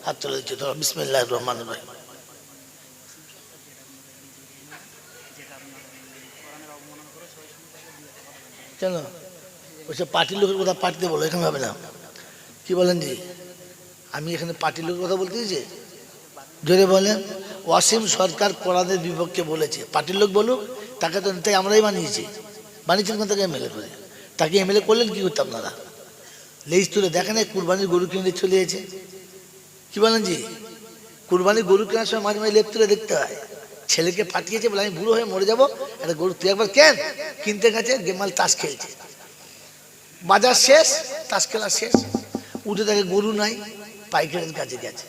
হাত তুলে দিচ্ছে তো বিসমিল্লাহির রহমানির রহিম। কেন ওইসব পার্টির লোকের কথা পার্টিতে বলো, এখানে হবে না। কি বলেন জি? আমি এখানে পার্টির লোকের কথা বলতে দিয়েছি? জোরে বলেন। ওয়াসিম সরকার কোরআনের বিপক্ষে বলেছে, পার্টির লোক বলুক, তাকে তো তাই আমরাই বানিয়েছি। বানিয়েছেন কোন তাকে এমএলএ করে? তাকে এমএলএ করলেন কি করতে আপনারা? লেজ তুলে দেখেন কুরবানির গরু কিনে চলে গেছে। কি বলেন জি? কুরবানির গরু কেনার সময় মাঝে মাঝে লেপ তুলে দেখতে হয়। ছেলেকে পাঠিয়েছে বলে আমি বুড়ো হয়ে মরে যাবো, একটা গরু তুই একবার কেন। কিনতে গেছে, গেমাল তাস খেলছে, বাজার শেষ, তাস খেলা শেষ, উঠে দেখে গরু নাই, পাইকারের কাছে গেছে।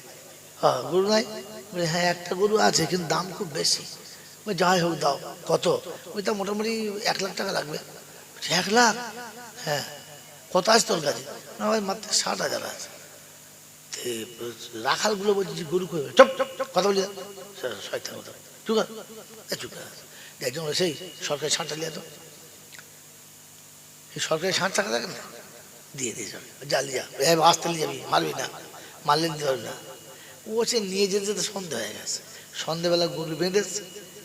হ্যাঁ গরু নাই, বলে হ্যাঁ একটা গরু আছে কিন্তু দাম খুব বেশি। ওই যাই হোক দাও। কত? ওই তা মোটামুটি 1 লাখ টাকা লাগবে। 1 লাখ? হ্যাঁ। কত আছে তোর কাছে? না ভাই মাত্র 60,000 আছে। রাখালগুলো বলছে যে গরু করবে, চুপ কথা বলি শয়তান কথা, চুপ চুপ। একজন সেই সরকারি ষাঁড়টা নিয়ে তো, এই সরকারি ষাঁড় টাকা থাকে না, দিয়ে দিয়ে জালি যা আসতে নিয়ে যাবি, মারবি না, মারলে দিতে পারবি না। ও সে নিয়ে যেতে যেতে সন্ধে হয়ে গেছে। সন্ধেবেলা গরু বেঁধেছে,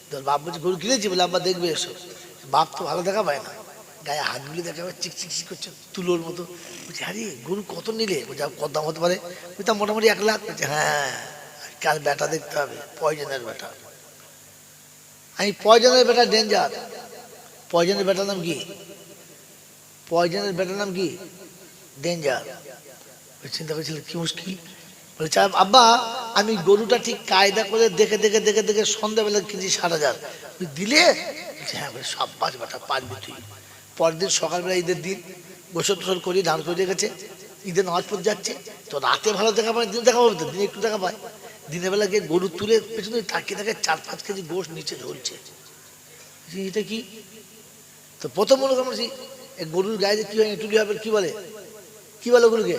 তোর বাপ বলছে গরু কিনেছি, বলে আব্বা দেখবে এসো। বাপ তো ভালো দেখা পায় না, গায়ে হাতগুলি দেখা পায় চিকচিক করছে তুলোর মতো। বলছি আরে গরু কত নিলে? বলছে কত দাম হতে পারে? তা মোটামুটি 1 লাখ। বলছে হ্যাঁ, কার বেটা দেখতে হবে, পয়জনের বেটা। আমি পয়জনের বেটা ডেঞ্জার। পয়জনের বেটার নাম কি? পয়জনের বেটার নাম কি? ডেঞ্জার। চিন্তা করেছিল কি মুশকিল। বলে আব্বা আমি গরুটা ঠিক কায়দা করে দেখে দেখে দেখে দেখে সন্ধ্যাবেলা কিনছি 60,000 দিলে। হ্যাঁ সাব্বাস বেটা, পারবি তুই। পরের দিন সকালবেলা ঈদের দিন গোসল টোসল করি, ধান করে রেখেছে, ঈদের নামাজ পড়তে যাচ্ছে। তো রাতে ভালো দেখা পায়, দিন দেখা পাবে তো, দিনে একটু দেখা পায়। দিনের বেলা গিয়ে গরু তুলে পেছনে তাকিয়ে থাকে 4-5 কেজি গোশ নিচে ঝুলছে। এটা কি? তো প্রথম মনে করছি গরুর গায়ে যে কি হয় এটুলি হবে, কি বলে, কি বলে গরুকে?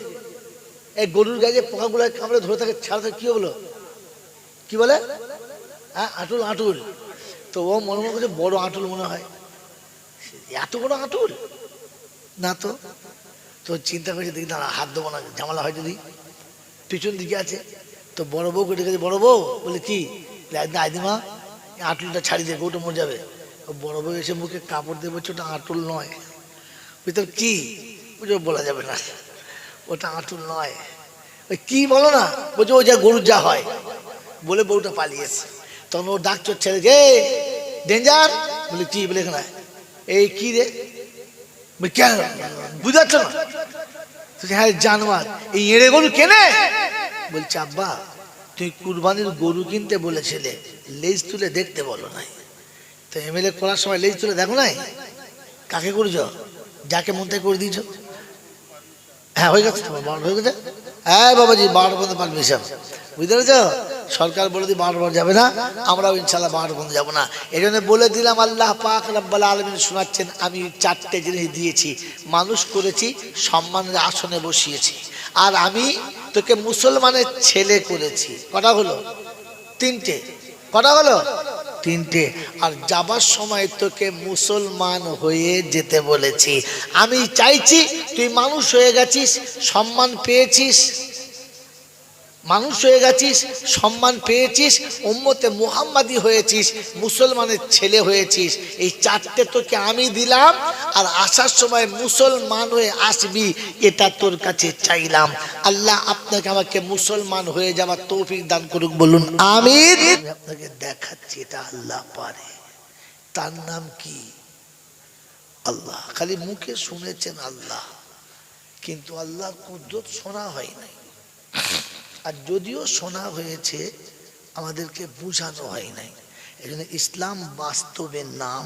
এই গরুর গায়ে যে পোকাগুলো কামড়ে ধরে থাকে ছাড়া থাকে, কি বলো, কি বলে? হ্যাঁ আঁটুল, আঁটুল। তো ও মনে মনে করছে বড় আঁটুল মনে হয়। এত বড় আঁটুল না তো। তো চিন্তা করছে দেখি না হাত দেবো না, ঝামেলা হয় যদি। পিছন দিকে আছে, তো বড় বউ কেটে গেছে। বড় বউ বলে কি? আইদিমা আঁটুলটা ছাড়ি দিয়ে গরুটা মরে যাবে। বড় বউ এসে মুখে কাপড় দিয়ে বলছে ওটা আঁটুল নয়। ভিতর কি বুঝে বলা যাবে না, ওটা আঁটুল নয়। ওই কি বলো না, বলছে ওই যা গরুর যা হয়, বলে বউটা পালিয়েছে। তখন ও ডাক চোর ছেড়ে যে ডেঞ্জার। বলে কি? বলে এখানে এই কি রে? কেন বুঝাচ্ছ না? হ্যাঁ জানোয়ার, এই এড়ে গরু কেনে। বলছে আব্বা তুই কুরবানির গরু কিনতে বলেছিলে, লেজ তুলে দেখতে বলো নাই। তো এমএলএ করার সময় লেজ তুলে দেখো নাই? কাকে করেছ? যাকে মন থেকে করে দিয়েছ। হ্যাঁ হয়ে গেছে, তোমার 12 হয়ে গেছে। হ্যাঁ বাবাজি 12 পর্যন্ত পারবে সব, বুঝতে পেরেছ? সরকার বলে দিই 12 পর্যন্ত যাবে না, আমরাও ইনশাল্লাহ 12 পর্যন্ত যাবো না। এই জন্য বলে দিলাম আল্লাহ পাক রব্বুল আলামিন শোনাচ্ছেন, আমি 4টে জিনিস দিয়েছি, মানুষ করেছি, সম্মানের আসনে বসিয়েছি, আর আমি তোকে মুসলমানের ছেলে করেছি। কটা হলো? 3টে। কটা হলো? 3টে। আর যাবার সময় তোকে মুসলমান হয়ে যেতে বলেছি। আমি চাইছি তুই মানুষ হয়ে গেছিস, সম্মান পেয়েছিস, মানুষ হয়ে গেছিস, সম্মান পেয়েছিস, উম্মতে মুহাম্মাদি হয়েছিস, মুসলমানের ছেলে হয়েছিস। এই 4টে তোকে আমি দিলাম, আর আসার সময় মুসলমান হয়ে আসবি, এটা তোর কাছে চাইলাম। আল্লাহ আপনাকে আমাকে মুসলমান হয়ে যাওয়ার তৌফিক দান করুক, বলুন আমিন। আমি আপনাকে দেখাচ্ছি এটা আল্লাহ পারে। তার নাম কি? আল্লাহ। খালি মুখে শুনেছেন আল্লাহ, কিন্তু আল্লাহর কুদরত শোনা হয় নাই। আর যদিও শোনা হয়েছে আমাদেরকে বোঝানো হয় নাই। এই জন্য ইসলাম বাস্তবের নাম,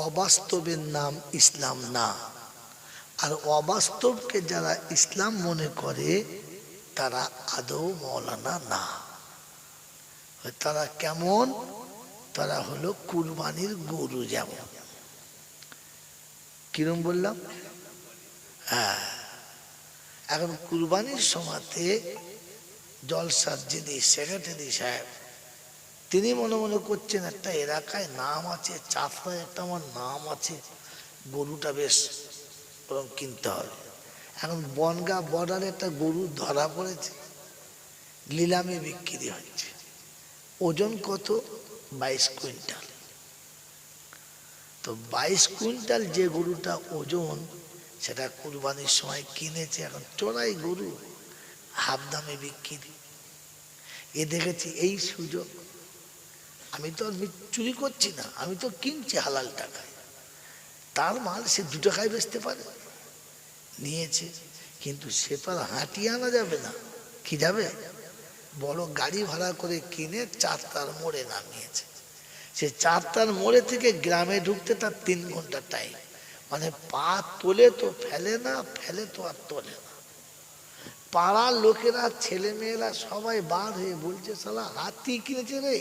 অবাস্তবের নাম ইসলাম না। আর অবাস্তবকে যারা ইসলাম মনে করে তারা আদৌ মৌলানা না। তারা কেমন? তারা হলো কুরবানির গরু। যেমন কিরম বললাম? হ্যাঁ, এখন কুরবানির সময়তে জলসার যিনি সেক্রেটারি সাহেব, তিনি মনে মনে করছেন একটা এলাকায় নাম আছে, চাষায় একটা আমার নাম আছে, গরুটা বেশ ওরকম কিনতে হবে। এখন বনগা বর্ডারে একটা গরু ধরা পড়েছে, নিলামে বিক্রি হচ্ছে। ওজন কত? 22 কুইন্টাল। তো 22 কুইন্টাল যে গরুটা ওজন, সেটা কুরবানির সময় কিনেছে, এখন চোরাই গরু হাফ দামে বিক্রি। এ দেখেছি এই সুযোগ। আমি তো চুরি করছি না, আমি তো কিনছি হালাল টাকায়। তার মাল সে 2 টাকায় বেচতে পারে, নিয়েছে। কিন্তু সে তো আর হাঁটিয়ে আনা যাবে না। কি যাবে? বড় গাড়ি ভাড়া করে কিনে 4 তার মোড়ে নামিয়েছে। সে 4 তার মোড়ে থেকে গ্রামে ঢুকতে তার 3 ঘন্টা টাইম। মানে পা তোলে তো ফেলে না, ফেলে তো আর তোলে না। পাড়ার লোকেরা, ছেলে মেয়েরা সবাই বার হয়ে বলছে, শালা হাতি কিনেছে রে,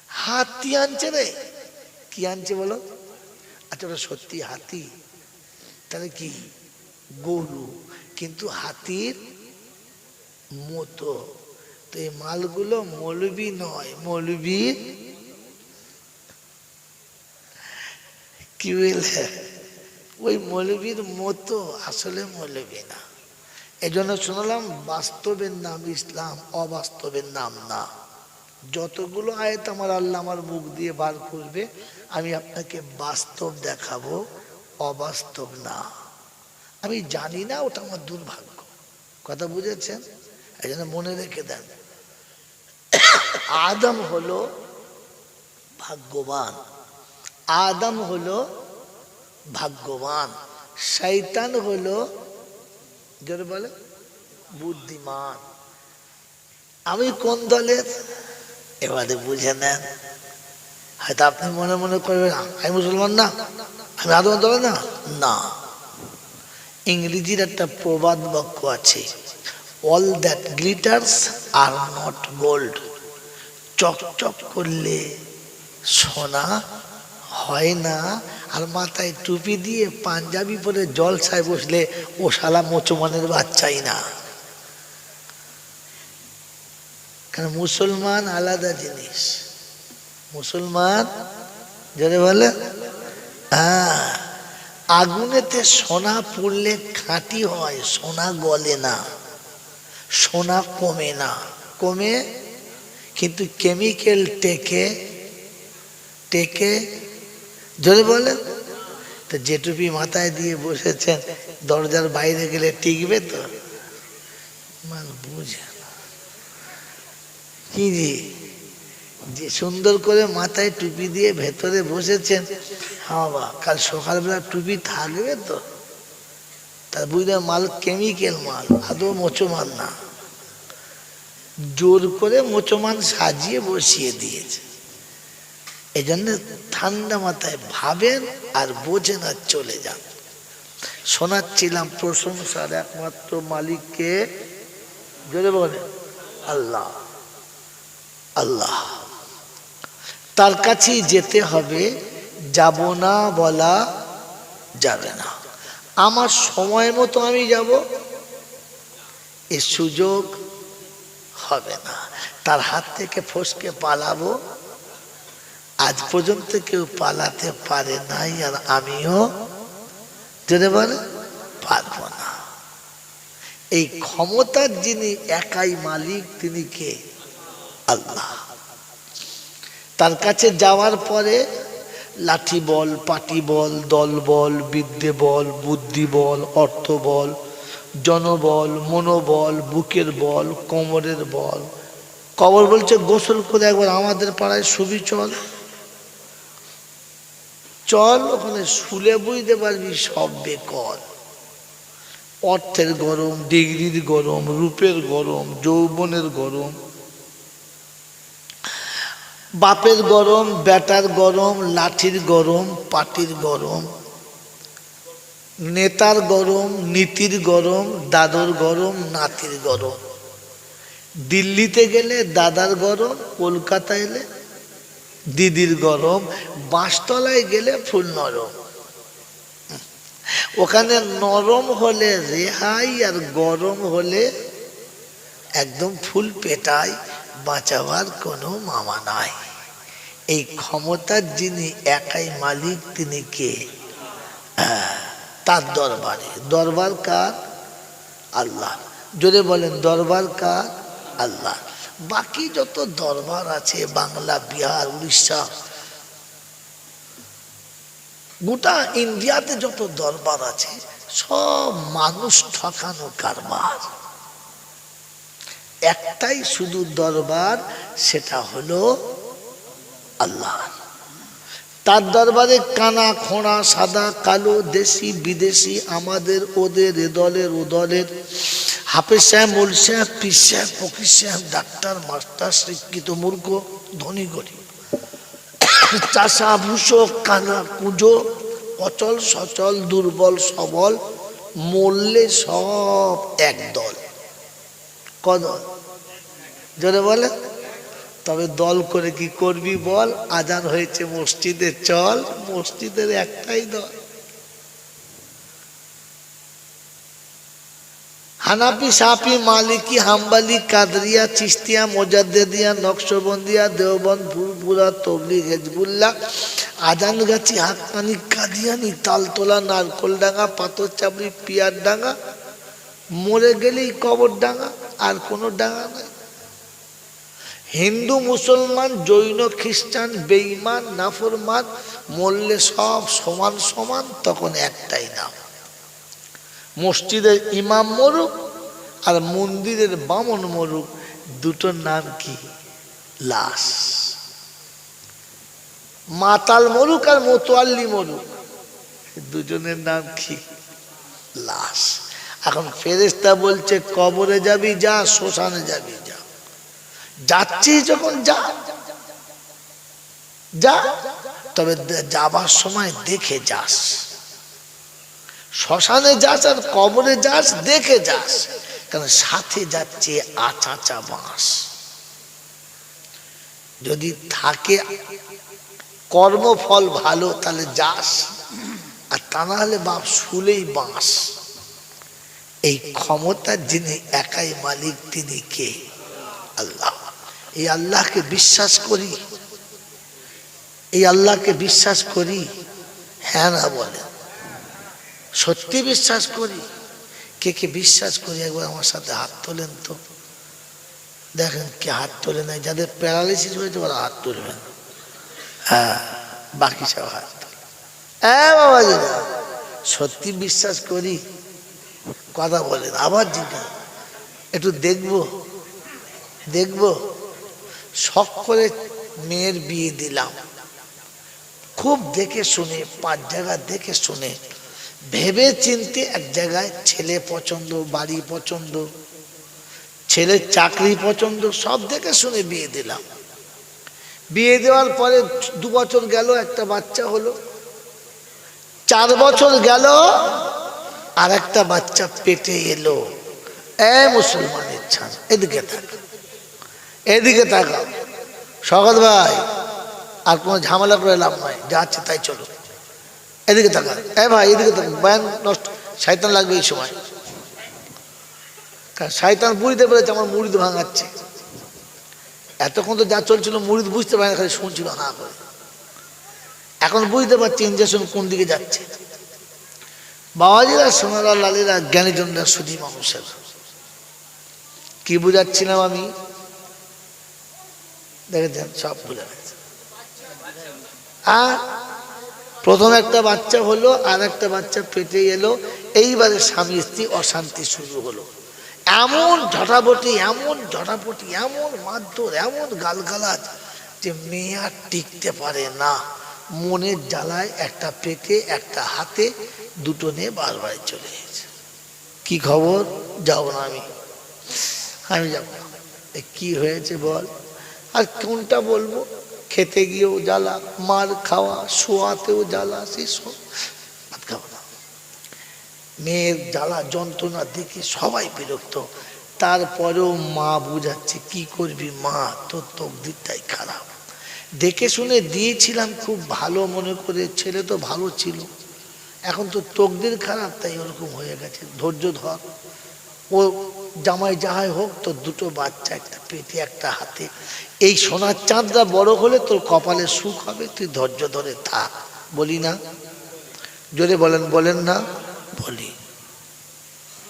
হাতি আনছে রে। কি আনছে বলো? আচ্ছা ওটা সত্যি হাতি? তাহলে কি? গরু, কিন্তু হাতির মতো। তো এই মালগুলো মৌলবি নয়, মৌলবীর কি বলে, ওই মৌলবীর মতো, আসলে মৌলবি না। এই জন্য শুনলাম বাস্তবের নাম ইসলাম, অবাস্তবের নাম না। যতগুলো আয়াত আমার আল্লাহ আমার মুখ দিয়ে বার করবে, আমি আপনাকে বাস্তব দেখাবো, অবাস্তব না। আমি জানি না, ওটা আমার দুর্ভাগ্য। কথা বুঝেছেন? এই জন্য মনে রেখে দেন, আদম হলো ভাগ্যবান, আদম হলো ভাগ্যবান, শয়তান হলো যারা বলে বুদ্ধিমান। আমি কোন দলের? এবারে বুঝে নেন। হয়তো আপনি মনে মনে করবেন আমি মুসলমান না, আমি আদম দলে না। না, ইংরেজির একটা প্রবাদ বাক্য আছে, all that glitters are not gold. চকচক করলে সোনা হয় না, আর মাথায় টুপি দিয়ে পাঞ্জাবি পরে জলসায় বসলে ও শালা মোচমানের বাচ্চাই না। কারণ মুসলমান আলাদা জিনিস। মুসলমান যারা বলে, হ্যাঁ, আগুনেতে সোনা পুড়লে খাঁটি হয়, সোনা গলে না, সোনা কমে না। কমে, কিন্তু কেমিক্যাল টেকে টেকে। যদি বলে তো যে টুপি মাথায় দিয়ে বসেছেন, দরজার বাইরে গেলে টিকবে তো? মানে বুঝে না কি যে সুন্দর করে মাথায় টুপি দিয়ে ভেতরে বসেছেন, হ্যাঁ বা কাল সকালবেলা টুপি থাকবে তো? তার বুঝলে মাল কেমিক্যাল মাল, আদৌ মোচমান না। জোর করে মোচমান সাজিয়ে বসিয়ে দিয়েছে। এই জন্য ঠান্ডা মাথায় ভাবেন আর বোঝেন আর চলে যান। শোনাচ্ছিলাম প্রশংসার একমাত্র মালিককে, জোরে বলে আল্লাহ। আল্লাহ, তার কাছেই যেতে হবে, যাব না বলা যাবে না। আমার সময় মতো আমি যাব, এ সুযোগ হবে না। তার হাত থেকে ফসকে পালাবো, আজ পর্যন্ত কেউ পালাতে পারে নাই, আর আমিও যেতে পারে পারবো না। এই ক্ষমতার যিনি একাই মালিক, তিনি কে? আল্লাহ। তার কাছে যাওয়ার পরে লাঠি বল, পাটি বল, দল বল, বিদ্যে বল, বুদ্ধি বল, অর্থ বল, জনবল, মনোবল, বুকের বল, কোমরের বল। কবর বলছে গোসল করে একবার আমাদের পাড়ায় শুবি, চল চল, ওখানে শুলে বুঝতে পারবি সব বেকল। অর্থের গরম, ডিগ্রির গরম, রূপের গরম, যৌবনের গরম, বাপের গরম, বেটার গরম, লাঠির গরম, পাটির গরম, নেতার গরম, নীতির গরম, দাদর গরম, নাতির গরম। দিল্লিতে গেলে দাদার গরম, কলকাতা এলে দিদির গরম, বাঁশতলায় গেলে ফুল নরম। ওখানে নরম হলে রেহাই, আর গরম হলে একদম ফুল পেটাই, বাঁচাবার কোনো মামা নাই। এই ক্ষমতার যিনি একাই মালিক, তিনি কে? তার দরবারে। দরবার কার? আল্লাহ। জোরে বলেন দরবার কার? আল্লাহ। বাকি যত দরবার আছে বাংলা, বিহার, উড়িষ্যা, গোটা ইন্ডিয়াতে যত দরবার আছে সব মানুষ ঠকানো কারবার। একটাই শুধু দরবার, সেটা হলো আল্লাহ। তার দরবারে কানা খোঁড়া, সাদা কালো, দেশি বিদেশি, আমাদের ওদের, এ দলের ও দলের, হাফেজ সাহেব, মোল সাহেব, পীর সাহেব, ফকির সাহেব, ডাক্তার, মাস্টার, শিক্ষিত, মূর্খ, ধনী, গরিব, চাষা, ভূষক, কানা, কুঁজো, অচল সচল, দুর্বল সবল, মরলে সব এক দল। কদল? জোরে বলে। তবে দল করে কি করবি বল? আজান হয়েছে মসজিদে চল, মসজিদের একটাই দল। হানাফি, সাফি, মালিকি, হাম্বালি, কাদরিয়া, চিস্তিয়া, মোজাদ্দেদিয়া, নকশবন্দিয়া, দেওবন্দ, ফুরফুরা, তবলিগ, হেজবুল্লাহ, আজানগাছি, হাক্কানি, কাদিয়ানি, তালতলা, নারকলডাঙ্গা, পাথরচাপড়ি, পিয়ারডাঙ্গা, মরে গেলেই কবর ডাঙ্গা, আর কোনো ডাঙ্গা নাই। হিন্দু, মুসলমান, জৈন, খ্রিস্টান, বেঈমান, নাফরমান, মরলে সব সমান সমান, তখন একটাই নাম। মসজিদের ইমাম মরুক আর মন্দিরের বামন মরুক, দুটোর নাম কি? লাশ। মাতাল মরুক আর মোতোয়াল্লি মরুক, দুজনের নাম কি? লাশ। এখন ফেরেশতা বলছে কবরে যাবি যা, শ্মশানে যাবি যা। যাচ্ছিস যখন যা যা, তবে যাবার সময় দেখে যাস। শ্মশানে যাস আর কবরে যাস দেখে যাস, কারণ সাথে যাচ্ছে আচাচা বাঁশ। যদি থাকে কর্মফল ভালো তাহলে যাস, আর তা না হলে বাপ শুলেই বাঁশ। এই ক্ষমতার যিনি একাই মালিক, তিনি কে? আল্লাহ। এই আল্লাহকে বিশ্বাস করি, এই আল্লাহকে বিশ্বাস করি, হ্যাঁ না বলে? সত্যি বিশ্বাস করি? কে কে বিশ্বাস করি একবার আমার সাথে হাত তোলেন তো। দেখেন কে হাত তোলে নাই। যাদের প্যারালাইসিস হয়েছে ওরা হাত তুলবেন। হ্যাঁ, বাকি সব হাত তোলে। হ্যাঁ বাবাজি, সত্যি বিশ্বাস করি? কথা বলেন, আবার জিজ্ঞাসা। একটু দেখবো দেখবো। শখ করে মেয়ের বিয়ে দিলাম, খুব দেখে শুনে, 5 জায়গা দেখে শুনে, ভেবে চিনতে এক জায়গায় ছেলে পছন্দ, বাড়ি পছন্দ, ছেলের চাকরি পছন্দ, সব দেখে শুনে বিয়ে দিলাম। বিয়ে দেওয়ার পরে 2 বছর গেল, একটা বাচ্চা হলো। 4 বছর গেল, আর একটা বাচ্চা পেটে এলো। মুসলমানের ছাড়, এদিকে থাক, এদিকে তাকাও। শওকত ভাই, আর কোনো ঝামেলা করে লাভ নয়, যা আছে তাই চলো। এদিকে থাকা, ভাই এদিকে থাকা, বয়ান নষ্ট, শয়তান লাগবে এই সময়। শয়তান বুঝতে পেরেছে আমার মুরিদ ভাঙাচ্ছে। এতক্ষণ তো যা চলছিল মুরিদ বুঝতে পারে না, খালি শুনছিল হা করে। এখন বুঝতে পারছি ইঞ্জেকশন কোন দিকে যাচ্ছে। বাবাজিরা, সোনারা, লালীরা, জ্ঞানীজনরা, সুধী মানুষের, কি বুঝাচ্ছিলাম আমি? দেখেছেন, সব বুঝা গেছে। প্রথম একটা বাচ্চা হলো, আর একটা বাচ্চা পেটে এলো। এইবারে স্বামী স্ত্রী অশান্তি শুরু হলো। এমন ঝটাপটি, এমন ঝটাপটি, এমন মারধর, এমন গালগালাজ যে মেয়ে আর টিকতে পারে না। মনের জ্বালায় একটা পেটে একটা হাতে, দুটো নিয়ে বারবার চলে গেছে। কি খবর? যাও না, আমি যাবো না। কি হয়েছে বল? আর কোনটা বলবো? খেতে গিয়েও জ্বালা, মার খাওয়া, শোয়াতেও জ্বালা, সেই ভাত খাবো না। মেয়ের জ্বালা যন্ত্রণা দেখে সবাই বিরক্ত। তারপরেও মা বুঝাচ্ছে, কি করবি মা, তোর তকদিরটাই খারাপ। দেখে শুনে দিয়েছিলাম খুব ভালো মনে করে, ছেলে তো ভালো ছিল, এখন তো তকদির খারাপ, তাই ওরকম হয়ে গেছে। ধৈর্য ধর, ও জামাই যাহাই হোক, তোর দুটো বাচ্চা, একটা পেটে একটা হাতে। এই সোনার চাঁদটা বড় হলে তোর কপালে সুখ হবে, তুই ধৈর্য ধরে থাক। বলি না? জোরে বলেন, বলেন না? বলি।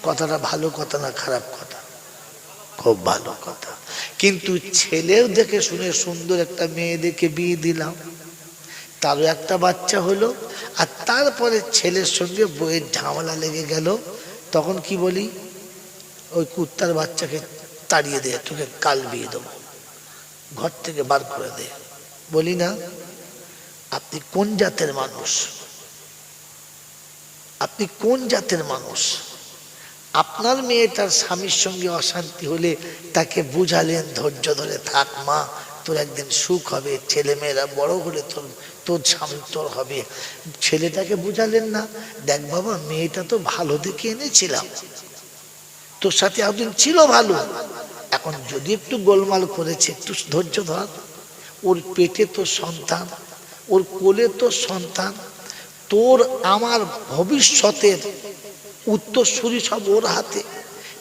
কথাটা ভালো কথা না খারাপ কথা? খুব ভালো কথা। কিন্তু ছেলেও দেখে শুনে সুন্দর একটা মেয়ে দেখে বিয়ে দিলাম, তারও একটা বাচ্চা হলো, আর তারপরে ছেলের সঙ্গে বইয়ের ঝামেলা লেগে গেল, তখন কি বলি? ওই কুত্তার বাচ্চাকে তাড়িয়ে দে, তোকে কাল বিয়ে দেবো, ঘর থেকে বার করে দে, বলি না? আপনি কোন জাতের মানুষ? আপনি কোন জাতের মানুষ? আপনার মেয়েটার স্বামীর সঙ্গে অশান্তি হলে তাকে বুঝালেন, ধৈর্য ধরে থাক মা, তোর একদিন সুখ হবে, ছেলে মেয়েরা বড় হলে তোর তোর স্বামী তোর হবে। ছেলেটাকে বুঝালেন না, দেখ বাবা মেয়েটা তো ভালো দেখে এনেছিলাম, তোর সাথে একদিন ছিল ভালো, এখন যদি একটু গোলমাল করেছে একটু ধৈর্য ধর, ওর পেটে তোর সন্তান, ওর কোলে তোর সন্তান, তোর আমার ভবিষ্যতের উত্তরসূরি সব ওর হাতে,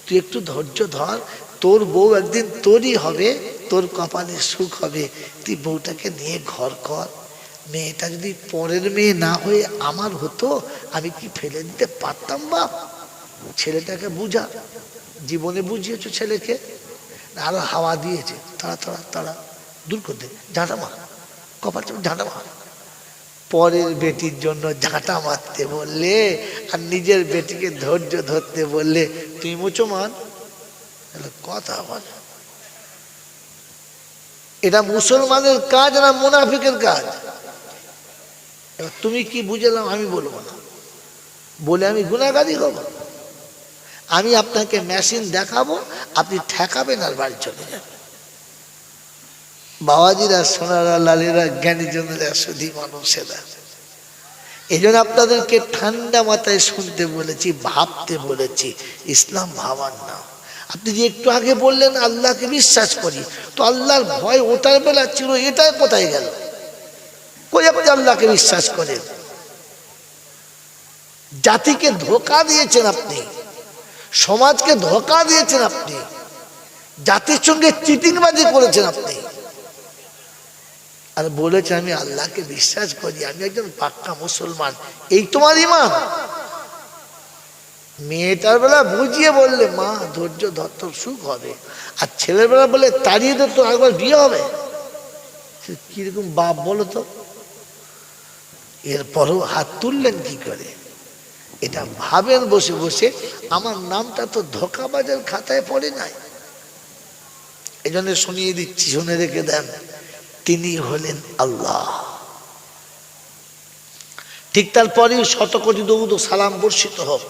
তুই একটু ধৈর্য ধর, তোর বউ একদিন তোরই হবে, তোর কপালে সুখ হবে, তুই বউটাকে নিয়ে ঘর কর। মেয়েটা যদি পরের মেয়ে না হয়ে আমার হতো, আমি কি ফেলে দিতে পারতাম বাপ? ছেলেটাকে বুঝা, জীবনে বুঝিয়েছো ছেলেকে, আরো হাওয়া দিয়েছে, তাড়া তাড়া তাড়া দূর করতে, ঝাঁটা মার, কপাল ঝাঁটা মার। পরের বেটির জন্য ঝাঁটা মারতে বললে আর নিজের বেটিকে ধৈর্য ধরতে বললে, তুই মুসলমান? কথা বল, এটা মুসলমানের কাজ না মুনাফিকের কাজ? তুমি কি বুঝলাম আমি বলবো না, বলে আমি গুনাহগারি হব? আমি আপনাকে মেশিন দেখাবো, আপনি ঠেকাবেন আর বাড়ি চলে যাবেন। বাবাজিরা, সোনারা, লালেরা, জ্ঞানীজনেরা, শুধু মানুষেরা, এই জন্য আপনাদেরকে ঠান্ডা মাথায় শুনতে বলেছি, ভাবতে বলেছি, ইসলাম ভাবার না। আপনি যে একটু আগে বললেন আল্লাহকে বিশ্বাস করি, তো আল্লাহর ভয় ওটার বেলা ছিল, এটা কোথায় গেল? কই আপনি আল্লাহকে বিশ্বাস করেন? জাতিকে ধোঁকা দিয়েছেন আপনি, সমাজকে ধোঁকা দিয়েছেন আপনি, জাতির সঙ্গে চিটিংবাজি করেছেন আপনি, আর বলেছে আমি আল্লাহকে বিশ্বাস করি, আমি একজন পাক্কা মুসলমান, এই তোমার ঈমান? মেয়েটার বেলা বুঝিয়ে বললে মা ধৈর্য ধর, তোর সুখ হবে, আর ছেলের বেলা বলে তাড়িয়ে দে, তো একবার বিয়ে হবে। কিরকম বাপ বলো তো? এরপরও হাত তুললেন কি করে? এটা ভাবেন বসে বসে, আমার নামটা তো ধোঁকাবাজের খাতায় পড়ে নাই। এই জন্য শুনিয়ে দিচ্ছি, শুনে রেখে দেন, তিনি হলেন আল্লাহ। ঠিক তারপরেই শত কোটি দরুদ ও সালাম বর্ষিত হোক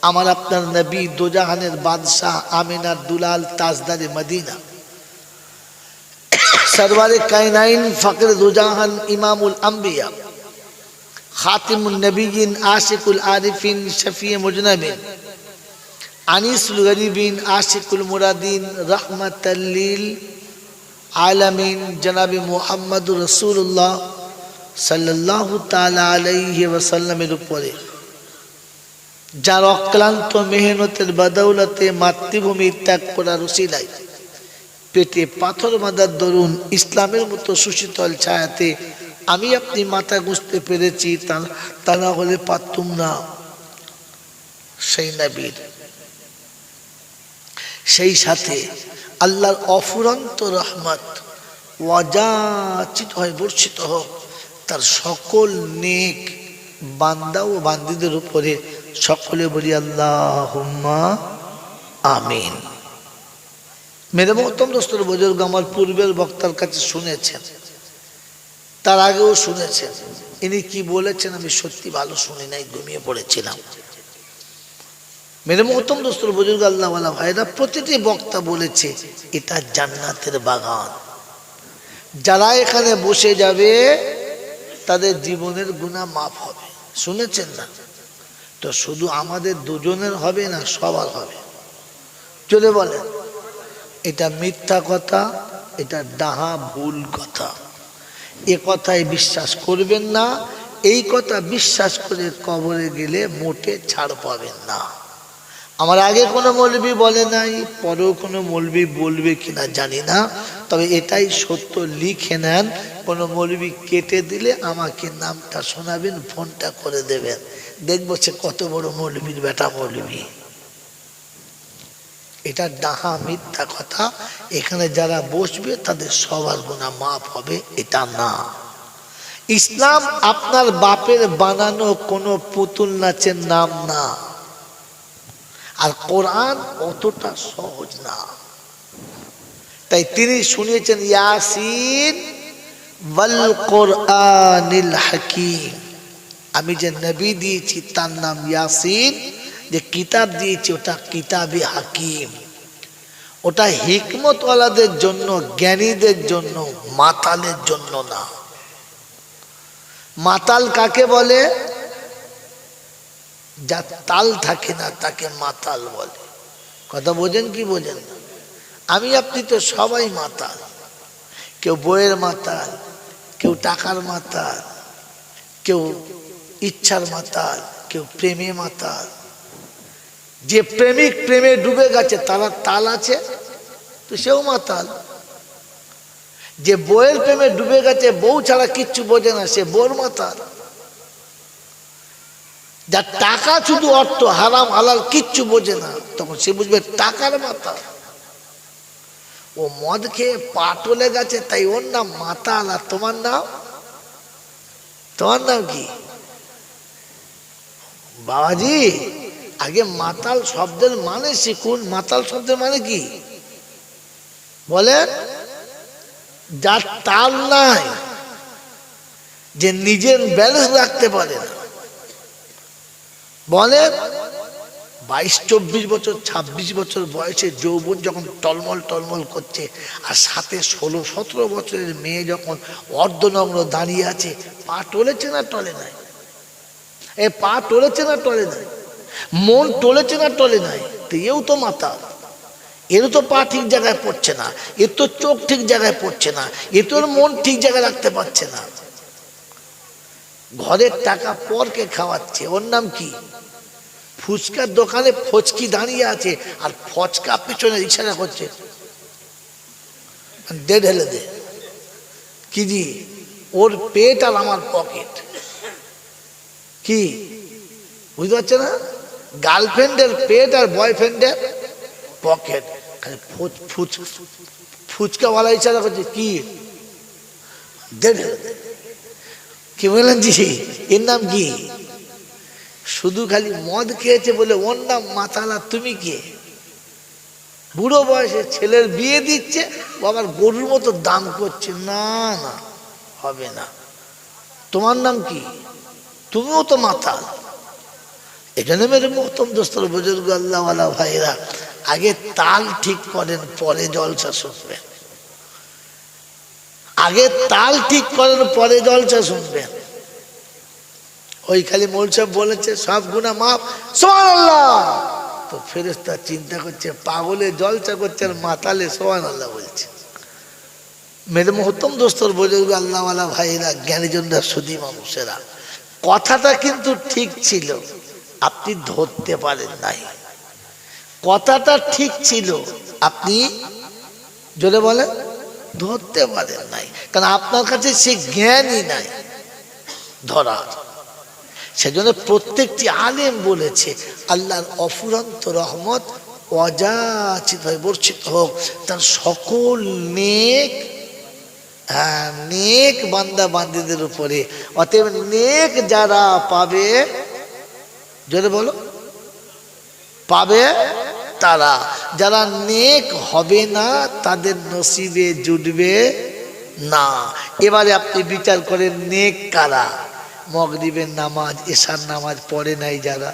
আমার আপনার নবী, দোজাহানের বাদশাহ, আমিনার দুলাল, তাজদারে মদিনা, সরওয়ারে কায়নাইন, ফকরে দোজাহান, ইমামুল আম্বিয়া, খাতিমুন নবিয়িন, আশিকুল আরিফিন, শফিয়ে মুজনাবিন, আনিসুল গরিবিন, আশিকুল মুরাদিন, রহমাতাল লিল আলামিন, জনাবে মুহাম্মদুর রাসূলুল্লাহ সাল্লাল্লাহু তাআলা আলাইহি ওয়াসাল্লামের উপরে যার অক্লান্ত মেহনতের বদৌলতে মাতৃভূমি ত্যাগ করার উসিলায় পেটে পাথর বাঁধার দরুন ইসলামের মতো সুশীতল ছায়াতে আমি আপনি মাথা গুঁজতে পেরেছি, তা না হলে পারতুম না সেই নবীর। সেই সাথে আল্লাহর অফুরন্ত রহমত ওয়াজাচিত হয়ে বর্ষিত হোক তার সকল নেক বান্দা ও বান্দীদের উপরে। সকলে বলি আল্লাহুম্মা আমিন। মেরে মোহতরম দোস্তর বুজুর্গ, আমার পূর্বের বক্তার কাছে শুনেছেন, তার আগেও শুনেছেন, ইনি কি বলেছেন আমি সত্যি ভালো শুনি নাই, ঘুমিয়ে পড়েছিলাম। মেরে মোহতরম দোস্তর বুজুর্গ, আল্লাহওয়ালা ভাইরা, প্রতিটি বক্তা বলেছে এটা জান্নাতের বাগান, যারা এখানে বসে যাবে তাদের জীবনের গুনাহ মাফ হবে। শুনেছেন না? তো শুধু আমাদের দুজনের হবে না, সবার হবে। চলে বলেন, এটা মিথ্যা কথা, এটা ডাহা ভুল কথা, এ কথায় বিশ্বাস করবেন না। এই কথা বিশ্বাস করে কবরে গেলে মোটে ছাড় পাবেন না। আমার আগে কোনো মৌলবি বলে নাই, পরেও কোনো মৌলবি বলবে কিনা জানি না, তবে এটাই সত্য, লিখে নেন। কোনো মৌলবি কেটে দিলে আমাকে নামটা শোনাবেন, ফোনটা করে দেবেন, দেখবো সে কত বড় মৌলবির বেটা মৌলবি। এটা ডাহা মিথ্যা কথা। এখানে যারা বসবে তাদের সবার গুনাহ মাফ হবে, এটা না। ইসলাম আপনার বাপের বানানো কোনো পুতুল নাচের নাম না, আর কোরআন অতটা সহজ না। তাই তিনি শুনিয়েছেন ইয়াসিন ওয়াল কোরআনিল হাকিম, আমি যে নবী দিয়েছি তার নাম ইয়াসিন, যে কিতাব দিয়েছি ওটা কিতাবে হাকিম, ওটা হিকমত ওয়ালাদের জন্য, জ্ঞানীদের জন্য, মাতালের জন্য না। মাতাল কাকে বলে? যার তাল থাকে না তাকে মাতাল বলে। কথা বোঝেন কি বোঝেন না? আমি আপনি তো সবাই মাতাল, কেউ বইয়ের মাতাল, কেউ টাকার মাতাল, কেউ ইচ্ছার মাতাল, কেউ প্রেমে মাতাল। যে প্রেমিক প্রেমে ডুবে গেছে তার তাল আছে তো সেও মাতাল। যে বউয়ের প্রেমে ডুবে গেছে, বউ ছাড়া কিচ্ছু বোঝে না, সে বউর মাতাল। যার টাকা শুধু অর্থ, হারাম হালাল কিচ্ছু বোঝে না, তখন সে বুঝবে টাকার মাতাল। ও মদ খেয়ে পা টলে গেছে তাই ওর নাম মাতাল, আর তোমার নাম? তোমার নাম কি বাবাজি? আগে মাতাল শব্দের মানে শিখুন। মাতাল শব্দের মানে কি বলেন? যার তাল নাই, যে নিজের ব্যালেন্স রাখতে পারে না। বলেন 22-24 বছর 26 বছর বয়সে যৌবন যখন টলমল টলমল করছে, আর সাথে 16-17 বছরের মেয়ে যখন অর্ধনগ্ন দাঁড়িয়ে আছে, পা টলেছে না টলে নাই? এ পা টলেছে না টলে নাই? মন টলেছে না টলে নাই? তো এও তো মাতাল। এর তো পা ঠিক জায়গায় পড়ছে না, এর তো চোখ ঠিক জায়গায় পড়ছে না, এর তোর মন ঠিক জায়গায় রাখতে পারছে না। ঘরের টাকা পরকে খাওয়াচ্ছে, ওর নাম কি? ফুচকার দোকানে ফচকি দাঁড়িয়ে আছে, আর ফচকা পেছনে ইশারা করছে, দে ঢেলে দে। কি জি? ওর পেট আর আমার পকেট। কি বুঝতে পারছে না? গার্লফ্রেন্ডের পেট আর বয়ফ্রেন্ডের পকেট। ফুচকাওয়ালা ইশারা করছে, কি দে ঢেলে দে। কি বললেন জি? এর নাম কি? শুধু খালি মদ খেয়েছে বলে ওর নাম মাতাল, আর তুমি কে? বুড়ো বয়সে ছেলের বিয়ে দিচ্ছে, বাবার গরুর মতো দাম করছে, না না হবে না। তোমার নাম কি? তুমিও তো মাতাল। এখানে মেরে মোহতম দোস্তর বুজুর্গ আল্লাহওয়ালা ভাইরা, আগে তাল ঠিক করেন, পরে জলসা শুনবেন। আগে তাল ঠিক করেন, পরে জলসা শুনবেন। ওই খালি মৌল সাহেব বলেছে সব গুনাহ মাফ, সুবহানাল্লাহ, তো ফেরেশতা চিন্তা করছে পাগলে জলসা করছে আর মাতালে সুবহানাল্লাহ বলছে। মেরে মোহতম দোস্তর বুজুর্গ আল্লাহওয়ালা ভাইরা, জ্ঞানীজনরা, সুধী মানুষেরা, কথাটা কিন্তু ঠিক ছিল, আপনি ধরতে পারেন নাই। কথাটা ঠিক ছিল, আপনি জোরে বলেন ধরতে পারেন নাই, কারণ আপনার কাছে সে জ্ঞানই নাই ধরার। সেজন্য প্রত্যেকটি আলেম বলেছে আল্লাহর অফুরন্ত রহমত অযাচিতভাবে বর্ষিত হোক তার সকল নেক নেক বান্দা বান্দীদের উপরে। অতএব নেক যারা পাবে, জোরে বলো, পাবে তারা। যারা নেক হবে না তাদের নসিবে জুটবে না। এবারে আপনি বিচার করেন নেক কারা? মাগরিবের নামাজ, এশার নামাজ পড়ে নাই যারা,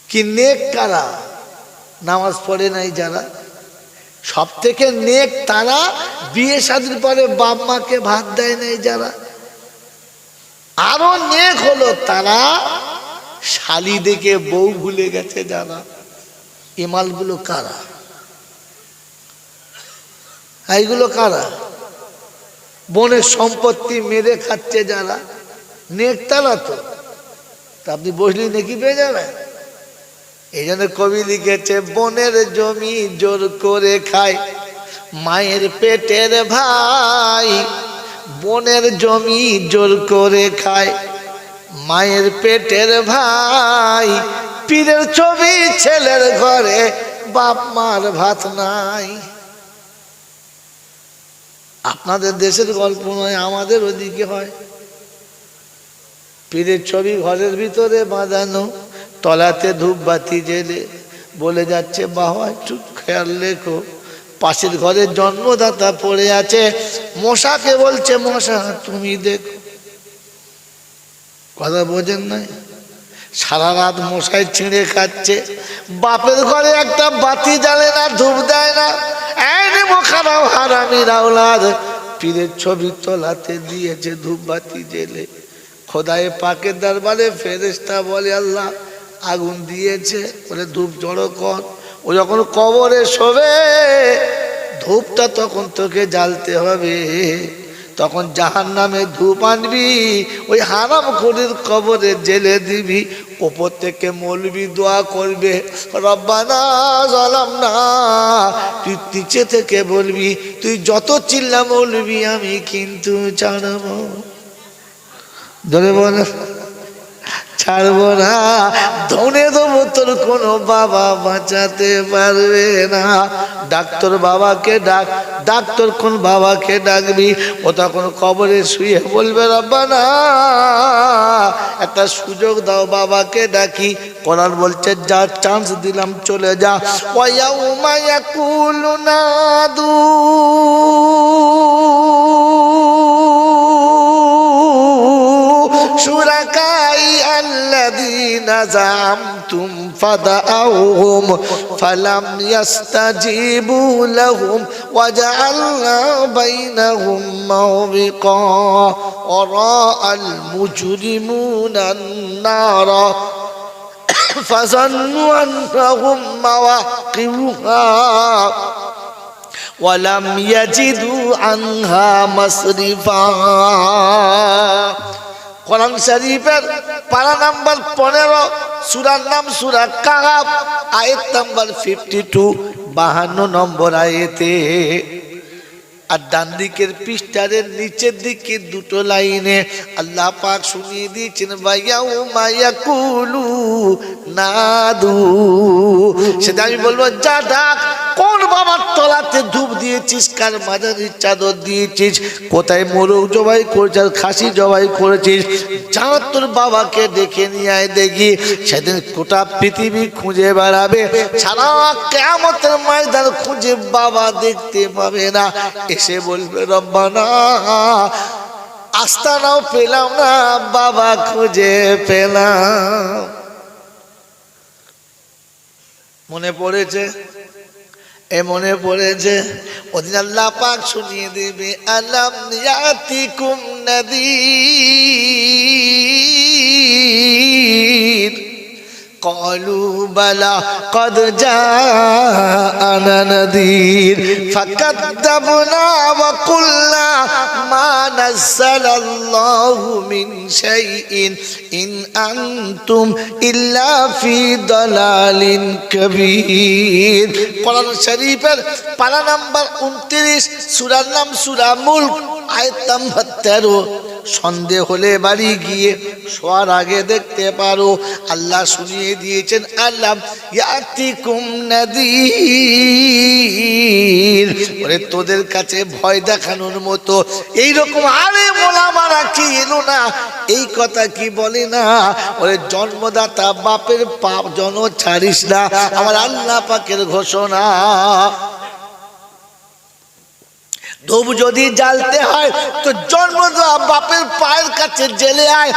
কি নেক কারা? নামাজ পড়ে নাই যারা। সব থেকে নেক তারা বিয়ে শাদীর পরে বাপ মাকে ভাত দেয় নাই যারা। আরো নেক হলো তারা শালি দেখে বউ ভুলে গেছে যারা। এ মালগুলো কারা? এইগুলো কারা? বনের সম্পত্তি মেরে খাচ্ছে যারা, নেক তারা তো। আপনি বসলি নাকি পেয়ে যাবেন। এই জন্য কবি লিখেছে বনের জমি জোর করে খায় মায়ের পেটের ভাই। বনের জমি জোর করে খায় মায়ের পেটের ভাই, পীরের ছবি ছেলের ঘরে, বাপ মার ভাত নাই। আপনাদের দেশের গল্প নয়, আমাদের ওদিকে হয়। পীরের ছবি ঘরের ভিতরে বাঁধানো, তলাতে ধূপবাতি জেলে বলে যাচ্ছে, বাবা একটু খেয়াল রেখো, পাশের ঘরের জন্মদাতা পড়ে আছে। মশাকে বলছে, মশা তুমি দেখো। কথা বোঝেন নাই? সারা রাত মশাই ছিঁড়ে খাচ্ছে, বাপের ঘরে একটা বাতি জ্বালে না, ধূপ দেয় না। হারামি রাউলাদ পীরের ছবি তলাতে দিয়েছে ধূপবাতি জেলে। খোদায়ে পাকের দরবারে ফেরেশতা বলে, আল্লাহ আগুন দিয়েছে, বলে ধূপ জড়ো কর। ও যখন কবরে শোবে, ধূপটা তখন তোকে জ্বালতে হবে। তখন জাহান্নামে ধূপ আনবি, ওই হারামখোরের কবরে জেলে দিবি। ওপর থেকে মৌলবি দোয়া করবে, রব্বানা যালামনা। তুই নিচে থেকে বলবি, তুই যত চিল্লা মৌলবি আমি কিন্তু ছাড়ব, ধরে বল ছাড়বো না। ধনে দেবো তোর কোনো বাবা বাঁচাতে পারবে না। ডাক্তার বাবাকে ডাক, ডাক্তার কোন বাবাকে ডাকবি, ও তখন কবরে শুয়ে বলবে, রব্বানা একটা সুযোগ দাও, বাবাকে ডাকি। কোরআন বলছে, যা চান্স দিলাম চলে যা। ওয়ায়াউমা ইয়াকুলু নাদু শুরাকাই আল্লাযীনা যামতুম ফাদাউহুম ফালাম ইস্তাজিবু লাহুম ওয়া জাআলনা বাইনাহুম মাওবিকা ওয়ারাআল মুজরিমুনা আন-নারা ফাযান্নু আন্নাহুম মাওয়াকিউহা ওয়ালাম ইয়াজিদু আনহা মাসরিফা। কোরআন শরীফের পারা নাম্বার 15, সূরার নাম সূরা কাহাফ, আয়াত নাম্বার 52, 52 নম্বর আয়াতে। আর ডান দিকের পৃষ্ঠারের নিচের দিকে দুটো লাইনে আল্লাহ পাক শুনিয়ে দিয়েছেন, ওয়ায়াউমা ইয়াকুলু নাদু। সেটা আমি বলবো, যা ডাক, কোন বাবার তলাতে ধূপ দিয়েছিস, কার মাজারির চাদর দিয়েছিস, কোথায় মোরগ জবাই করেছিস, খাসি জবাই করেছিস, যা তোর বাবাকে ডেকে নিয়ে আয় দেখি। সেদিন গোটা পৃথিবী খুঁজে বেড়াবে, সারা কিয়ামতের ময়দান খুঁজে বাবা দেখতে পাবে না। এসে বলবে, রব্বানা আস্তানাও পেলাম না, বাবা খুঁজে পেলাম। মনে পড়েছে? মনে পড়েছে? ওদিন আল্লাহ পাক শুনিয়ে দেবে, আলাম ইয়াতিকুম নাযীর قالوا بلى قد جاءنا نذير فكذبنا وقلنا ما نزل الله من شيء إن أنتم إلا في ضلال كبير। কোরআন শরীফের পারা নাম্বার 29, সূরার নাম সূরা মুলক, আয়াত নাম্বার 13। সন্দেহ হলে বাড়ি গিয়ে শোয়ার আগে দেখতে পারো, আল্লাহ শুনিয়ে দিয়েছেন, আলাম ইয়াতিকুম নাযীর। ওরে তোদের কাছে ভয় দেখানোর মতো এইরকম আরে মোলামারা কি এলো না, এই কথা কি বলে না? ওরে জন্মদাতা বাপের পাপ জন ছাড়িস না, আমার আল্লাহ পাকের ঘোষণা। ধূপ যদি জ্বালতে হয় তো জন্মদাতা বাপের পায়ের কাছে জেলে আয়।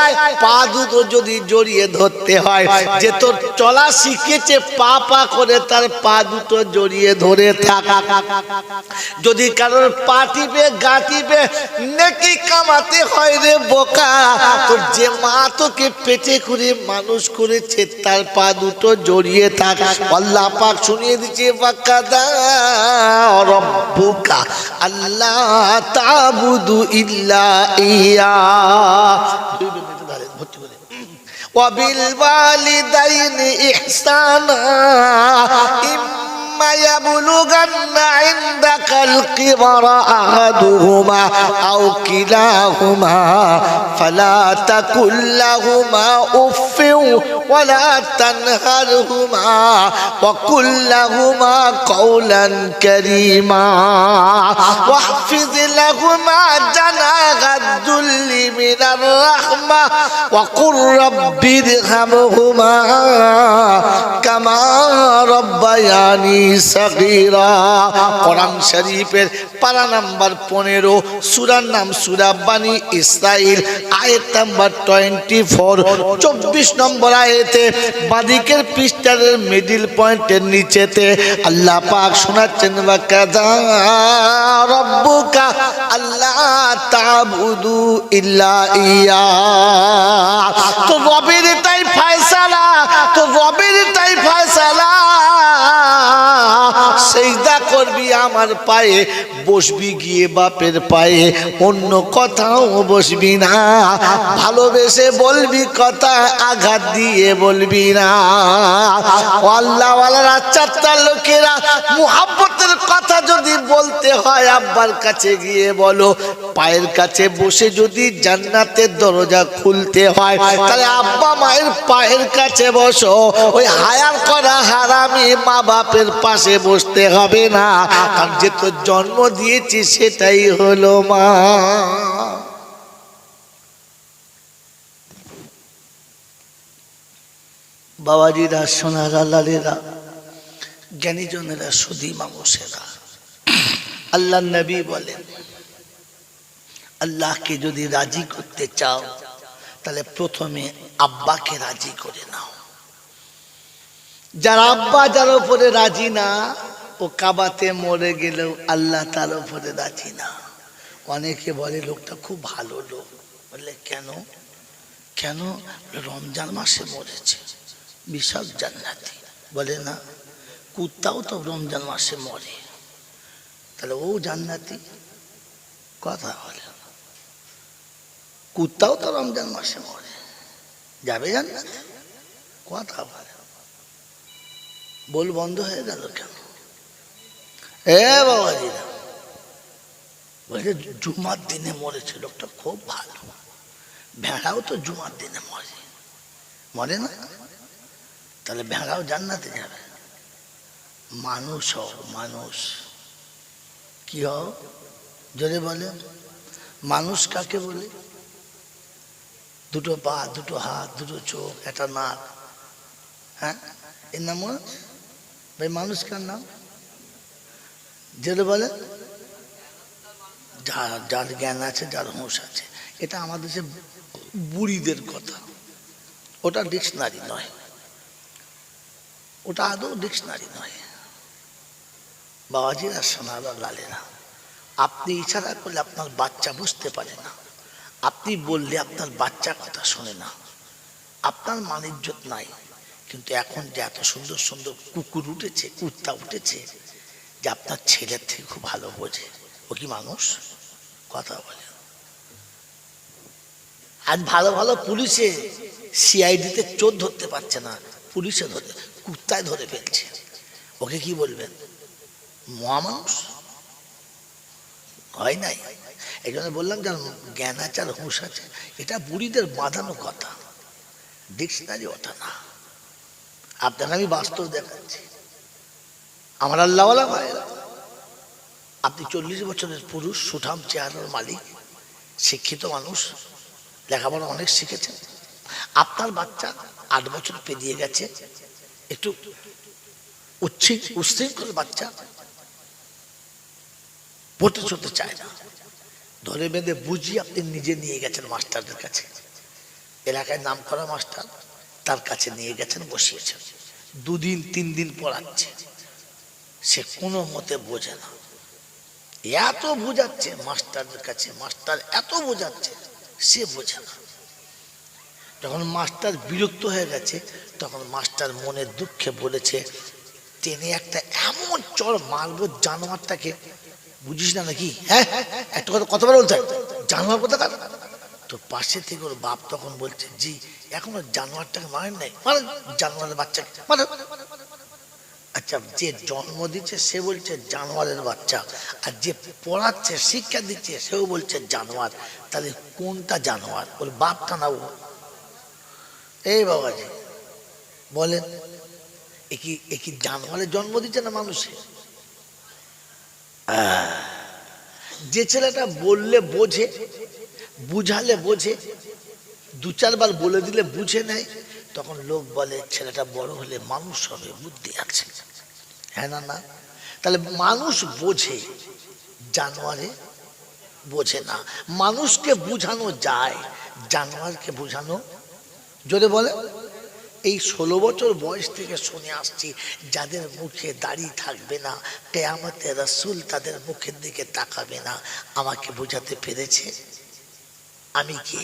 পা দুটো যদি জড়িয়ে ধরতে হয়, যে তোর চলা শিখেছে পা পা করে, তার পা দুটো জড়িয়ে ধরে থাক। যদি কারোর পা টিপে গা টিপে নেকি কামাতে হয় রে বোকা, তোর যে মা তোকে পেটে করে মানুষ করেছে তার পা দুটো জড়িয়ে থাক। আল্লাহ পাক শুনিয়ে দিচ্ছে, ওয়াকাদা রব্বুকা আল্লাহ তাবুদু ইল্লা ইয়া ওয়াবিল ওয়ালিদাইনি ইহসানা ইম্মা ইয়াবলুগান্না ইনদাকাল الكبر أحدهما أو كلاهما فلا تقل لهما أف ولا تنهرهما وقل لهما قولا كريما واحفظ لهما جناح الذل من الرحمة وقل رب ارحمهما كما ربياني صغيرا কোরআন শরীফের পারা নাম্বার 15 সূরার নাম সূরা বানি ইসরাইল আয়াত নাম্বার 24 24 নম্বর আয়াতে বাদিকের পৃষ্ঠার মিডল পয়েন্টের নিচেতে আল্লাহ পাক শোনাচ্ছেন ওয়াকাযা রাব্বুকা আল্লা তা'বুদু ইল্লা ইয়া তো রবের তাই ফয়সালা তো রবের তাই ফয়সালা সিজদা করবি আমার পায়ে বসবি গিয়ে বাপের পায়ে অন্য কথাও বসবি না ভালোবেসে বলবি কথা আঘাত দিয়ে বলবি না আল্লাহ ওয়ালারা চারটা লোকেরা মুহাব্বতের কথা যদি বলতে হয় আব্বার কাছে গিয়ে বলো পায়ের কাছে বসে যদি জান্নাতের দরজা খুলতে হয় তাহলে আব্বা মায়ের পায়ের কাছে বসো ওই হায়ার করা হারামি মা বাপের পাশে বসতে হবে না আর যে তোর জন্ম দিয়েছি সেটাই হলো মা বাবাজিরা সোনারা লালেরা জ্ঞানীজনেরা সুধী মানুষেরা আল্লাহ নবী বলেন আল্লাহকে যদি রাজি করতে চাও তাহলে প্রথমে আব্বাকে রাজি করে নাও যার আব্বা যার উপরে রাজি না ও কাবাতে মরে গেলেও আল্লাহ তার উপরে রাজি না অনেকে বলে লোকটা খুব ভালো লোক বলে কেন কেন রমজান মাসে মরেছে বিশাল জান্নাতি বলে না কুত্তাও তো রমজান মাসে মরে তাহলে ও জান্নাতি কথা বলে কুত্তাও তো রমজান মাসে মরে যাবে জান্নাতে কথা বলে বল বন্ধ হয়ে গেল কেন এ বাবাজিরা বলছে জুমার দিনে মরেছে লোকটা খুব ভালো ভেড়াও তো জুমার দিনে মরে মরে না তাহলে ভেড়াও জান্নাতে যাবে মানুষ হও মানুষ কি হও যদি বলে মানুষ কাকে বলে দুটো পা দুটো হাত দুটো চোখ একটা নাক হ্যাঁ এর নাম ভাই মানুষ কার নাম যেটা বলে যার জ্ঞান আছে যার হুঁশ আছে এটা আমাদের সে বুড়িদের কথা ওটা ডিকশনারি নয় ওটা আদৌ ডিকশনারি নয় বাবাজিরা সোনারা লালেরা আপনি ইশারা করলে আপনার বাচ্চা বুঝতে পারে না আপনি বললে আপনার বাচ্চা কথা শোনে না আপনার মান ইজ্জত নাই কিন্তু এখন যে এত সুন্দর সুন্দর কুকুর উঠেছে কুত্তা উঠেছে যে আপনার ছেলের থেকে খুব ভালো বোঝে ও কি মানুষ কথা বলে আজ ভালো ভালো পুলিশে সিআইডিতে চোর ধরতে পারছে না পুলিশে ধরে কুত্তায় ধরে ফেলছে ওকে কি বলবেন মহামানুষ হয় নাই এই জন্য বললাম যার জ্ঞান আছে আর হুঁশ আছে এটা বুড়িদের বাঁধানো কথা ডিকশনারি ওটা না আপনাকে আমি বাস্তব দেখাচ্ছি আমার আল্লাহওয়ালা ভাইরা আপনি 40 বছরের পুরুষ সুঠাম চেহারার মালিক শিক্ষিত মানুষ লেখাপড়া অনেক শিখেছেন আপনার বাচ্চা 8 বছর পেরিয়ে গেছে একটু উচ্ছৃঙ্খল বাচ্চা পড়তে চলতে চায় না ধরে বেঁধে বুঝিয়ে আপনি নিজে নিয়ে গেছেন মাস্টারদের কাছে এলাকায় নাম করা মাস্টার তার কাছে নিয়ে গেছেন বসিয়েছেন 2 দিন 3 দিন পড়াচ্ছে সে কোনো মতে বোঝে না এত বোঝাচ্ছে মাস্টারদের কাছে মাস্টার এত বোঝাচ্ছে সে বোঝে না যখন মাস্টার বিরক্ত হয়ে গেছে তখন মাস্টার মনের দুঃখে বলেছে টেনে একটা এমন চড় মারবো জানোয়ারটাকে বুঝিস না নাকি হ্যাঁ একটা কথা কতবার বলতে জানোয়ার কথা তো পাশে থেকে ওর বাপ তখন বলছে জি এখনো জানোয়ারটাকে মারেন নাই মানে জানোয়ারের বাচ্চাকে মানে আচ্ছা, যে জন্ম দিচ্ছে সে বলছে জানোয়ারের বাচ্চা, আর যে পড়াচ্ছে শিক্ষা দিচ্ছে সেও বলছে জানোয়ার, তাহলে কোনটা জানোয়ার? ওর বাপটা না ও? এই বাবাজি বলেন, একই জানোয়ারের জন্ম দিচ্ছে না মানুষে? যে ছেলেটা বললে বোঝে, বুঝালে বোঝে, দু চারবার বলে দিলে বুঝে নেয়, তখন লোক বলে ছেলেটা বড় হলে মানুষ হবে, বুদ্ধি আছে। হ্যাঁ না? না, তাহলে মানুষ বোঝে, জানোয়ারে বোঝে না। মানুষকে বুঝানো যায়, জানোয়ারকে বুঝানো, জোরে বলে। এই 16 বছর বয়স থেকে শুনে আসছি, যাদের মুখে দাড়ি থাকবে না, কিয়ামতে রাসূল তাদের মুখের দিকে তাকাবে না। আমাকে বোঝাতে পেরেছে আমি কে?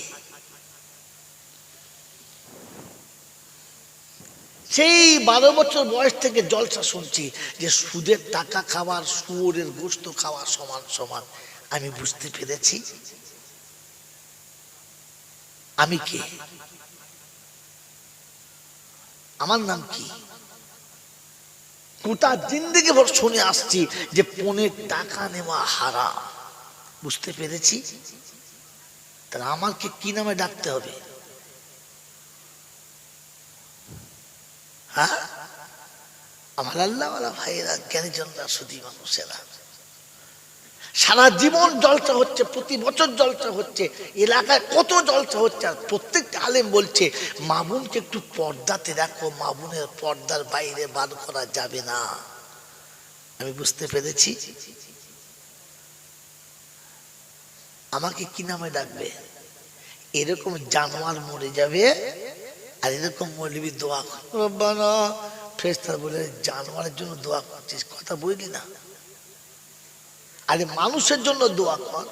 সেই 12 বছর বয়স থেকে জলসা শুনছি যে সুদের টাকা খাওয়ার, শুয়োরের গোশত খাওয়া সমান সমান। আমি বুঝতে পেরেছি আমি কে, আমার নাম কি। গোটা জিন্দেগি ভর শুনে আসছি যে পনের টাকা নেওয়া হারাম, বুঝতে পেরেছি। তাহলে আমাকে কি নামে ডাকতে হবে? হ্যাঁ, আমার আল্লাহওয়ালা ভাইয়েরা, জ্ঞানীজনরা, শুধু মানুষেরা, সারা জীবন জলসা হচ্ছে, প্রতি বছর জলসা হচ্ছে, এলাকায় কত জলসা হচ্ছে, আর প্রত্যেকটা আলেম বলছে মা বোনকে একটু পর্দাতে রাখো, মা বোনের পর্দার বাইরে বার করা যাবে না। আমি বুঝতে পেরেছি আমাকে কি নামে ডাকবে। এরকম জানোয়ার মরে যাবে, আর এরকম মৌলবি দোয়া রব্বানা, ফেরেশতারা বলে জানোয়ারের জন্য দোয়া করছিস, কথা বুঝলি না? আরে মানুষের জন্য দোয়া কর,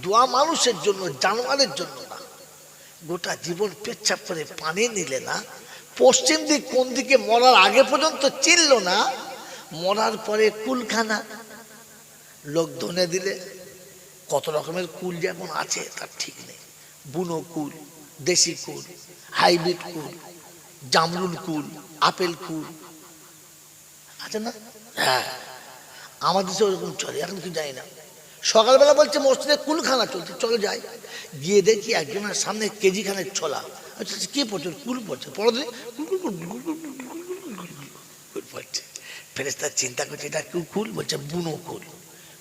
দোয়া মানুষের জন্য, জানোয়ারের জন্য না। গোটা জীবন পেচ্ছাপ করে পানি নিলে না, পশ্চিম দিক কোন দিকে মরার আগে পর্যন্ত চিনল না, মরার পরে কুলখানা লোক ধনে দিলে। কত রকমের কুল যেমন আছে তার ঠিক নেই, বুনো কুল, দেশি কুল, হাইব্রিড কুল, জামরুল কুল, আপেল কুল আছে না? হ্যাঁ, আমাদের দেশে ওরকম চলে, এখন কি জানি না। সকালবেলা বলছে মসজিদে কুলখানা চলছে, চলো যাই। গিয়ে দেখি একজনের সামনে কেজি খানের ছোলা। আচ্ছা, কে পড়ছে? কুল পড়ছে, পড়ে পড়ছে। ফেরেশতা চিন্তা করছে এটা কেউ কুল, বলছে বুনো কুল,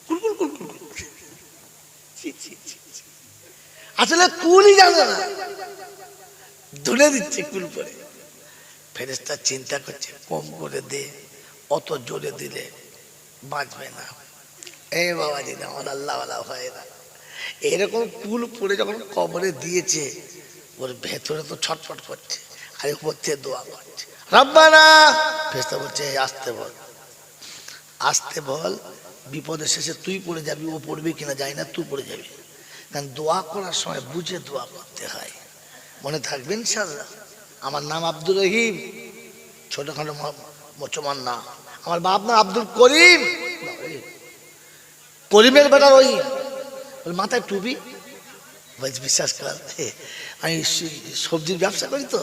কুল কুল কুল কুল কুল। আসলে কুলই জানে না, ধরে দিচ্ছে কুল পরে। ফেরেশতা চিন্তা করছে কম করে দে, অত জোরে দিলে বাঁচবে না। এই বাবাজি, আমার আল্লাহওয়ালা ভাইয়েরা, এরকম কুল পরে যখন কবরে দিয়েছে, ওর ভেতরে তো ছটফট করছে, আর উপর থেকে দোয়া করছে রব্বানা। ফেরেশতা বলছে আসতে বল, আসতে বল, বিপদের শেষে তুই পড়ে যাবি, ও পড়বে কিনা জানি না, তুই পড়ে যাবি। কারণ দোয়া করার সময় বুঝে দোয়া করতে হয়। মনে থাকবে ইনশাআল্লাহ। আমার নাম আব্দুর রহিম, ছোটখাটো মুসলমান না। আমার বাপ নাম আব্দুল করিম, করিমের বেটা রহিম। মাথায় টুপি, বিশ্বাস করার, আমি সবজির ব্যবসা করি তো,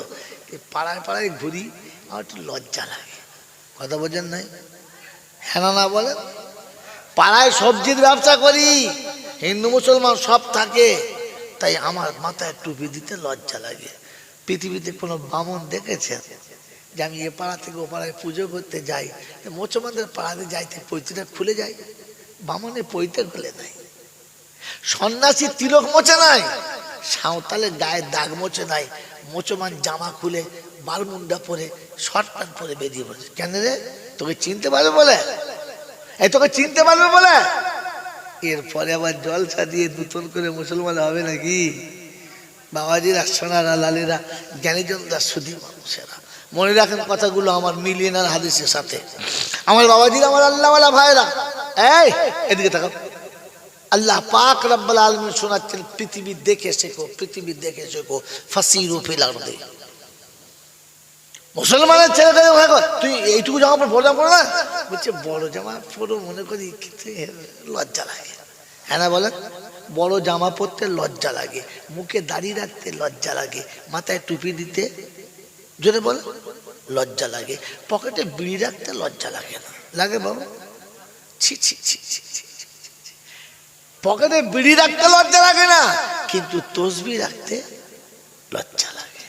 পাড়ায় পাড়ায় ঘুরি, আমার একটু লজ্জা লাগে। কথা বোঝেন নাই? হ্যাঁ না বলেন? পাড়ায় সবজির ব্যবসা করি, হিন্দু মুসলমান সব থাকে, তাই আমার মাথায় টুপি দিতে লজ্জা লাগে। পৃথিবীতে কোনো বামন দেখেছেন যে আমি এ পাড়া থেকে ও পাড়ায় পুজো করতে যাই, মুসলমানদের পাড়াতে যাইতে পৈতিটা খুলে যায়, বামনে পৈতে খুলে নাই। সন্ন্যাসী তিলক মোছে নাই, সাঁওতালের গায়ে দাগ মোছে নাই, মুসলমান জামা খুলে বারমুন্ডা পরে শর্ট প্যান্ট পরে বেরিয়ে পড়ে। কেন রে? তোকে চিনতে পারবে বলে? এই তোকে চিনতে পারবে বলে? এরপরে আবার জলসা দিয়ে নতুন করে মুসলমান হবে নাকি? বাবাজিরা, সোনারা, লালেরা, জ্ঞানীজনরা, শুধু মানুষেরা, মনে রাখেন কথাগুলো আমার মিলিয়ে নেন হাদিসের সাথে। আমার বাবাজিরা, আমার আল্লাহওয়ালা ভাইরা, এই এদিকে তাকাও। আল্লাহ পাক রব্বুল আলামিন শোনাচ্ছেন, পৃথিবী দেখে শেখো, পৃথিবী দেখে শেখো, ফাসিরু ফিল আরদি। মুসলমানের ছেলে তুই এইটুকু জামা পর, বড় জামা পড়ো না? বলছে বড় জামা পরো, মনে করি লজ্জা লাগে। হ্যাঁ না বলেন? বড় জামা পরতে লজ্জা লাগে, মুখে দাড়ি রাখতে লজ্জা লাগে, মাথায় টুপি দিতে, জোরে বলে লজ্জা লাগে, পকেটে বিড়ি রাখতে লজ্জা লাগে না? লাগে বাবা? ছি ছি ছি ছি ছি। পকেটে বিড়ি রাখতে লজ্জা লাগে না, কিন্তু তসবিহ রাখতে লজ্জা লাগে।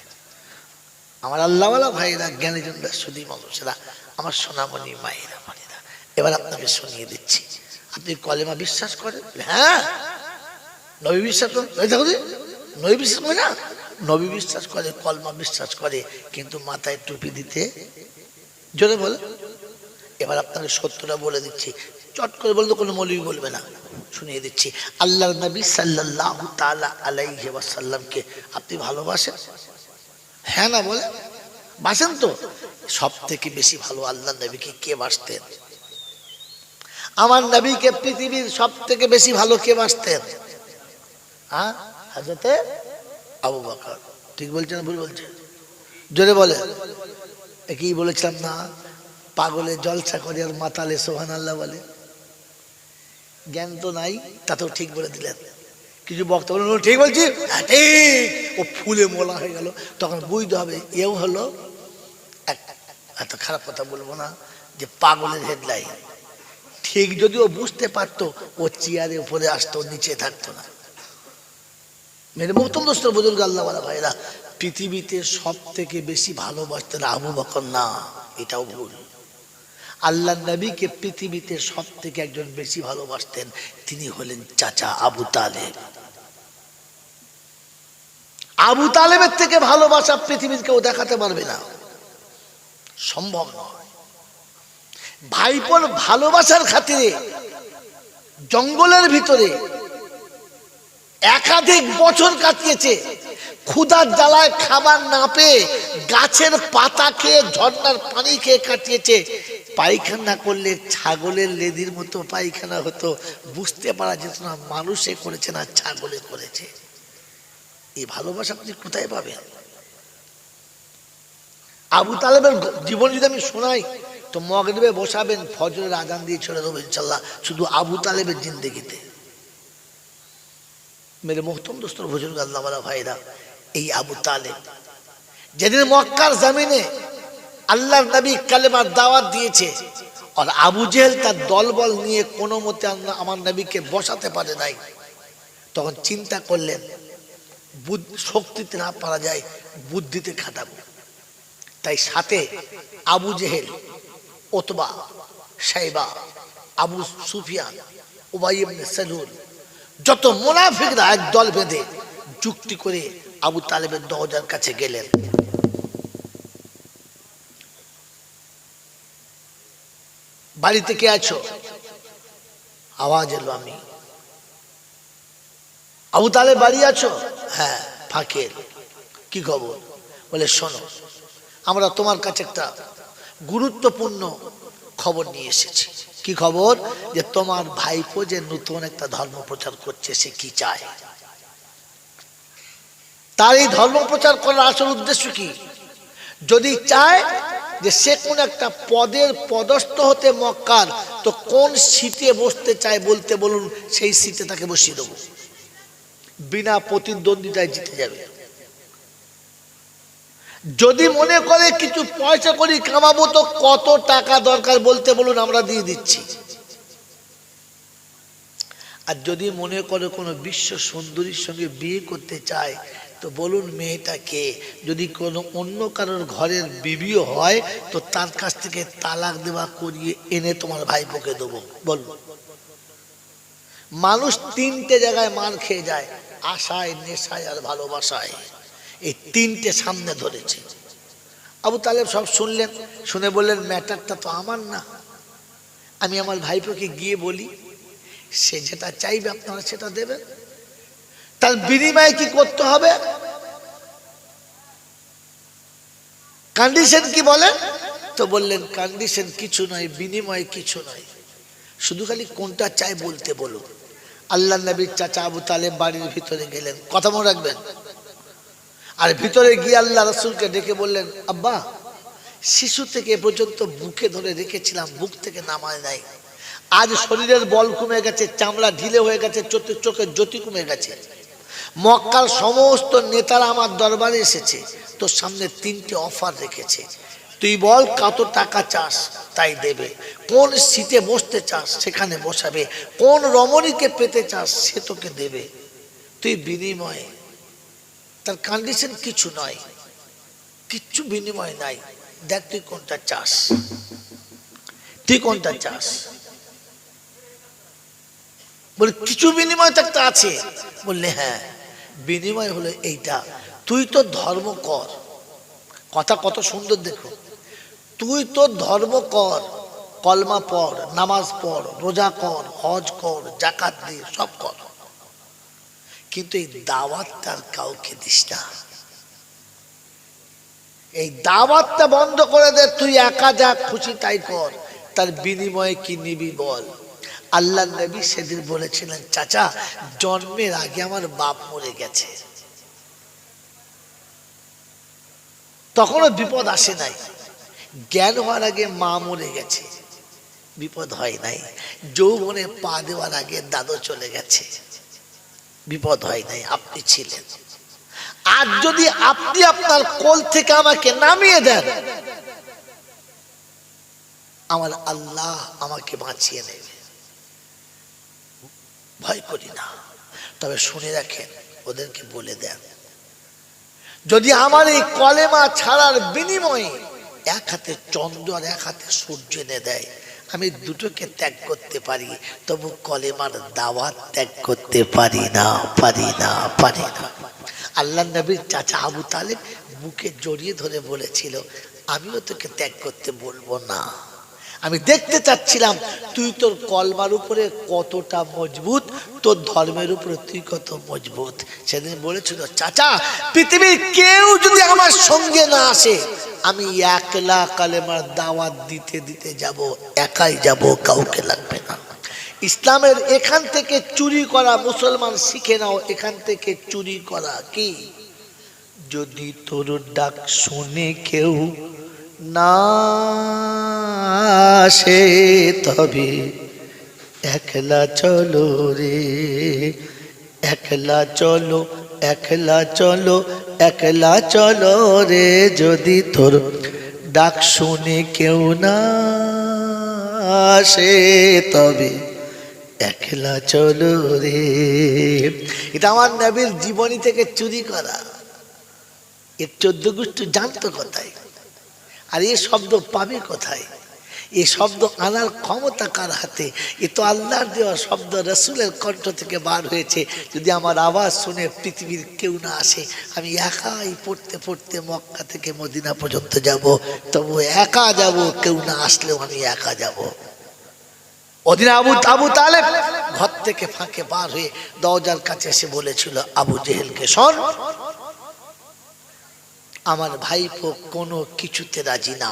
আমার আল্লাহওয়ালা ভাইরা, জ্ঞানীজনরা, সুধী মানুষেরা, আমার সোনামণি মায়েরা মানেরা, এবার আপনাকে শুনিয়ে দিচ্ছি। আপনি কলেমা বিশ্বাস করেন? হ্যাঁ। নবী বিশ্বাস করেন? নবী বিশ্বাস করে না? নবী বিশ্বাস করে, কলমা বিশ্বাস করে, কিন্তু মাথায় টুপি দিতে জোরে বলে। এবার আপনাকে সত্যটা বলে দিচ্ছি, চট করে বলতে কোনো মৌলবি বলবে না, শুনিয়ে দিচ্ছি। আল্লাহর নবী সাল্লাল্লাহু তাআলা আলাইহি ওয়াসাল্লামকে আপনি ভালোবাসেন? হ্যাঁ না বলে? বাসেন তো? সব থেকে বেশি ভালো আল্লাহর নবীকে কে বাসতেন? আমার নবীকে পৃথিবীর সব থেকে বেশি ভালো কে বাসতেন? হ্যাঁ, হযরতে আবু বকর। ঠিক বলছেন না ভুল বলছেন? জোরে বলে। কি বলেছিলাম না, পাগলে জলসা করে আর মাতালে সুবহানাল্লাহ বলে। জ্ঞান তো নাই, তাতেও ঠিক বলে দিলেন। কিছু বক্তব্য ঠিক বলছি, ঠিক, ও ফুলে মোলা হয়ে গেল। তখন বুঝতে হবে এও হলো এত খারাপ কথা বলবো না, যে পাগলের হেডলাইন। ঠিক যদি ও বুঝতে পারতো, ও চেয়ারে উপরে আসতো, নিচে থাকতো না। মেরে মহতম দোস্ত বুজুর্গ আল্লাহওয়ালা ভাইরা, পৃথিবীতে সব থেকে বেশি ভালোবাসতেন আবু বকর না, এটাও ভুল। আল্লাহ নবীকে পৃথিবীতে সব থেকে একজন বেশি ভালোবাসতেন, তিনি হলেন চাচা আবু তালেব। আবু তালেবের থেকে ভালোবাসা পৃথিবীর কেউ দেখাতে পারবে না, সম্ভব নয়। ভাইপোর ভালোবাসার খাতিরে জঙ্গলের ভিতরে একাধিক বছর কাটিয়েছে, ক্ষুধার জ্বালায় খাবার না পেয়ে গাছের পাতা খেয়ে, ঝর্ণার পানি খেয়ে কাটিয়েছে। পায়খানা করলে ছাগলের লেদির মতো পায়খানা হতো, বুঝতে পারা যেত না মানুষে করেছে না ছাগলে করেছে। এই ভালোবাসা আপনি কোথায় পাবেন? আবু তালেবের জীবন যদি আমি শোনাই তো মগরিবে বসাবেন, ফজরের আজান দিয়ে ছেড়ে দেবো ইনশাল্লাহ, শুধু আবু তালেবের জিন্দেগিতে। মেরে মোহতম দোস্তর বুজুর্গ আল্লাহওয়ালা ভাইরা, এই আবু তালেব যেদিন মক্কার জমিনে আল্লাহর নবী কালেমার দাওয়াত দিয়েছে, আর আবু জেহেল তার দলবল নিয়ে কোনো মতে আমার নবীকে বসাতে পারে নাই, তখন চিন্তা করলেন শক্তিতে না পারা যায়, বুদ্ধিতে খাটাবো। তাই সাথে আবু জেহেল, ওতবা, শাইবা, আবু সুফিয়ান, উবাই ইবনে সালুল, যত মুনাফিকরা এক দল বেঁধে যুক্তি করে আবু তালেবের দরজার কাছে গেলেন। বাড়িতে কে আছো? আওয়াজ এলো, আমি। আবু তালেব বাড়ি আছো? হ্যাঁ। ফাঁকে কি খবর? বলে শোনো, আমরা তোমার কাছে একটা গুরুত্বপূর্ণ খবর নিয়ে এসেছি। কি খবর? যে তোমার ভাইপো যে নতুন একটা ধর্ম প্রচার করছে, সে কি চায়? তার এই ধর্ম প্রচার করার আসল উদ্দেশ্য কি? যদি চায় যে সে কোন একটা পদের পদস্থ হতে মক্কার, তো কোন সিটে বসতে চায় বলতে বলুন, সেই সিটে তাকে বসিয়ে দেবো, বিনা প্রতিদ্বন্দ্বিতায় জিতে যাবে। যদি মনে করে কিছু পয়সা করি কামাবো, তো কত টাকা দরকার বলতে বলুন, আমরা দিয়ে দিচ্ছি। আর যদি মনে করে কোনো বিশ্ব সুন্দরীর সঙ্গে বিয়ে করতে চায়, তো বলুন মেয়েটা কে, যদি কোনো অন্য কারোর ঘরের বিবিও হয়, তো তার কাছ থেকে তালাক দেওয়া করিয়ে এনে তোমার ভাইপোকে দেবো। বলুন, মানুষ তিনটে জায়গায় মার খেয়ে যায়, আশায়, নেশায় আর ভালোবাসায়। এই তিনটে সামনে ধরেছে। আবু তালেব সব শুনলেন, শুনে বললেন ম্যাটারটা তো আমার না, আমি আমার ভাইপোকে গিয়ে বলি, সে যেটা চাইবে আপনারা সেটা দেবেন। তার বিনিময়ে কি করতে হবে? কন্ডিশন কি বলেন? তো বললেন কন্ডিশন কিছু নয়, বিনিময় কিছু নয়, শুধু খালি কোনটা চাই বলতে বলুন। আল্লাহ নবীর চাচা আবু তালেব বাড়ির ভিতরে গেলেন, কথা মনে রাখবেন। আর ভিতরে গিয়ে আল্লাহ রাসূলকে ডেকে বললেন, আব্বা, শিশু থেকে এ পর্যন্ত বুকে ধরে রেখেছিলাম, বুক থেকে নামায় নাই, আজ শরীরের বল কমে গেছে, চামড়া ঢিলে হয়ে গেছে, চোখের জ্যোতি কমে গেছে, মক্কার সমস্ত নেতারা আমার দরবারে এসেছে, তোর সামনে তিনটে অফার রেখেছে, তুই বল কত টাকা চাস তাই দেবে, কোন সিটে বসতে চাস সেখানে বসাবে, কোন রমণীকে পেতে চাস সে তোকে দেবে। তুই বিনিময়ে, তার কন্ডিশন কিছু নয়, কিচ্ছু বিনিময় নাই। দেখ তুই কোনটা চাস, তুই কোনটা চাস। বলে কিছু বিনিময় থাকতে আছে। বললে হ্যাঁ, বিনিময় হলো এইটা, তুই তো ধর্ম কর। কথা কত সুন্দর দেখো, তুই তো ধর্ম কর, কলমা পড়, নামাজ পড়, রোজা কর, হজ কর, জাকাত দে, সব কর, কিন্তু এই দাওয়াতটা কাউকে দিস না। এই দাওয়াতটা বন্ধ করে দে, তুই একা যা খুশি তাই কর, তার বিনিময়ে কি নিবি বল। আল্লাহ নবী সেদিন বলেছিলেন, চাচা জন্মের আগে আমার বাপ মরে গেছে, তখনও বিপদ আসে নাই। জ্ঞান হওয়ার আগে মা মরে গেছে, বিপদ হয় নাই। যৌবনে পা দেওয়ার আগে দাদু চলে গেছে, বিপদ হয় নাই, আপনি ছিলেন। আর যদি আপনি আপনার কোল থেকে আমাকে নামিয়ে দেন, আমার আল্লাহ আমাকে বাঁচিয়ে নেবে, ভয় করি না। তবে শুনে রাখেন, ওদেরকে বলে দেন, যদি আমার এই কলেমা ছাড়ার বিনিময়ে এক হাতে চন্দ্র আর এক হাতে সূর্য এনে দেয়, আমি দুটোকে ত্যাগ করতে পারি, তবু কলেমার দাওয়াত ত্যাগ করতে পারি না, পারি না, পারি না। আল্লাহ নবীর চাচা আবু তালেব বুকে জড়িয়ে ধরে বলেছিল, আমিও তোকে ত্যাগ করতে বলবো না, আমি দেখতে চাচ্ছিলাম তুই তোর কলমার উপরে কতটা মজবুত, তোর ধর্মের উপরে তুই কত মজবুত। সেদিন বলেছিল, চাচা পৃথিবীর কেউ যদি আমার সঙ্গে না আসে, আমি একলা কালেমার দাওয়াত দিতে দিতে যাব, একাই যাব, কাউকে লাগবে না। ইসলামের এখান থেকে চুরি করা, মুসলমান শিখে নাও, এখান থেকে চুরি করা কি, যদি তোর ডাক শুনে কেউ না আসে, তবে একলা চলো রে, একলা চলো, একলা চলো, একলা চলো রে, যদি তোর ডাক শুনে কেউ না আসে, তবে একলা চলো রে। এটা আমার নবীর জীবনী থেকে চুরি করা। এর 14 গোষ্ঠী জানতো কোথায়, আর এই শব্দ পাবে কোথায়, এই শব্দ আনার ক্ষমতা কার হাতে? এ তো আল্লাহর দেওয়া শব্দ, রসুলের কণ্ঠ থেকে বার হয়েছে। যদি আমার আওয়াজ শুনে পৃথিবীর কেউ না আসে, আমি একাই পড়তে পড়তে মক্কা থেকে মদিনা পর্যন্ত যাব, তবু একা যাব, কেউ না আসলেও আমি একা যাব। ওদিন আবু তালেব ঘর থেকে ফাঁকে বার হয়ে দরজার কাছে এসে বলেছিল আবু জেহেলকে, শোন, আমার ভাইপো কোনো কিছুতে রাজি না,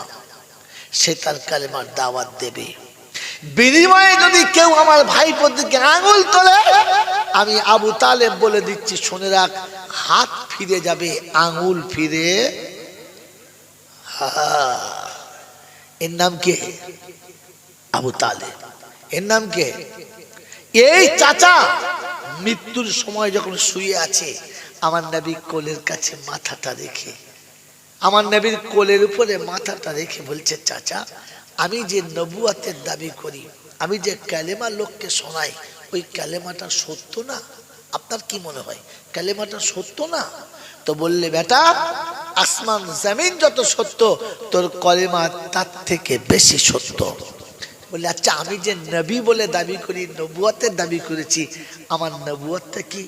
সে তার কালেমার দাওয়াত দেবে, বিনিময়ে যদি কেউ আমার ভাইপোর দিকে আঙুল তোলে, আমি আবু তালেব বলে দিচ্ছি, শুনে রাখ, হাত ফিরে যাবে, আঙুল ফিরে। এর নাম কে? আবু তালেব। এর নাম কে? এই চাচা মৃত্যুর সময় যখন শুয়ে আছে, আমার নবী কোলের কাছে মাথাটা রেখে, আমার নবীর কোলের উপরে মাথাটা রেখে বলছে, চাচা আমি যে নবুয়াতের দাবি করি, আমি যে কালেমা লোককে শোনাই, ওই কালেমাটা সত্য না? আপনার কি মনে হয় কালেমাটা সত্য না? তো বললে, বেটা আসমান জমিন যত সত্য, তোর কলেমা তার থেকে বেশি সত্য। বললে, আচ্ছা আমি যে নবী বলে দাবি করি, নবুয়াতের দাবি করেছি, আমার নবুয়াতটা কি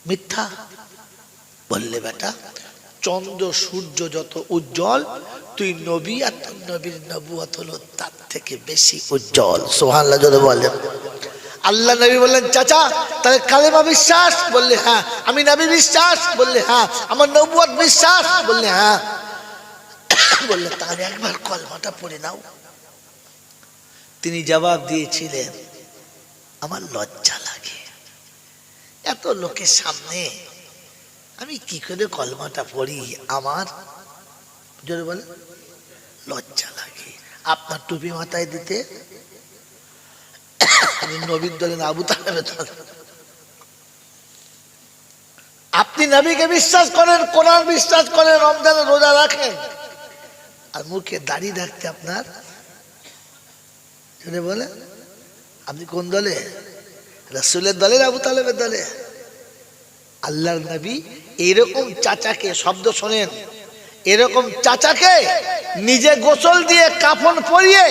মিথ্যা? বললে, বেটা চন্দ্র সূর্য যত উজ্জ্বল, তুই নবী, আর তোর নবীর নবুয়াত হলো তার থেকে বেশি উজ্জ্বল। সুবহানাল্লাহ জোরে বলেন। আল্লাহ নবী বললেন, চাচা তাহলে কালেমা বিশ্বাস? বললে হ্যাঁ। আমি নবী বিশ্বাস? বললে হ্যাঁ। আমার নবুয়াত বিশ্বাস? বললে হ্যাঁ। বললে, তাহলে একবার কলমাটা পড়ে নাও। তিনি জবাব দিয়েছিলেন, আমার লজ্জা লাগে, এত লোকের সামনে আমি কি করে কলমাটা পড়ি, আমার জোরে বলে লজ্জা লাগে। আপনার টুপি মাথায় দিতে নবীর দলেন আবু তালেবের দল। আপনি নবীকে বিশ্বাস করেন, কোরআন বিশ্বাস করেন, রমজানের রোজা রাখেন, আর মুখে দাড়ি রাখতে আপনার বলে আপনি কোন দলে? রাসূলের দলে, আবু তালেবের দলে? আল্লাহর নবী এরকম চাচাকে, শব্দ শোনেন, এরকম চাচাকে নিজে গোসল দিয়ে কাফন পরিয়ে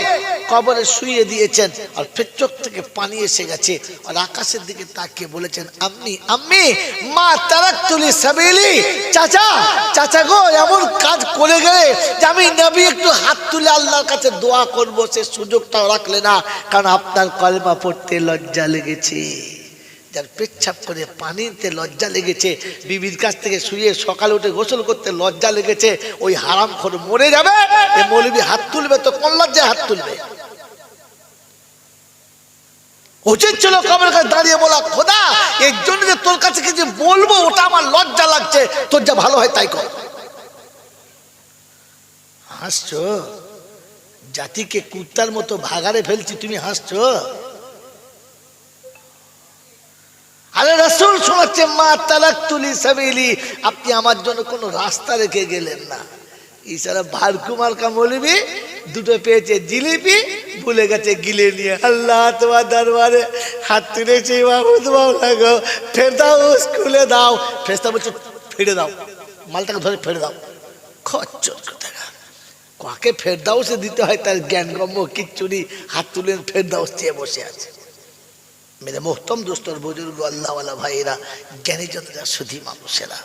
কবরে শুইয়ে দিয়েছেন। আর ফের চোখ থেকে পানি এসে গেছে, আর আকাশের দিকে তাকিয়ে বলেছেন, আম্মি আম্মি মা তারাকতুলি সাবিলি। চাচা চাচা গো, এমন কাজ করে গেলে যে আমি নবী একটু হাত তুলে আল্লাহর কাছে দোয়া করবো, সে সুযোগটাও রাখলে না, কারণ আপনার কলেমা পড়তে লজ্জা লেগেছে। যার পেচ্ছাপ করে পানিতে লজ্জা লেগেছে, বিবির কাছ থেকে শুয়ে সকালে উঠে গোসল করতে লজ্জা লেগেছে, ওই হারামখোর মরে যাবে, এ মৌলবি হাত তুলবে তো কোন লজ্জায় হাত তুলবে? উচিত ছিল কবরের কাছে দাঁড়িয়ে বলা, খোদা এর জন্য যে তোর কাছে কিছু বলবো ওটা আমার লজ্জা লাগছে, তোর যা ভালো হয় তাই কর। হাসছো? জাতিকে কুত্তার মতো ভাগাড়ে ফেলছি, তুমি হাসছো? আরে রাসূল শোনাচ্ছে, মা তারাকতুলি সাবিলি, আপনি আমার জন্য কোনো রাস্তা রেখে গেলেন না। ইশারা ভারকু মার্কা মৌলবি দুটো পেয়েছে জিলিপি, ভুলে গেছে গিলে নিয়ে। আল্লাহ তোমার দরবারে হাত তুলেছি, মাহমুদ মাওলা গো, ফেরদাউস খুলে দাও। ফেরেশতা বলছে ফেড়ে দাও, মালটাকে ধরে ফেড়ে দাও। খচ্চর কোথাকার, কাকে ফেরদাউসে দিতে হয় তার জ্ঞানগম্য কিচ্ছু নেই, হাত তুলেন ফেরদাউস চেয়ে বসে আছে। মেরে মোহতম দোস্তর বুজুর্গ আল্লাহওয়ালা ভাইয়েরা, জ্ঞানী জনেরা, সুধী মানুষেরা,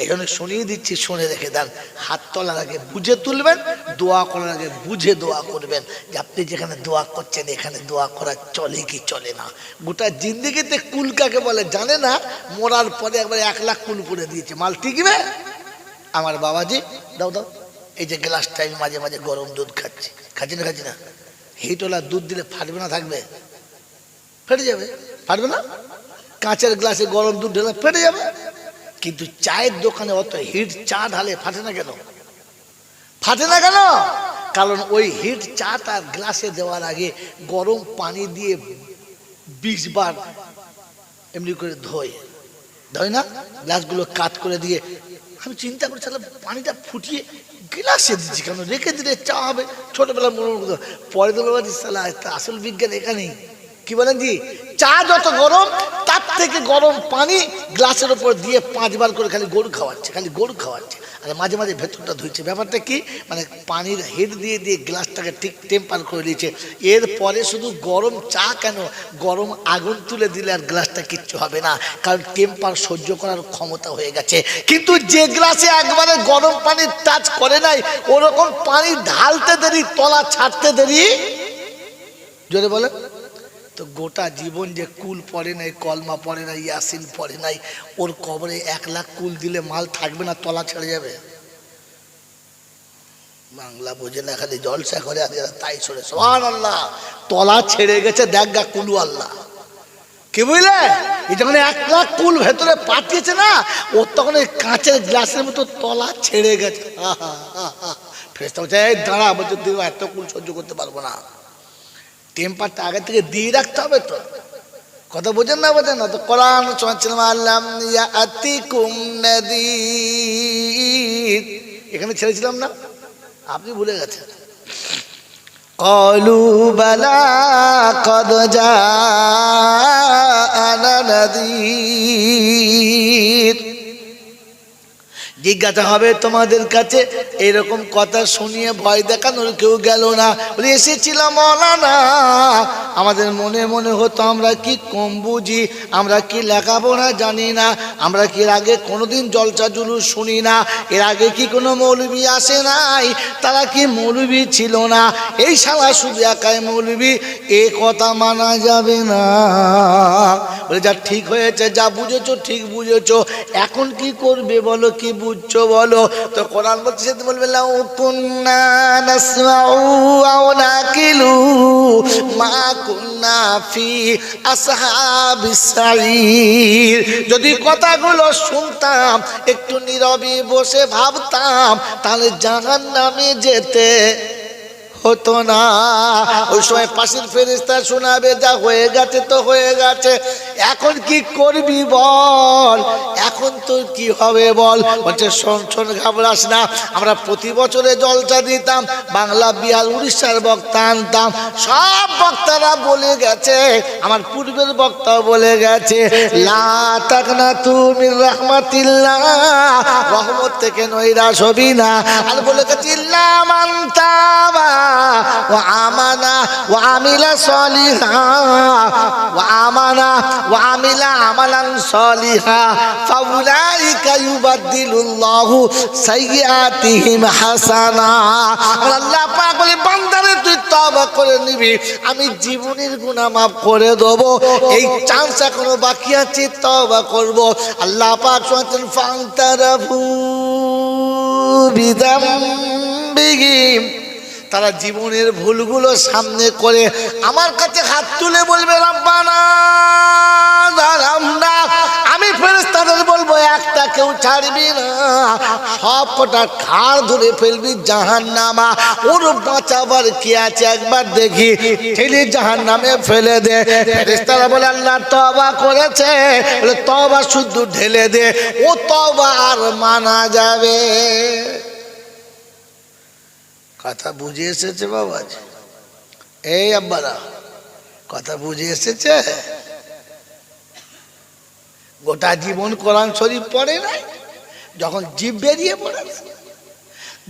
এই জন্য শুনিয়ে দিচ্ছি, শুনে রেখে দেন। হাত তোলার আগে বুঝে তুলবেন, দোয়া করার আগে বুঝে দোয়া করবেন। যে আপনি যেখানে দোয়া করছেন এখানে দোয়া করা চলে কি চলে না। গোটা জিন্দিগিতে কুল কাকে বলে জানে না, মরার পরে একবার 1 লাখ কুল করে দিয়েছে, মাল টিকবে? আমার বাবাজি দাও দাও, এই যে গ্লাসটা আমি মাঝে মাঝে গরম দুধ খাচ্ছি, খাচ্ছি না? হিটওয়ালা দুধ দিলে ফাটবে না থাকবে? ফেটে যাবে, ফাটবে না? কাঁচের গ্লাসে গরম দুধ ঢেলে ফেটে যাবে। কিন্তু চায়ের দোকানে অত হিট চা ঢালে ফাটে না কেন? ফাটে না কেন? কারণ ওই হিট চাটা গ্লাসে দেওয়ার আগে গরম পানি দিয়ে 20 বার এমনি করে ধোয় না, গ্লাসগুলো কাট করে দিয়ে। আমি চিন্তা করি তাহলে পানিটা ফুটিয়ে গ্লাসে দিচ্ছি কেন, রেখে দিলে চা হবে। ছোটবেলা মনে করতো, পরে তো বাবা আসল বিজ্ঞান এখানেই। কি বলেন জি? চা যত গরম তার থেকে গরম পানি গ্লাসের উপর দিয়ে 5 বার করে খালি গরু খাওয়াচ্ছে, আর মাঝে মাঝে ভেতরটা ধুইছে। ব্যাপারটা কি, মানে পানির হেড দিয়ে দিয়ে গ্লাসটাকে ঠিক টেম্পার করে দিয়েছে। এরপরে শুধু গরম চা কেন, গরম আগুন তুলে দিলে আর গ্লাসটা কিচ্ছু হবে না, কারণ টেম্পার সহ্য করার ক্ষমতা হয়ে গেছে। কিন্তু যে গ্লাসে একবারে গরম পানি টাচ করে নাই, ওরকম পানি ঢালতে দেরি, তলা ছাড়তে দেরি। জোরে বলে তো গোটা জীবন যে কুল পড়ে নাই, কলমা পড়ে নাই, ইয়াসিন পড়ে নাই, ওর কবরে 1 লাখ কুল দিলে মাল থাকবে না, তলা ছেড়ে যাবে। বাংলা বোঝে না, খালি জলসা করে তাই ছড়ে। সুবহানাল্লাহ, তলা ছেড়ে গেছে, দেখ গা কুলু আল্লাহ। কি বুঝলে? এই যখন 1 লাখ কুল ভেতরে পাঠিয়েছে না, ওর তখন ওই কাঁচের গ্লাসের মতো তলা ছেড়ে গেছে। ফেরেশতা বলছে এই দাঁড়া, বলছে তুই এত কুল সহ্য করতে পারবো না, টেম্পারটা আগে থেকে দিয়ে রাখতে হবে। তো কথা বোঝেন না তো কোরআন শোনাচ্ছিলাম, আল্লাম ইয়াতিকুম নাদির, এখানে ছেড়েছিলাম না, আপনি ভুলে গেছেন। ক্বালু বালা ক্বাদ জাআনা নাদির। জিজ্ঞাসা হবে তোমাদের কাছে, এরকম কথা শুনিয়ে ভয় দেখানোর কেউ গেল না? বলে এসেছিলাম মৌলানা, আমাদের মনে মনে হতো আমরা কি কম বুঝি, আমরা কি লেখাপড়া জানি না, আমরা কি এর আগে কোনোদিন জলসা জুলুস শুনি না, এর আগে কি কোনো মৌলবি আসে নাই, তারা কি মৌলবি ছিল না, এই শালা শুধু একাই মৌলবি, এ কথা মানা যাবে না। বলে যা ঠিক হয়েছে, যা বুঝেছো ঠিক বুঝেছো, এখন কি করবে বলো, কি বুঝছো বলো? তো কোরআন বলছে, বলবে লাউ কুন্না নাসমাউ আও নাকিলু মা কুন্না ফি আসহাবিস সাঈর। যদি কথাগুলো শুনতাম, একটু নীরবে বসে ভাবতাম, তাহলে জাহান্নামে যেতে হতো না। ওই সময় পাশের ফেরেশতা শোনাবে, যা হয়ে গেছে তো হয়ে গেছে, এখন কি করবি বল, এখন তোর কি হবে বল। বলছে শোন শোন, ঘাবড়াস না, আমরা প্রতি বছরে জলসা দিতাম, বাংলা বিহার উড়িষ্যার বক্তা আনতাম, সব বক্তারা বলে গেছে, আমার পূর্বের বক্তাও বলে গেছে, লা তাকনাতু মির রাহমাতিল্লাহ, রহমত থেকে নৈরাশ হবি না। আর বলে গেছে ইল্লা মান তাবা ওয়া আমানা ওয়া আমিলা সলিহা ওয়া আমানা ওয়া আমিলা আমালান সলিহা ফাউলাইকা ইউবাদদিলুল্লাহু সাইয়্যাতিহিম হাসানা। আল্লাহ পাক বলে বান্দারে তুই তওবা করে নিবি, আমি জীবনের গুনাহ মাফ করে দেব, এই চান্স এখনো বাকি আছে, তওবা করব। আল্লাহ পাক শুনতেন ফান্তারাফু বিযামবিহিম, তারা জীবনের ভুলগুলো সামনে করে আমার কাছে হাত তুলে বলবে রব্বানা যালামনা, আমি ফেরেশতাদের বলবো একটা কেউ ছাড়বি না, সব কটা ঘাড় ধরে ফেলবি জাহান্নামা, ওর বাঁচাবার কি আছে একবার দেখি, ঠেলে জাহান্নামে ফেলে দে। ফেরেশতারা বলে আল্লাহ তওবা করেছে, বলে তওবা শুধু ঢেলে দে, ও তওবা আর মানা যাবে। কথা বুঝে এসেছে বাবাজি? এই আব্বারা কথা বুঝে এসেছে? গোটা জীবন কোরআন শরীফ পড়ে নাই, যখন জিভ বেরিয়ে পড়েছে,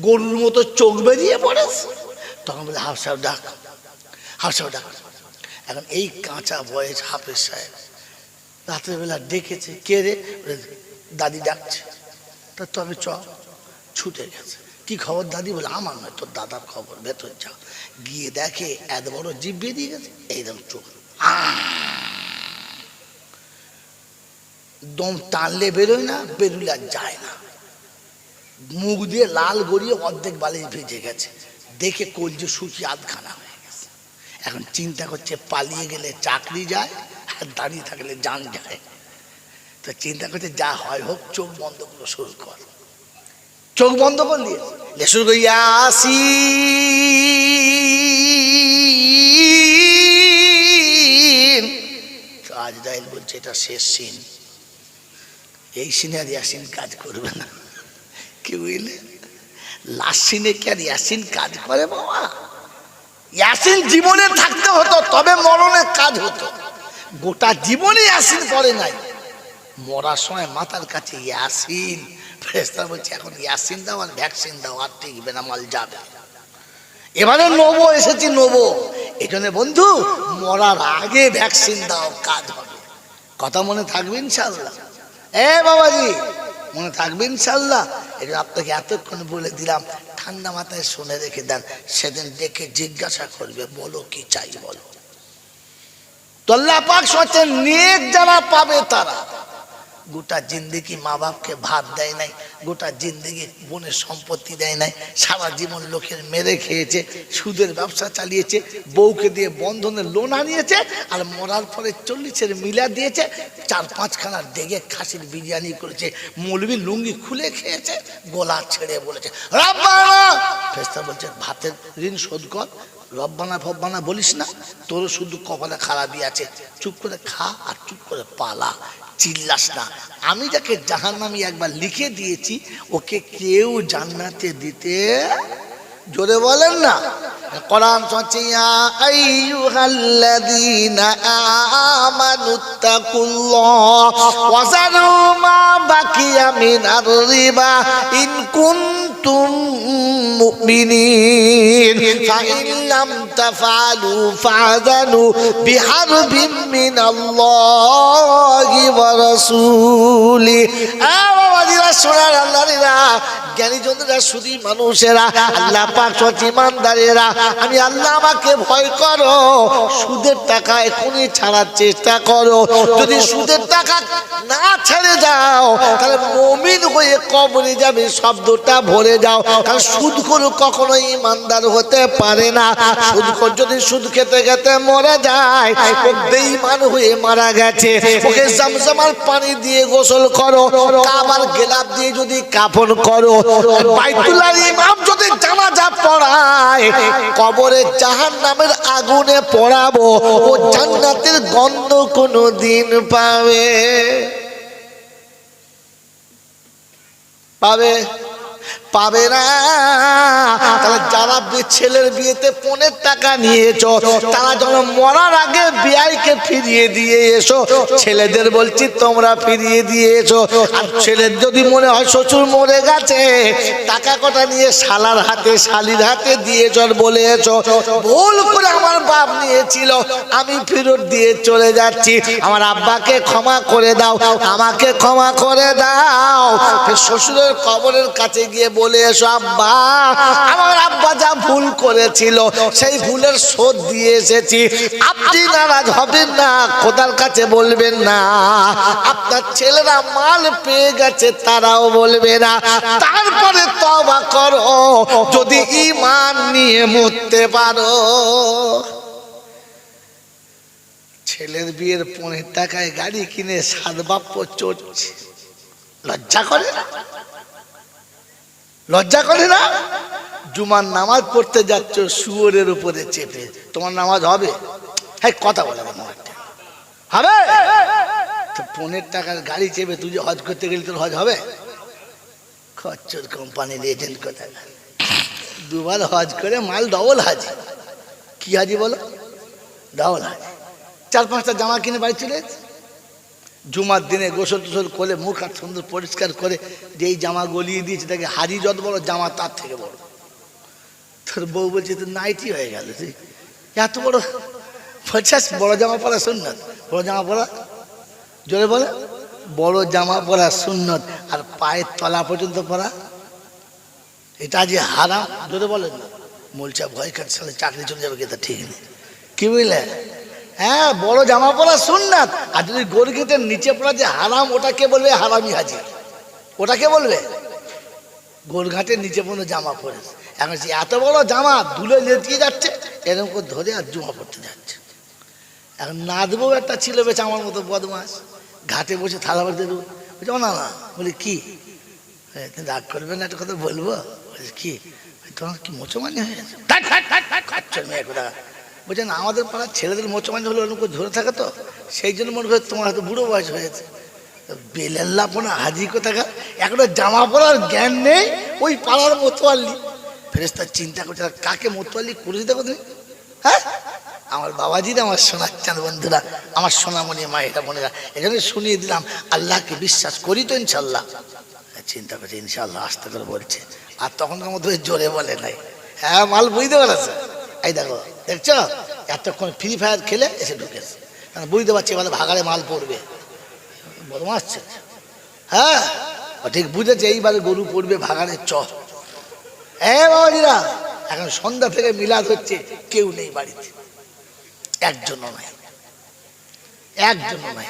গরুর মতো চোখ বেরিয়ে পড়েছে, তখন বলে হাফসাব ডাক, হাফসাব ডাক। এখন এই কাঁচা বয়স হাফেজ সাহেব রাত্রেবেলা ডেকেছে, কে রে? দাদি ডাকছে। তা তবে ছুটে গেছে, কি খবর দাদি? বলে আমার নয়, তোর দাদার খবর, ভেতর যাও। গিয়ে দেখে এত বড় জিভ বেরিয়ে গেছে, এইরকম চোখ, দম টানলে বেরোয় না, বেরুলে আর যায় না, মুখ দিয়ে লাল গড়িয়ে অর্ধেক বালিশ ভিজে গেছে, দেখে কলজে শুকিয়ে আধখানা হয়ে গেছে। এখন চিন্তা করছে পালিয়ে গেলে চাকরি যায়, আর দাঁড়িয়ে থাকলে জান যায়। তো চিন্তা করছে যা হয় হোক, চোখ বন্ধ করে শুরু কর। চোখ বন্ধ করলি শুরু করি ইয়াসিন। আজরাইল বলছে এটা শেষ সিন, এই সিনে আর ইয়াসিন কাজ করবে না। কি বুঝলে? লাস্ট সিনে কি আর ইয়াসিন কাজ করে বাবা? ইয়াসিন জীবনে থাকতে হতো, তবে মরণের কাজ হতো। গোটা জীবনে ইয়াসিন পড়ে নাই, মরার সময় মাথার কাছে ইয়াসিন। ফেরেশতা বলছে এখন ইয়াসিন দাও আর ভ্যাকসিন দাও, আর টিকবে না, মাল যাবে। এবারে নবো এসেছি, নবো, এই জন্য বন্ধু মরার আগে ভ্যাকসিন দাও, কাজ হবে। কথা মনে থাকবে ইনশাল্লাহ? এ বাবাজি মনে থাকবে ইনশাল্লাহ? এটা আপনাকে এতক্ষণ বলে দিলাম, ঠান্ডা মাথায় শুনে রেখে দেন, সেদিন দেখে জিজ্ঞাসা করবে বলো কি চাই বলো। তো আল্লাহ পাক সোচেন নেক যারা পাবে তারা গোটা জিন্দেগি মা বাপকে ভাত দেয় নাই, গোটা জিন্দেগি বোনের সম্পত্তি দেয় নাই, সারা জীবন লোকের মেরে খেয়েছে, সুদের ব্যবসা চালিয়েছে, বউকে দিয়ে বন্ধনের লোন আনিয়েছে, আর মরার পরে 40-এর মিলা দিয়েছে, 4-5খানার ডেগে খাসির বিরিয়ানি করেছে, মৌলবি লুঙ্গি খুলে খেয়েছে, গলা ছেড়ে বলেছে রব্বানা। ফেরেশতা বলছে ভাতের ঋণ শোধ কর, রব্বানা ফব্বানা বলিস না, তোরও শুধু কপালে খারাপই আছে, চুপ করে খা আর চুপ করে পালা, চিল্লাস না। আমি যাকে জাহান্নামী একবার লিখে দিয়েছি, ওকে কেউ জান্নাতে দিতে, জোরে বলেন না। কোরআন বলছে ইয়া আইয়ুহাল্লাযীনা আমানুত্তাকুল্লাহ ওয়া যারু মা বাকিয়া মিনার রিবা ইন কুনতুম মুমিনিন ফাইন লাম তাফআলু ফাযানু বিহারবিন মিনাল্লাহি ওয়া রাসূলি। আওয়াজিরা সোনার আল্লাহরা, জ্ঞানীজনরা, শুধু মানুষেরা, আল্লাহ পাক সত্যি ইমানদারেরা, আমি আল্লাহ আমাকে ভয় করো, সুদের টাকা এখনই ছাড়ার চেষ্টা করো। যদি সুদের টাকা না ছেড়ে যাও তাহলে মুমিন হয়ে কবরে যাবে শব্দটা ভরে যাও, কারণ সুদখোর কখনো ইমানদার হতে পারে না। সুদখোর যদি সুদ খেতে খেতে মরে যায়, ও বেঈমান হয়ে মারা গেছে। ওকে জমজমার পানি দিয়ে গোসল করো, কাবার গেলাপ দিয়ে যদি কাফন করো, বাইতুল্লাহর ইমাম যদি জানাজা পড়ায় কবরে জাহান্নামের আগুনে পড়াবো, ও জান্নাতের গন্ধ কোনদিন পাবে? পাবে? পাবে না। তাহলে যারা ছেলের বিয়েতে 15 টাকা নিয়েছো, তারা যখন মরার আগে বিয়াইকে ফিরিয়ে দিয়ে এসো। ছেলেদের বলছি তোমরা ফিরিয়ে দিয়ে এসো। আর ছেলের যদি মনে হয় শ্বশুর মরে গেছে, টাকা কটা নিয়ে শালার হাতে শালির হাতে দিয়ে চল বলে এসো, ভুল করে আমার বাপ নিয়েছিল, আমি ফেরত দিয়ে চলে যাচ্ছি, আমার আব্বাকে ক্ষমা করে দাও, আমাকে ক্ষমা করে দাও। শ্বশুরের কবরের কাছে গিয়ে বলে এসো, আব্বা আমার আব্বা যা ভুল করেছিল সেই ভুলের শোধ দিয়ে এসেছি। আপনি নারাজ হবেন না, খোদার কাছে বলবেন না। আপনার ছেলেরা মাল পেয়ে গেছে, তারাও বলবে না। তারপরে তওবা করো, যদি ঈমান নিয়ে মরতে পারো। ছেলের বিয়ের 15 টাকায় গাড়ি কিনে সাত বাপ্য চড়ছে, লজ্জা করে না? লজ্জা করে না? জুমার নামাজ পড়তে যাচ্ছ শুয়োরের উপরে চেপে, তোমার নামাজ হবে? হ্যাঁ, কথা বলে না, হবে? তো 15 টাকার গাড়ি চেপে তুই যে হজ করতে গেলি, তোর হজ হবে? খচ্চর কোম্পানির এজেন্ট কোথায়, দুবার হজ করে মাল ডবল হাজি। কি হাজি বলো? ডবল হাজি। 4-5টা জামা কিনে বাড়ি চলে এসেছে। জুমার দিনে গোসল টোসল করে মুখ হাত সুন্দর পরিষ্কার করে যেই জামা গলিয়ে দিয়েছে, তাকে হাজি যত বড় জামা তার থেকে বড়। তোর বউ বলছে তো নাইটি হয়ে গেল, তুই এত বড় বলছিস? বড় জামা পরা সুন্নত, বড় জামা পরা, জোরে বলে, বড় জামা পরা সুন্নত, আর পায়ের তলা পর্যন্ত পরা এটা যে হারাম, জোরে বলেন না। মোলচা ভয় খাচ্ছে, চাকরি চলে যাবে কি তা ঠিক নেই, কি বুঝলে? হ্যাঁ, বড় জামা পরা সুন্নাত, আর যদি গর্গিটের নিচে পড়া যে হারাম, ওটাকে বলবে হারামি হাজি। ওটাকে বলবে গোলঘাটের নিচে পড়ে জামা পরেছে। এখন এত বড় জামা ধুলে লেটিয়ে যাচ্ছে, এরকম করে ধরে আর জুমা পড়তে যাচ্ছে। এখন নাদবো একটা ছিল বেশ আমার মতো বদমাস, ঘাটে বসে থালা বাড়িতে দেবো, বলছে না না, বলি কি রাগ করবেন না, একটা কথা বলবো। বলছি কি? তোমার কি মোচমানি হয়ে গেছে? মেয়ে কোথা বলছেন, আমাদের পাড়ার ছেলেদের মোচমানি হলে অনেক ধরে থাকে, তো সেই জন্য মনে করে তোমার হয়তো বুড়ো বয়স হয়েছে। বেলেল্লা পোনা হাজি কোথাকার, এখনো জামা পরার জ্ঞান নেই, ওই পাড়ার মোতোয়াল্লি। ফেরেশতা চিন্তা করছে কাকে মোতোয়াল্লি করেছে দেখো তুমি। হ্যাঁ, আমার বাবাজিরা, আমার সোনার চাঁদ বন্ধুরা, আমার সোনামণি মায়েরা বোনেরা, এখানে শুনিয়ে দিলাম আল্লাহকে বিশ্বাস করি তো ইনশাল্লাহ। চিন্তা করছে ইনশাল্লাহ, আস্তে করে বলছে, আর তখনকার মতো জোরে বলে নাই। হ্যাঁ, মাল বুঝতে পারছে। এই দেখো, দেখছো এতক্ষণ ফ্রি ফায়ার খেলে এসে ঢুকেছে, বুঝতে পারছি এবার ভাগাড়ে মাল পড়বে, বদমাস। হ্যাঁ, ঠিক বুঝেছে এইবারে গরু পড়বে ভাগাড়ের চর। হ্যাঁ বাবাজিরা, এখন সন্ধ্যা থেকে মিলাদ হচ্ছে, কেউ নেই বাড়িতে, একজনও নাই, একজনও নাই।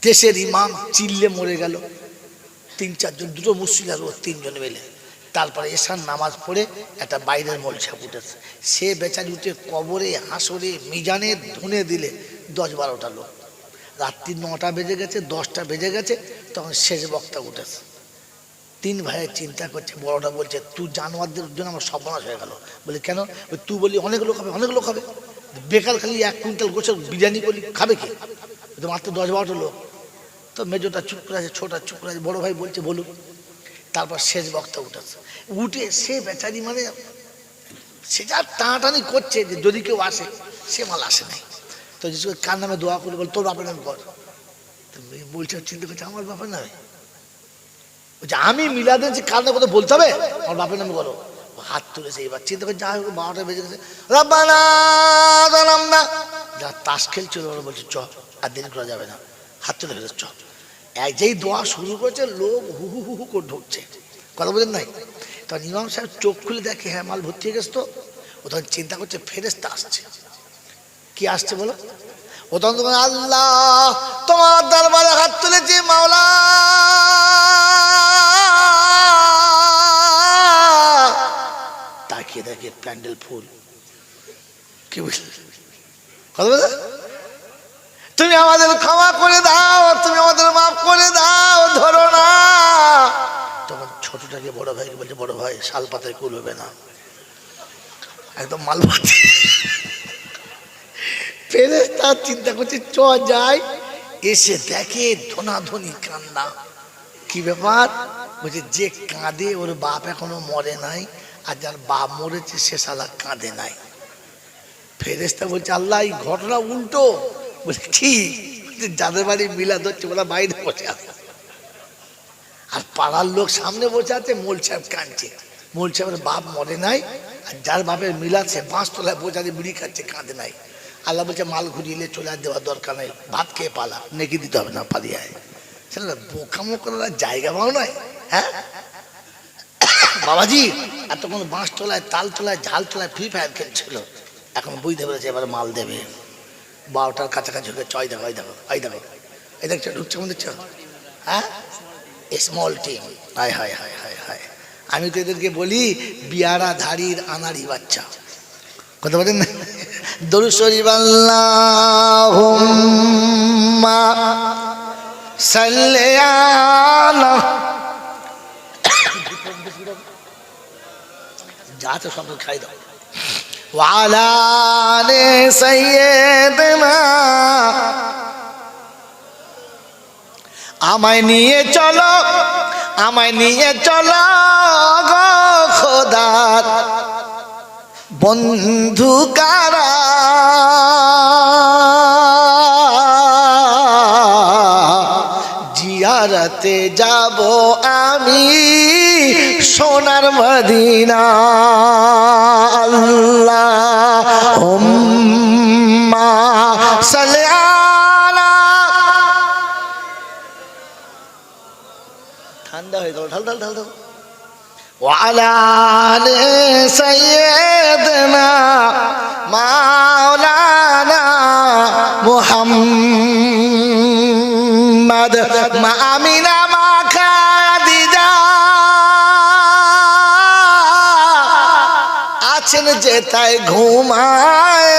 দেশের ইমাম চিল্লে মরে গেল, 3-4 জন, 2টো মুসলিম আর 3 জন মিলে। তারপরে এশার নামাজ পড়ে একটা বাইরের মোলসা উঠেছে, সে বেচারি উঠে কবরে হাসরে মিজানে ধুনে দিলে 10-12টা লোক। রাত্রি 9টা বেজে গেছে, 10টা বেজে গেছে, তখন শেষ বক্তা উঠেছে। 3 ভাইয়ের চিন্তা করছে, বড়টা বলছে তুই জানোয়ারদের জন্য আমার সর্বনাশ হয়ে গেল। বলে কেন? তুই বলি অনেক লোক হবে, অনেক লোক হবে, বেকার খালি 1 কুইন্টাল গোছের বিরিয়ানি বলি খাবে কি? তো মাত্র 10-12টা লোক। তো মেজোটা চুপ করে আছে, ছোটা চুপ করে আছে, বড় ভাই বলছে বলুন। তারপর শেষ বক্তা উঠেছে, উঠে সে বেচারি মানে সে যা টানাটানি করছে যে যদি কেউ আসে, সে মাল আসে নাই। তো জিজ্ঞেস করে কার নামে দোয়া করে? বল তোর বাপের নামে কর। তো বলছে, চিন্তা করছে আমার বাপের নামে। বলছে আমি মিলাদে যে কার নামে কথা বলতে হবে, আমার বাপের নামে বলো। হাত তুলেছে, এবার চিন্তা করে যা হোক 12টা বেজে গেছে, রব্বানা যালামনা, যা তাস খেলছিল ওরা বলছে চ, আর দেরি করা যাবে না, হাত তুলে ফেলেছে চ। যেই দোয়া শুরু করেছে, লোক হু হু হু হু করে ঢুকছে, কথা বলেন নাই? তখন ইমাম সাহেব চোখ খুলে দেখে হ্যাঁ মাল ভর্তি হয়ে গেছে। তো ও তখন চিন্তা করছে ফেরেশতা আসছে। কি আসছে বলো? ও তখন তোমার আল্লাহ তোমার দরবারে হাত তুলেছে, মাওলা তাকিয়ে দেখে প্যান্ডেল ফুল। কি বুঝলি? কথা বলে তুমি আমাদের ক্ষমা করে দাও, তুমি আমাদের মাফ করে দাও, ধরো না। তখন ছোটটাকে বড় ভাইকে বলছে, বড় ভাই শাল পাতায় কুল হবে না, একদম মালবাতি। ফেরেশতা চিন্তা করছে চ যাই, এসে দেখে ধনাধনি কান্না। কি ব্যাপার? বলছে যে কাঁদে ওর বাপ এখনো মরে নাই, আর যার বাপ মরেছে সে শালা কাঁদে নাই। ফেরেশতা বলছে আল্লাহ এই ঘটনা উল্টো। বলছে ঠিক, যাদের বাড়ি মিলাদ হচ্ছে ওরা বাইরে বসে আছে, আর পাড়ার লোক সামনে বসে আছে, মোল সাহেব কাঁদছে। মোল সাহেবের বাপ মরে নাই, আর যার বাপের মিলাদ সে 5 তলায় বসে আছে, বিড়ি খাচ্ছে, কাঁদে নাই। আল্লাহ বলছে মাল ঘুরিয়ে চলে আর দেওয়ার দরকার নেই, ভাত খেয়ে পালা, নেকি দিতে হবে না, পালিয়ে আয়। সেটা বোকামো করার জায়গা পাও নয়। হ্যাঁ বাবাজি এতক্ষণ 5 তলায়, তাল তলায়, ঝাল তলায় ফ্রি ফায়ার খেলছিল, এখন বুঝতে পেরেছে এবার মাল দেবে। 12টার কাছাকাছি হয়ে চয় দেখো, এই দেখো, এই দেখো, এই দেখছো ঢুকছে মনে দেখছো? হ্যাঁ স্মল টিম। হায় হায় হায় হায় হায়, আমি তো এদেরকে বলি বিয়ারা ধাড়ির আনাড়ি বাচ্চা। কথা বলেন না? দরুদ শরীফ আল্লাহুম্মা সাল্লি আলা, যা তো সব খাই দাও। ওয়া আলা আলি সাইয়্যিদিনা, আমায় নিয়ে চলো, আমায় নিয়ে চলো গো খোদার বন্ধু কারা, জিয়ারতে যাব আমি সোনার মদিনা। আল্লাহুম্মা সাল্লি আলা, ঠান্ডা হয়ে গেল, ঢাল ঢাল ঢাল ঢাল। ওয়ালা আলি সাইয়্যিদিনা মাওলানা মুহাম্মদ, মা আমিনা মা খাদিজা আছেন যেথায় ঘুমায়,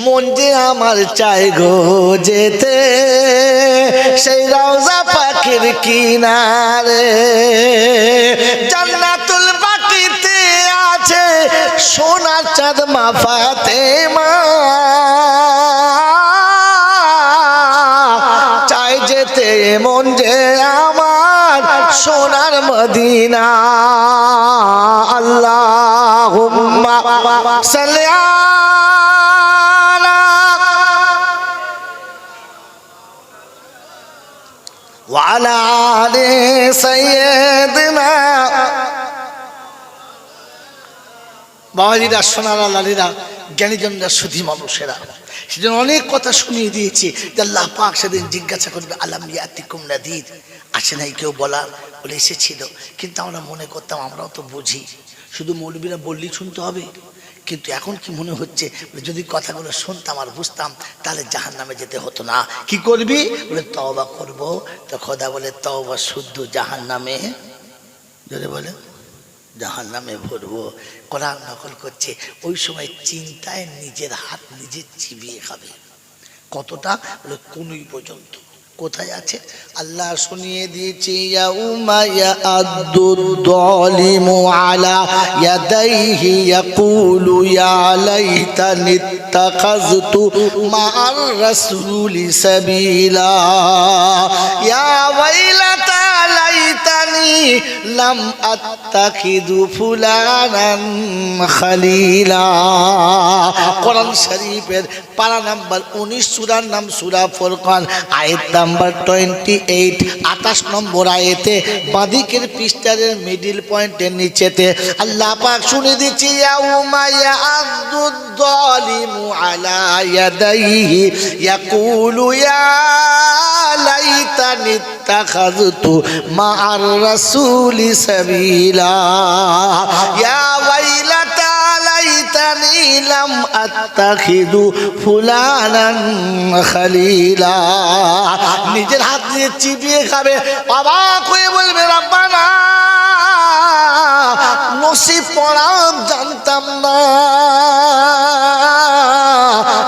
মন যে আমার চাই গো যেতে সেই রওজা পাখির কিনারে। জান্নাতুল বাকিতে আছে সোনার চাঁদ মা ফাতেমা, চাই যেতে মন যে আমার সোনার মদিনা। আল্লাহুম্মা সাল্লি ওয়ালা আলি সাইয়্যিদিনা। বাবাজিরা, সোনারা, লালিরা, জ্ঞানীজনরা, সুধী মানুষেরা, সেজন্য অনেক কথা শুনিয়ে দিয়েছি যে আল্লাহ পাক সেদিন জিজ্ঞাসা করবে আলাম ইয়াতিকুম নাদির, আসে নাই কেউ বলার? বলে এসেছিল, কিন্তু আমরা মনে করতাম আমরাও তো বুঝি, শুধু মৌলবীরা বললেই শুনতে হবে। কিন্তু এখন কি মনে হচ্ছে, যদি কথাগুলো শুনতাম আর বুঝতাম তাহলে জাহান্নামে যেতে হতো না। কি করবি? বলে তওবা করব। তো খোদা বলে তওবা শুদ্ধ জাহান্নামে, যদি বলে জাহান্নামে ভরবো। কোরআন নকল করছে, ওই সময় চিন্তায় নিজের হাত নিজে চিবিয়ে খাবে। কতটা? বলে কুনুই পর্যন্ত। কোথায় আছে? আল্লাহ শুনিয়ে দিয়েছে, ইয়াউমা ইয়াআদ্দুদ যালিমু আলা ইয়াদাইহি ইয়াকুলু ইয়া লাইতানি ইত্তাখাযতু মা'আর রাসূলি সাবিলা ইয়া ওয়াইলাতা লাইতানি লাম আত্তাখিযু ফুলানান খালিলা। কোরআন শরীফের পারা নাম্বার 19, সূরার নাম সূরা ফুরকান, আয়াত নাম্বার 28, 28 নম্বর আয়াতে বাদিকের পৃষ্ঠার মিডল পয়েন্টের নিচেতে আল্লাহ পাক শুনে দিচ্ছি, ইয়াউমা ইয়াআদ্দুদ যালিমু আলা ইয়াদাইহি ইয়াকুলু ইয়া লাইতানি ইত্তাখাযতু মা'আর রাসূলি সাবিলা ইয়া ওয়াইলাতা লাইতানি লাম আত্তাখিযু ফুলানান খালিলা। নিজের হাত দিয়ে চিবিয়ে খাবে, অবাক হয়ে বলবে রব্বানা নসিব পড়া জানতাম না,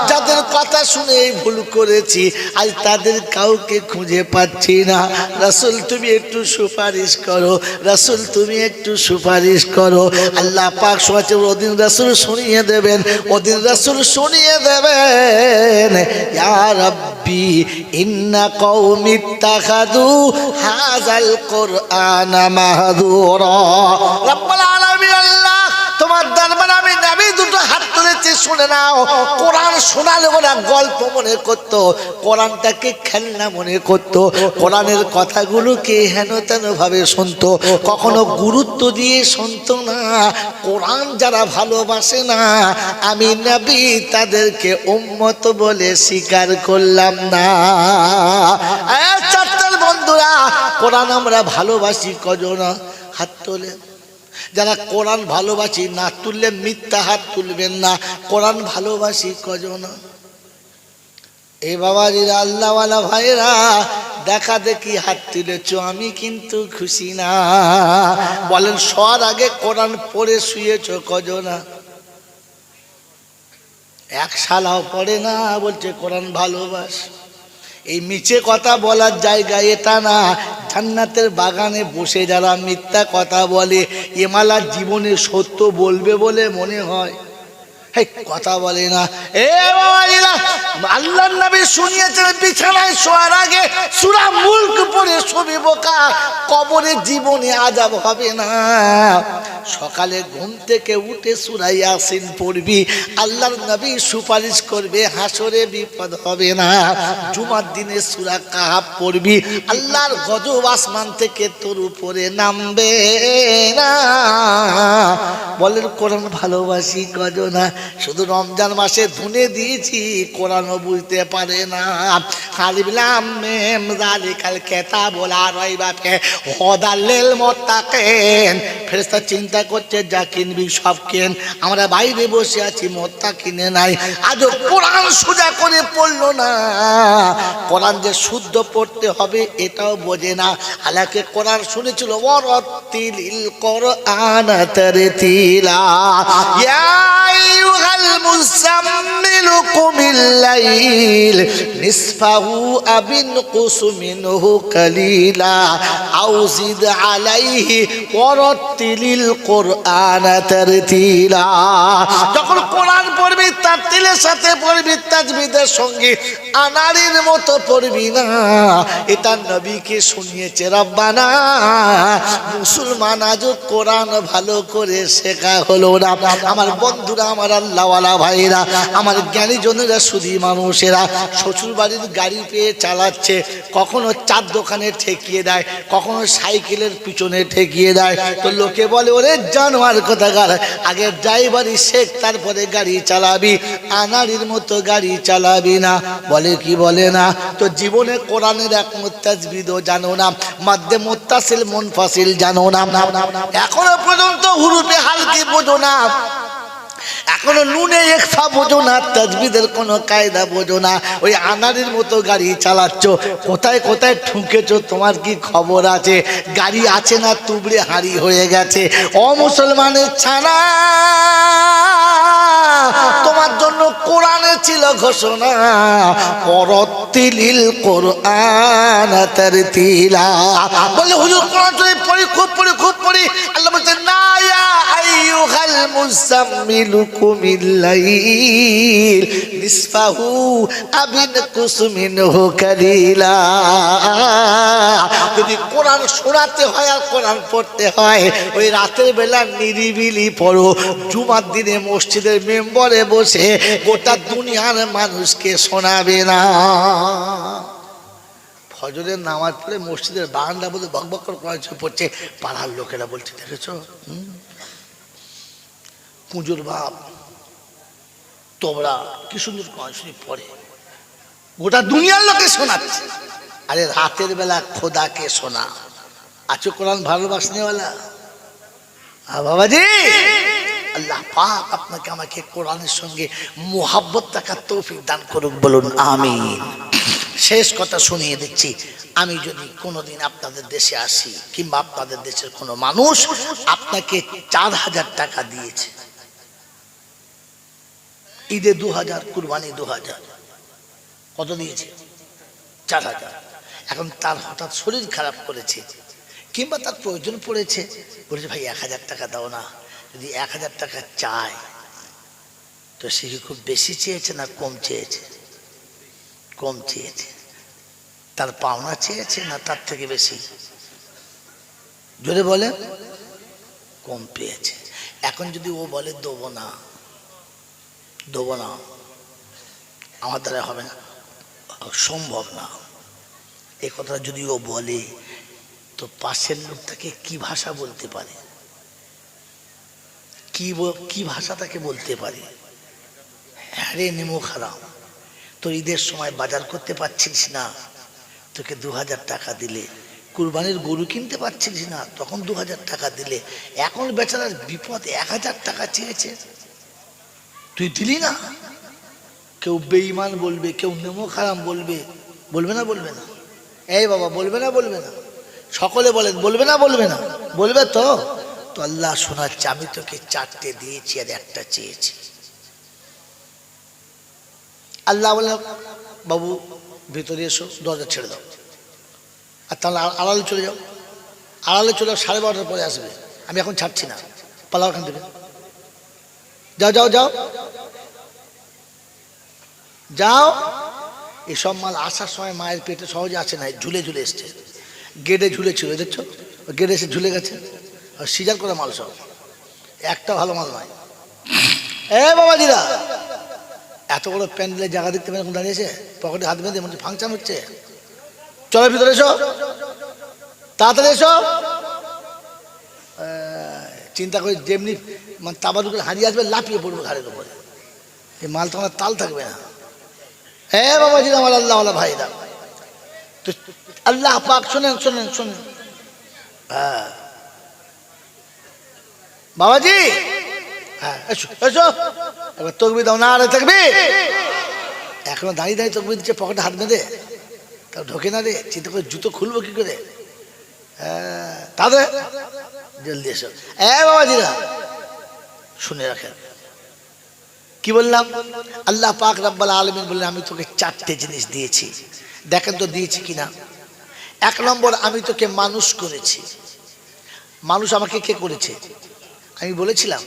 যাদের কথা শুনে ভুল করেছি, আজ তাদের কাউকে খুঁজে পাচ্ছি না। রাসূল তুমি একটু সুপারিশ করো, রাসূল তুমি একটু সুপারিশ করো। আল্লাহ পাক সোয়াতে ওদিন রাসূল শুনিয়ে দেবেন, ওদিন রাসূল শুনিয়ে দেবেন, ইয়া রাব্বি ইন্না কওমি ইত্তাখাযু হাযাল কুরআনা মাহযুরা। রব্বুল আলামিন আল্লাহ তোমার দরবারে আমি নবী দুটো হাত তুলেছি, শুনে নাও। কোরআন শোনালে ওরা গল্প মনে করত, কোরআনটাকে খেলনা মনে করত, কোরআনের কথাগুলোকে হেন তেন ভাবে শুনতো, কখনো গুরুত্ব দিয়ে শুনতো না। কোরআন যারা ভালোবাসে না, আমি নবী তাদেরকে উম্মত বলে স্বীকার করলাম না। চারটার বন্ধুরা, কোরআন আমরা ভালোবাসি কজন? হাত তোলে। যারা কোরআন ভালোবাসি, না তুললে মিথ্যা হাত তুলবেন না। কোরআন ভালোবাসি কজন? এই বাবাজিরা, আল্লাহওয়ালা ভাইরা, দেখা দেখি হাত তুলেছ, আমি কিন্তু খুশি না। বলেন শোয়ার আগে কোরআন পড়ে শুয়েছ কজনা? এক শালাও পড়ে না, বলছে কোরআন ভালোবাস। এই মিছে কথা বলার জায়গা এটা না। জান্নাতের বাগানে বসে যারা মিথ্যা কথা বলে, এমালার জীবনে সত্য বলবে বলে মনে হয়, কথা বলে না। আল্লাহর নবী শুনিয়েছেন বিছানায় শোয়ার আগে সূরা মুলক পড়ে শোবে বোকা, কবরে জীবনে আযাব হবে না। সকালে ঘুম থেকে উঠে সূরা ইয়াসিন পড়বি, আল্লাহর নবী সুপারিশ করবে, হাসরে বিপদ হবে না। জুমার দিনে সূরা কাহাফ পড়বি, আল্লাহর গজব আসমান থেকে তোর উপরে নামবে না। বলেন কোরআন ভালোবাসি কজনা? শুধু রমজান মাসে ধুনে দিয়েছি, কোরআনও বুঝতে পারে না। আলিফ লাম মিম যালিকাল কিতাবু লা রাইবা ফিহি হুদাল লিল মুত্তাকিন। ফেরেশতা চিন্তা করছে যা কিনবি সব কেন, আমরা বাইরে বসে আছি, মুত্তাকিনে নাই। আজ কোরআন সোজা করে পড়লো না। কোরআন যে শুদ্ধ পড়তে হবে এটাও বোঝে না। আল্লাহকে কোরআন শুনেছিল, ওয়ারাতিলিল কোরআনা তারতিলা। ইয়া আইয়ুহাল মুযাম্মিলু কুমিল লাইল নিসফাহু আবিনকুস মিনহু কালিলা আও জিদ আলাইহি ওয়ারাতিলিল কোরআনা তারতিলা। যখন কোরআন পড়বি তারতিলের সাথে পড়বি, তাজবিদের সঙ্গে আনারির মতো পড়বি না। এটা নবীকে শুনিয়েছে রব্বানা। মুসলমান আজ কোরআন ভালো করে শেখা হলো না। আমার বন্ধুরা, আমার আল্লাহওয়ালা ভাইরা, আমার জ্ঞানী জনেরা, শুধু মানুষেরা শ্বশুর বাড়ির গাড়ি পেয়ে চালাচ্ছে, কখনো চার দোকানে ঠেকিয়ে দেয়, কখনো সাইকেলের পিছনে ঠেকিয়ে দেয়। তো লোকে বলে ওরে জানোয়ার কোথাকার, আগে ড্রাইভারি শেখ তারপরে গাড়ি চালাবি, আনাড়ির মতো গাড়ি চালাবি না। বলে কি বলে না? তো জীবনে কোরআনের এক মুত্তাজবিদও জানো না, মাদ্দে মুত্তাসিল মুনফাসিল জানো না, এখনো পর্যন্ত হুরুফে হালকি বোঝো না, এখনো নুনে ইখফা বোঝো না, তাজবিদের কোনো কায়দা বোঝো না। ওই আনাড়ির মতো গাড়ি চালাচ্ছ, কোথায় কোথায় ঠুকেছো তোমার কি খবর আছে? গাড়ি আছে না তুবড়ে হাঁড়ি হয়ে গেছে। ও মুসলমানের ছানা, তোমার জন্য কোরআনে ছিল ঘোষণা, ওয়ারাতিলিল কোরআনা তারতিলা। বলে হুজুর কোরআন পড়ি, খুব পড়ি, খুব পড়ি। আল্লাহ বলছেন না, ইয়া আইয়ুহাল মুযাম্মিলু কুমিল লাইল নিসফাহু আবিনকুস মিনহু কালিলা। যদি কোরআন শোনাতে হয় আর কোরআন পড়তে হয়, ওই রাতের বেলা নিরিবিলি পড়ো। জুমার দিনে মসজিদের মেম্বরে বসে গোটা দুনিয়ার মানুষকে শোনাবে না। ফজরের নামাজ পড়ে মসজিদের বারান্দা বলে বকবক করে কোরআন পড়ছে, পাড়ার লোকেরা বলছে দেখেছো পুজোর বাপ তোমরা কি সুন্দর কোরআন শরীফ পড়ে, গোটা দুনিয়ার লোকে শোনাচ্ছে। আরে রাতের বেলা খোদাকে শোনা। আছো কোরআন ভালোবাসনেওয়ালা বাবাজি, আল্লাহ পাক আপনাকে আমাকে কোরআনের সঙ্গে মোহাব্বত থাকার তৌফিক দান করুক, বলুন আমিন। শেষ কথা শুনিয়ে দিচ্ছি, আমি যদি কোনোদিন আপনাদের দেশে আসি, কিংবা আপনাদের দেশের কোনো মানুষ আপনাকে 4000 টাকা দিয়েছে, ঈদে 2000, কুরবানি 2000, কত দিয়েছে? 4,000। এখন তার হঠাৎ শরীর খারাপ করেছে কিংবা তার প্রয়োজন পড়েছে, বলেছে ভাই 1,000 টাকা দাও না। যদি 1,000 টাকা চায় তো সে কি খুব বেশি চেয়েছে না কম চেয়েছে? কম চেয়েছে। তার পাওনা চেয়েছে না তার থেকে বেশি? জোরে বলে। কম পেয়েছে। এখন যদি ও বলে দেবো না, দেবো না, আমার দ্বারা হবে না, সম্ভব না, এই কথাটা যদি ও বলে তো পাশের লোকটাকে কি ভাষা বলতে পারে? কি ভাষা তাকে বলতে পারে? হ্যাঁ রে নেমো খারাপ, তোর ঈদের সময় বাজার করতে পারছিস না, তোকে 2,000 টাকা দিলে। কুরবানির গরু কিনতে পারছিস না, তখন 2,000 টাকা দিলে। এখন বেচারার বিপদ, 1,000 টাকা চেয়েছে, তুই দিলি না। কেউ বেঈমান বলবে, কেউ নেমো খারাপ বলবে, বলবে না? বলবে না? এই বাবা বলবে না? বলবে না? সকলে বলেন বলবে না? বলবে না? বলবে তো। তো আল্লাহ শোনাচ্ছে, আমি তোকে 4টে দিয়েছি আর 1টা চেয়েছি। আল্লাহ বলে বাবু ভিতরে এসো, দরজা ছেড়ে দাও, আর তাহলে আড়ালে চলে যাও। আড়ালে চলে যাও, 12:30টার পরে আসবে, আমি এখন ছাড়ছি না, পালাও এখান থেকে, যাও যাও যাও যাও। এসব মাল আসার সময় মায়ের পেটে সহজে আসে নাই, ঝুলে ঝুলে এসছে, গেটে ঝুলে ছিল, দেখছো গেটে এসে ঝুলে গেছে। আর সিজার করে মাল সব, একটা ভালো মাল নয়। এ বাবাজিরা, এত বড় প্যান্ডেলের জায়গা দেখতে পেয়ে এখন দাঁড়িয়েছে, পকেটে হাত বেঁধে মনে ফাংশন হচ্ছে। চলো ভিতরে এসো, তাড়াতাড়ি এসো। চিন্তা করে যেমনি মানে তাবারুকের হারিয়ে আসবে, লাফিয়ে পড়বে ঘাড়ের উপরে, এই মাল তো আমার তাল থাকবে না। হ্যাঁ বাবাজি আমার আল্লাহ ভাইরা, তো আল্লাহ পাক শোনেন শোনেন শোনেন। হ্যাঁ বাবাজি, হ্যাঁ এসো এসো, এবার তকবির দাও না। আরে তকবির, এখনো দাঁড়িয়ে দাঁড়িয়ে তকবির দিচ্ছে, পকেটে হাত বেঁধে, তাও ঢোকে না রে। চিন্তা করে জুতো খুলবো কি করে? হ্যাঁ তাদের জলদি এসো। হ্যাঁ বাবাজিরা শুনে রাখেন কি বললাম। আল্লাহ পাক রব্বুল আলামিন বললেন, আমি তোকে 4টে জিনিস দিয়েছি, দেখেন তো দিয়েছি কিনা। 1 নম্বর, আমি তোকে মানুষ করেছি। মানুষ আমাকে কে করেছে? আমি বলেছিলাম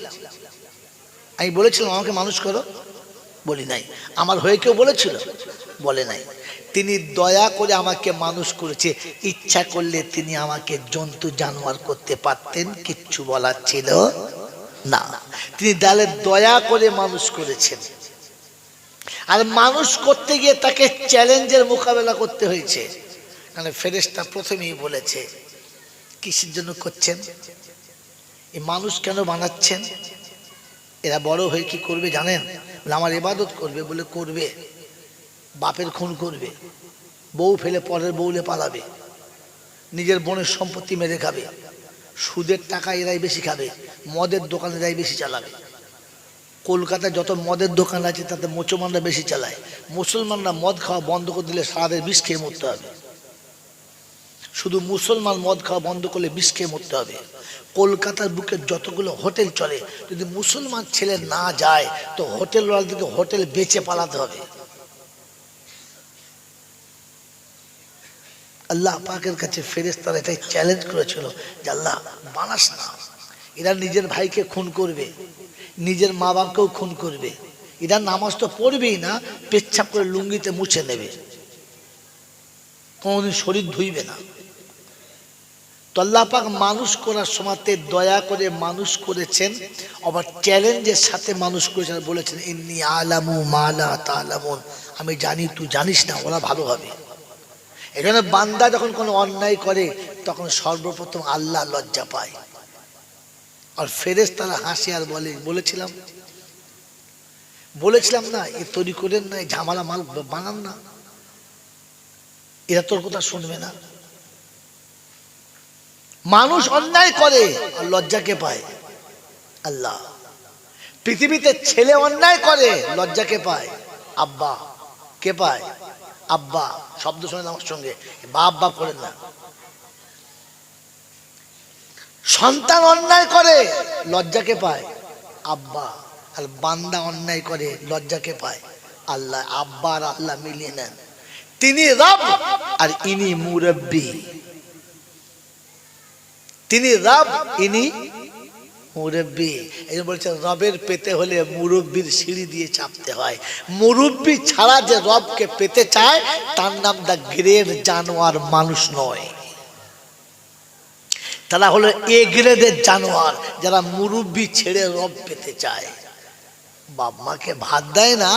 আমাকে মানুষ করো? বলি নাই। আমার হয়ে কেউ বলেছিল? বলে নাই। তিনি দয়া করে আমাকে মানুষ করেছে, ইচ্ছা করলে তিনি আমাকে জন্তু জানোয়ার করতে পারতেন, কিচ্ছু বলার ছিল না। তিনি তাহলে দয়া করে মানুষ করেছেন। আর মানুষ করতে গিয়ে তাকে চ্যালেঞ্জের মোকাবেলা করতে হয়েছে। মানে ফেরেশতা প্রথমেই বলেছে কিসের জন্য করছেন, এই মানুষ কেন বানাচ্ছেন? এরা বড় হয়ে কি করবে জানেন? আমার ইবাদত করবে বলে করবে, বাপের খুন করবে, বউ ফেলে পরের বউলে পালাবে, নিজের বোনের সম্পত্তি মেরে খাবে, সুদের টাকা এরাই বেশি খাবে, মদের দোকান এরাই বেশি চালাবে। কলকাতায় যত মদের দোকান আছে তাতে মুসলমানরা বেশি চালায়। মুসলমানরা মদ খাওয়া বন্ধ করে দিলে সারাদের বিষ খেয়ে মরতে হবে। শুধু মুসলমান মদ খাওয়া বন্ধ করলে বিষ খেয়ে মরতে হবে। কলকাতার বুকে যতগুলো হোটেল চলে, যদি মুসলমান ছেলে না যায় তো হোটেলওয়ালাদেরকে হোটেল বেচে পালাতে হবে। আল্লাহ পাকের কাছে ফেরেশতারা এটাই চ্যালেঞ্জ করেছিল যে আল্লাহ বানাস না। এরা নিজের ভাইকে খুন করবে, নিজের মা বাপকেও খুন করবে, এরা নামাজ তো পড়বেই না, পেচ্ছাপ করে লুঙ্গিতে মুছে নেবে, কোনদিন শরীর ধুইবে না। তো আল্লাহ পাক মানুষ করার সময়তে দয়া করে মানুষ করেছেন, আবার চ্যালেঞ্জের সাথে মানুষ করেছেন। বলেছেন ইন্নী আলামু মা লা তা'লামুন, আমি জানি তুই জানিস না, ওরা ভালো হবে। এখানে বান্দা যখন কোনো অন্যায় করে তখন সর্বপ্রথম আল্লাহ লজ্জা পায়, আর ফেরেশতারা হাসি আর বলে বলেছিলাম না এ তৈরি করেন না, ঝামেলা মাল বানান না, এরা তোর কথা শুনবে না। মানুষ অন্যায় করে আর লজ্জাকে পায় আল্লাহ। পৃথিবীতে ছেলে অন্যায় করে লজ্জাকে পায় আব্বা, কে পায়? আব্বা। শব্দ শোনেন আমার সঙ্গে, বাপ বাপ করেন না। সন্তান অন্যায় করে লজ্জাকে পায় আব্বা, আর বান্দা অন্যায় করে লজ্জাকে পায় আল্লাহ আব্বা আর আল্লাহ মিলিয়ে নেন। তিনি রব আর ইনি মুরব্বি। তিনি রব, ইনি মুরব্বি। এই বলছে রবের পেতে হলে মুরব্বির সিঁড়ি দিয়ে চাপতে হয়। মুরব্বি ছাড়া যে রবকে পেতে চায় তার নাম দা গ্রেড জানোয়ার, মানুষ নয়। তারা হলো এ গ্রেডের জানোয়ার, যারা মুরব্বি ছেড়ে রব পেতে চায়। বাপ মাকে ভাত দেয় না,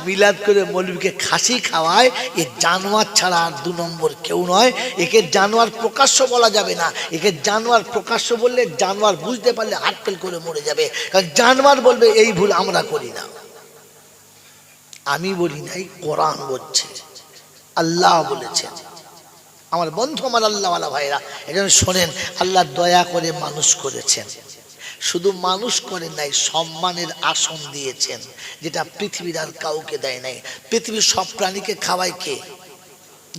মিলাদ করে মৌলবীকে খাসি খাওয়ায়, এ জানোয়ার ছাড়া আর 2 নম্বর কেউ নয়। একে জানোয়ার প্রকাশ্য বলা যাবে না। একে জানোয়ার প্রকাশ্য বললে জানোয়ার বুঝতে পারলে হাটফেল করে মরে যাবে। কারণ জানোয়ার বলবে এই ভুল আমরা করি না। আমি বলি নাই, কোরআন বলছে, আল্লাহ বলেছেন। আমার বন্ধু, আমার আল্লাহওয়ালা ভাইরা, এজন্য শোনেন, আল্লাহ দয়া করে মানুষ করেছেন। শুধু মানুষ করেন নাই, সম্মানের আসন দিয়েছেন, যেটা পৃথিবীর আর কাউকে দেয় নাই। পৃথিবীর সব প্রাণীকে খাওয়ায় কে?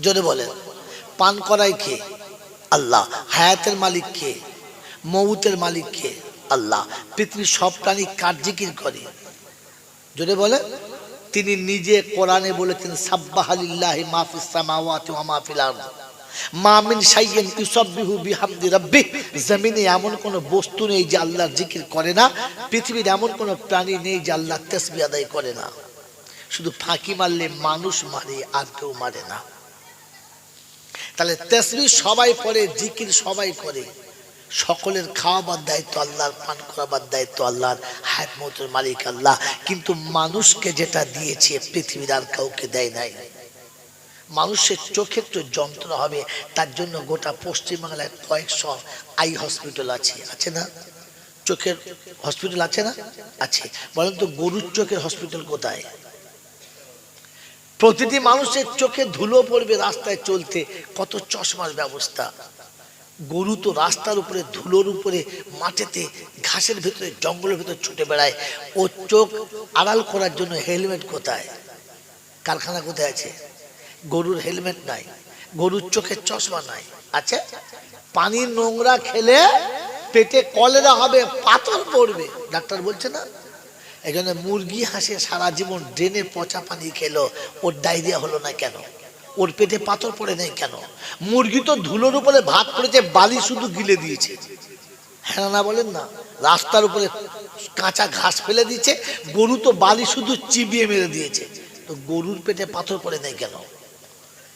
জোরে বলেন। পান করায় কে? আল্লাহ। হায়াতের মালিক কে? মউতের মালিক কে? আল্লাহ। পৃথিবীর সব প্রাণী কার জিকির করে? জোরে বলেন। তিনি নিজে কোরআনে বলেছেন, সাব্বাহা লিল্লাহি মা ফিস সামাওয়াতি ওয়া মা ফিল আরদ মা মিন শাইইন ইউসাব্বিহু বিহামদি রাব্বিহ। জমিনে এমন কোন বস্তু নেই যে আল্লাহর জিকির করে না। পৃথিবীর এমন কোন প্রাণী নেই যে আল্লাহর তাসবিহ আদায় করে না। শুধু ফাঁকি মারলে মানুষ মারে, আর কেউ মারে না। তাহলে তাসবিহ সবাই পড়ে, জিকির সবাই করে। সকলের খাওয়াবার দায়িত্ব আল্লাহর, পান করাবার দায়িত্ব আল্লাহর, হায়াত মউতের মালিক আল্লাহ। কিন্তু মানুষকে যেটা দিয়েছে পৃথিবীর আর কাউকে দেয় নাই। মানুষের চোখে একটু যন্ত্রণা হবে, তার জন্য গোটা পশ্চিমবাংলায় কয়েকশো আই হসপিটাল আছে, আছে না? চোখের হসপিটাল আছে না? আছে। বলেন তো গরুর চোখের হসপিটাল কোথায়? প্রতিটি মানুষের চোখে ধুলো পড়বে রাস্তায় চলতে, কত চশমার ব্যবস্থা। গরু তো রাস্তার উপরে, ধুলোর উপরে, মাঠেতে, ঘাসের ভেতরে, জঙ্গলের ভেতরে ছুটে বেড়ায়। ও চোখ আড়াল করার জন্য হেলমেট কোথায়? কারখানা কোথায় আছে? গরুর হেলমেট নাই, গরুর চোখের চশমা নাই। আচ্ছা, পানির নোংরা খেলে পেটে কলেরা হবে, পাথর পড়বে, ডাক্তার বলছে না? এই জন্য মুরগি হাসে সারা জীবন ড্রেনে পচা পানি খেলো, ওর ডায়রিয়া হলো না কেন? ওর পেটে পাথর পড়ে নাই কেন? মুরগি তো ধুলোর উপরে ভাত করেছে, বালি শুধু গিলে দিয়েছে। হ্যাঁ না বলেন না? রাস্তার উপরে কাঁচা ঘাস ফেলে দিয়েছে, গরু তো বালি শুধু চিবিয়ে মেরে দিয়েছে। তো গরুর পেটে পাথর পড়ে নাই কেন?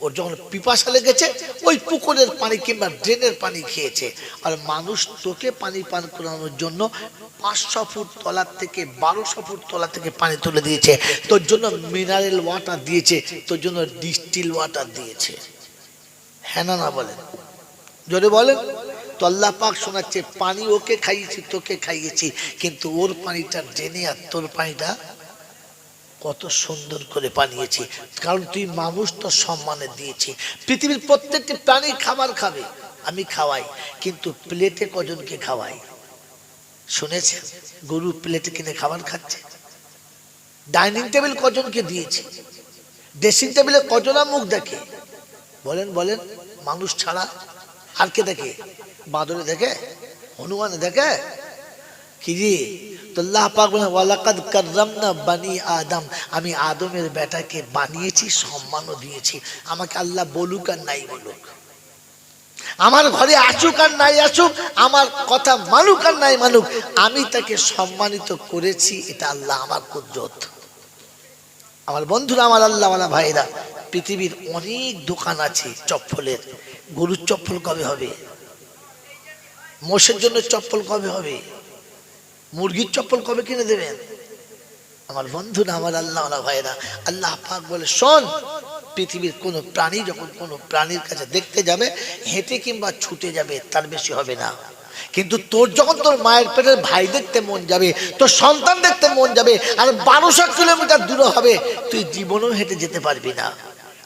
ওর যখন পিপাসা লেগেছে ওই পুকুরের পানি কিংবা ড্রেনের পানি খেয়েছে। আর মানুষ তোকে পানি পান করানোর জন্য 500 ফুট তলার থেকে 1200 ফুট তলা থেকে পানি তুলে দিয়েছে। তোর জন্য মিনারেল ওয়াটার দিয়েছে, তোর জন্য ডিস্টিল ওয়াটার দিয়েছে। হ্যাঁ না বলেন? জোরে বলেন। তো আল্লাহ পাক শোনাচ্ছে, পানি ওকে খাইয়েছি, তোকে খাইয়েছি, কিন্তু ওর পানিটা ড্রেনে আর তোর পানিটা কত সুন্দর করে বানিয়েছি, কারণ তুই মানুষ, তো সম্মানে দিয়েছি। পৃথিবীর প্রত্যেকটি প্রাণী খাবার খাবে, আমি খাওয়াই, কিন্তু প্লেটে কজনকে খাওয়াই? শুনেছেন? গরু প্লেটে কিনে খাবার খাচ্ছে। ডাইনিং টেবিল কজনকে দিয়েছে? ড্রেসিং টেবিলে কজনা মুখ দেখে? বলেন বলেন। মানুষ ছাড়া আর কে দেখে? বাঁদরে দেখে? হনুমানে দেখে? কি জি? আল্লাহ পাক বলেন, ওয়ালাকাদ কাররামনা বানি আদম, আমি আদমের বেটাকে বানিয়েছি, সম্মানও দিয়েছি। আমাকে আল্লাহ বলুক আর নাই বলুক, আমার ঘরে আসুক আর নাই আসুক, আমার কথা মানুক আর নাই মানুক, আমি তাকে সম্মানিত করেছি। এটা আল্লাহ আমার কুদরত। আমার বন্ধুরা, আমার আল্লাহওয়ালা ভাইরা, পৃথিবীর অনেক দোকান আছে চপ্পলের। গরুর চপ্পল কবে হবে? মোষের জন্য চপ্পল কবে হবে? মুরগির চপ্পল কবে কিনে দেবেন? আমার বন্ধুরা, আমার আল্লাহওয়ালা ভাইরা, আল্লাহ পাক বলে, শোন, পৃথিবীর কোন প্রাণী যখন কোন প্রাণীর কাছে দেখতে যাবে, হেঁটে কিংবা ছুটে যাবে, তার বেশি হবে না। কিন্তু তোর যখন তোর মায়ের পেটের ভাই দেখতে মন যাবে, তোর সন্তান দেখতে মন যাবে, আর 1200 কিলোমিটার দূরে হবে, তুই জীবনেও হেঁটে যেতে পারবি না।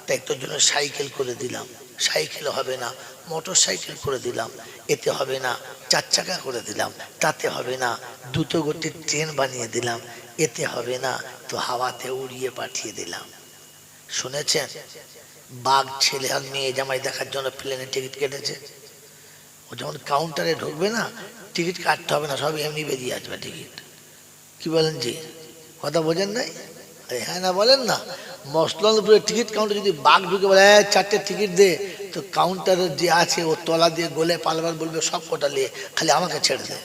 তাই তোর জন্য সাইকেল করে দিলাম, সাইকেল হবে না, মোটর সাইকেল করে দিলাম, এতে হবে না। 4 চাকা করে দিলাম, তাতে হবে না। দ্রুত গতির ট্রেন বানিয়ে দিলাম, এতে হবে না। তো হাওয়াতে উড়িয়ে পাঠিয়ে দিলাম। শুনেছেন? বাঘ ছেলে আর মেয়ে জামাই দেখার জন্য প্লেনে টিকিট কেটেছে। ও যখন কাউন্টারে ঢুকবে না, টিকিট কাটতে হবে না, সব এমনি বেরিয়ে আসবে টিকিট। কি বলেন জি? কথা বোঝেন নাই? হ্যাঁ না বলেন না, মসলন্দপুরে টিকিট কাউন্টার যদি বাঘ ঢুকে বলে 4টে টিকিট দে, তো কাউন্টারের যে আছে ও তলা দিয়ে গোলে পালবার বলবে সব কটা নিয়ে খালি আমাকে ছেড়ে দে।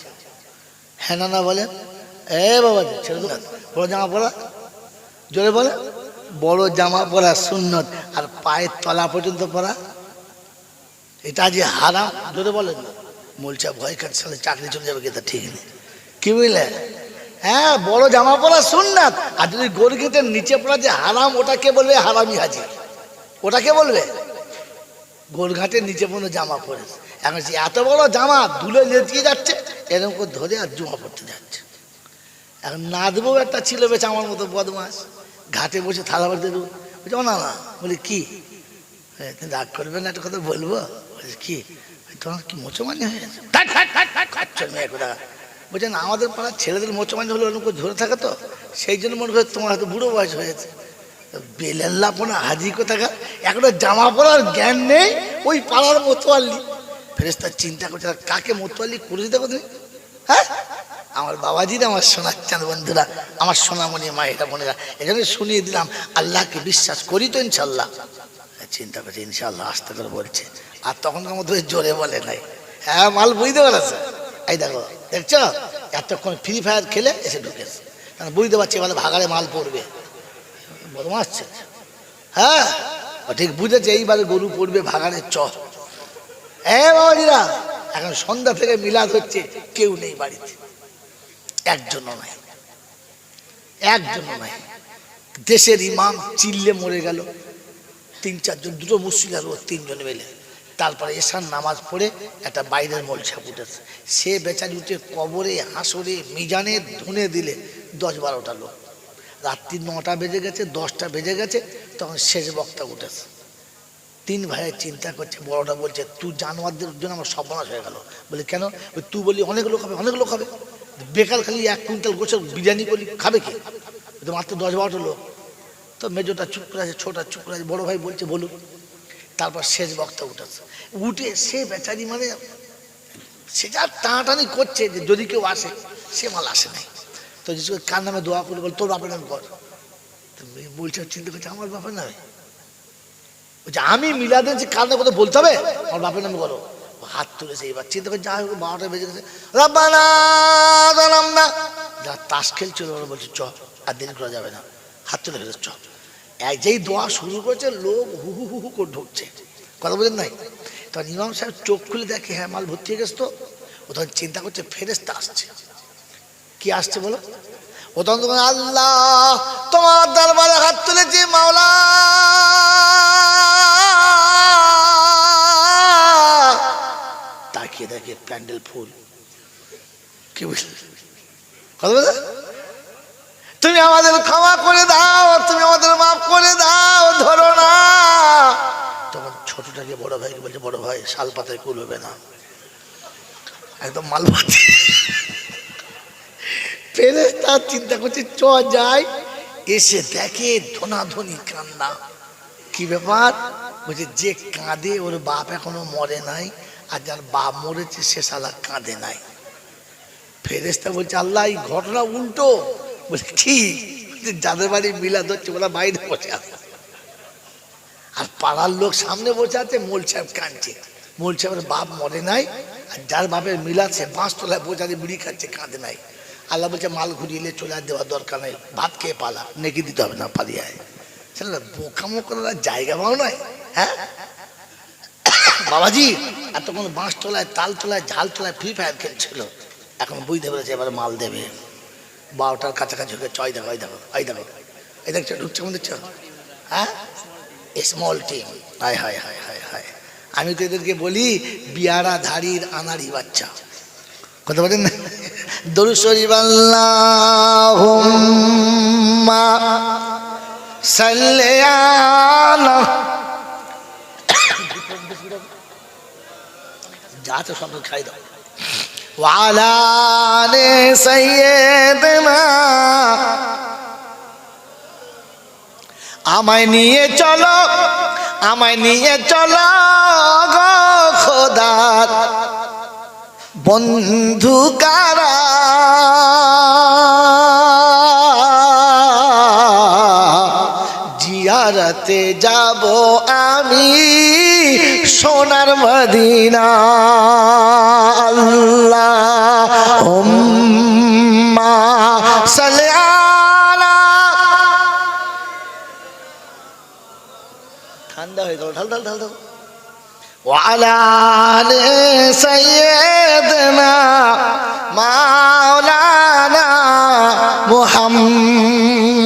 হ্যাঁ না বলেন? বাবা ছেড়ে দেন। বড় জামা পরা, জোরে বলে, বড় জামা পরা সুন্নত, আর পায়ের তলা পর্যন্ত পরা এটা যে হারাম, জোরে বলেন না। মোলচা ভয় খাচ্ছে চাকরি চলে যাবে, কিন্তু ঠিক নেই, কি বুঝলে? হ্যাঁ, বড় জামা পরা সুন্নাত, আর যদি গোলগেটের নিচে পড়া যে হারাম, ওটা কে বলবে? হারামি হাজি। ওটা কে বলবে? গোলঘাটের নিচে পড়ে জামা পরেছে। এখন এত বড় জামা ধুলে লেটিয়ে যাচ্ছে, এরকম করে ধরে আর জমা পড়তে যাচ্ছে। এখন নাদবো একটা ছিল বেশ আমার মতো বদমাস, ঘাটে বসে থালা বাড়তে দেবো, বলছে না না, বলি কি রাগ করবে না, একটা কথা বলবো। বলছে কি? তোমার কি মোচমানি হয়ে গেছে? মেয়ে কোথা বলছেন, আমাদের পাড়ার ছেলেদের মোচমানি হলে ওরকম করে ধরে থাকে, তো সেই জন্য মনে করে তোমার হয়তো বুড়ো বয়স হয়েছে। বেলেল্লা পোনা হাজি কোথাকার, এখনো জামা পরার জ্ঞান নেই, ওই পাড়ার মোতোয়াল্লি। ফেরেশতা চিন্তা করছে কাকে মোতোয়াল্লি করে দিতে পারে। হ্যাঁ, আমার বাবাজিরা, আমার সোনার চাঁদ বন্ধুরা, আমার সোনামণি মায়েরা বোনেরা, এখানে শুনিয়ে দিলাম আল্লাহকে বিশ্বাস করি তো ইনশাল্লাহ। চিন্তা করছে ইনশাল্লাহ, আস্তে করে বলছে, আর তখনকার মতো জোরে বলে নাই। হ্যাঁ, মাল বুঝতে পারছে। এই দেখো, দেখছো, এতক্ষণ ফ্রি ফায়ার খেলে এসে ঢুকেছে, কারণ বুঝতে পারছি এবার ভাগাড়ে মাল পড়বে, বদমাস ছেলে। হ্যাঁ, ঠিক বুঝেছে এইবারে গরু পড়বে ভাগাড়ের চর। বাবাজিরা, এখন সন্ধ্যা থেকে মিলাদ হচ্ছে, কেউ নেই বাড়িতে, একজনও নাই, একজনও নাই। দেশের ইমাম চিল্লে মরে গেল, 3-4 জন, 2টো মুসলিম আর ও 3 জন মিলে। তারপরে এশার নামাজ পড়ে একটা বাইরের মোলছা উঠেছে, সে বেচারি উঠে কবরে, হাসরে, মিজানে ধুনে দিলে 10-12টা লোক। রাত্রি 9টা বেজে গেছে, 10টা বেজে গেছে, তখন শেষ বক্তা উঠেছে। 3 ভাইয়ের চিন্তা করছে, বড়টা বলছে তুই জানোয়ারদের জন্য আমার সর্বনাশ হয়ে গেল। বলে কেন? তুই বলি অনেক লোক হবে, অনেক লোক হবে, বেকার খালি 1 কুইন্টাল গোছের বিরিয়ানি বলি খাবে কি? মাত্র 10-12টা লোক। তো মেজোটা চুপ করে আছে, ছোটা চুপ করে আছে, বড় ভাই বলছে বলুন। তারপর শেষ বক্তা উঠেছে, উঠে সে বেচারি মানে সে যা টানাটানি করছে যে যদি কেউ আসে, সে মাল আসে নাই। তো কার নামে দোয়া করে? বল তোর বাপের নামে কর। বলছে, চিন্তা করছে আমার বাপের নামে। বলছে আমি মিলাদে যে কার নামে কথা বলতে হবে, আমার বাপের নামে করো। হাত তুলেছে, এবার চিন্তা করে যা হোক 12টা বেজে গেছে, রব্বানা যালামনা, যা তাস খেলছিল ওরা বলছে চ, আর দেরি করা যাবে না, হাত তুলে ফেলেছে চ। যেই দোয়া শুরু করেছে, লোক হু হু হু হু করে ঢুকছে, কথা বলেন নাই? তখন ইমাম সাহেব চোখ খুলে দেখে, হ্যাঁ মাল ভর্তি হয়ে গেছে। তো ও তখন চিন্তা করছে ফেরেশতা আসছে। কি আসছে বলো? ও তখন তখন আল্লাহ তোমার দরবারে হাত তুলেছে, মাওলা তাকিয়ে দেখে প্যান্ডেল ফুল। কি বুঝলে? কথা বলে, তুমি আমাদের ক্ষমা করে দাও, তুমি আমাদের মাফ করে দাও, ধরো না। তখন ছোটটাকে বড় ভাইকে বলছে, বড় ভাই শাল পাতায় কুল হবে না, একদম মালবাতি। ফেরেশতা চিন্তা করছে চ যাই, এসে দেখে ধনাধনি কান্না। কি ব্যাপার? বলছে যে কাঁদে ওর বাপ এখনো মরে নাই, আর যার বাপ মরেছে সে শালা কাঁদে নাই। ফেরেশতা বলছে আল্লাহ এই ঘটনা উল্টো। বলছে কি? যাদের বাড়ি মিলাদ হচ্ছে ওরা বাইরে বসে আছে, আর পাড়ার লোক সামনে বসে আছে, মোল সাহেব কাঁদছে। মোল সাহেবের বাপ মরে নাই, আর যার বাপের মিলাদ সে 5 তলায় বসে আছে, বিড়ি খাচ্ছে, কাঁদে নাই। আল্লাহ বলছে মাল ঘুরিয়ে চলে আর দেওয়ার দরকার নেই, ভাত খেয়ে পালা, নেকি দিতে হবে না, পালিয়ে আয়। বোকামো করার জায়গা পাও নয়। হ্যাঁ বাবাজি, এতক্ষণ 5 তলায়, তাল তলায়, ঝাল তলায় ফ্রি ফায়ার খেলছিল, এখন বুঝতে পেরেছে এবার মাল দেবে। 12টার কাছাকাছি হয়ে চয় দেখো, এই দেখো, এই দেখো, এই দেখছো ঢুকছে মনে দেখছো? হ্যাঁ, স্মল টিম। হায় হায় হায় হায় হায়, আমি তো এদেরকে বলি বিয়ারা ধাড়ির আনাড়ি বাচ্চা, কথা বলেন না? দরুদ শরীফ আল্লাহুম্মা সাল্লি আলা, যা তো সব খাই দাও, ওয়ালা আলি সাইয়্যিদিনা, আমায় নিয়ে চলো, আমায় নিয়ে চলো গো খোদার বন্ধু কারা, জিয়ারতে যাব আমি সোনার মদিনা আল্লাহুম্মা সাল্লি আলা ঠান্ডা হয়ে গেল ঢাল ঢাল ঢাল ঢাল وعلى آل سيدنا مولانا محمد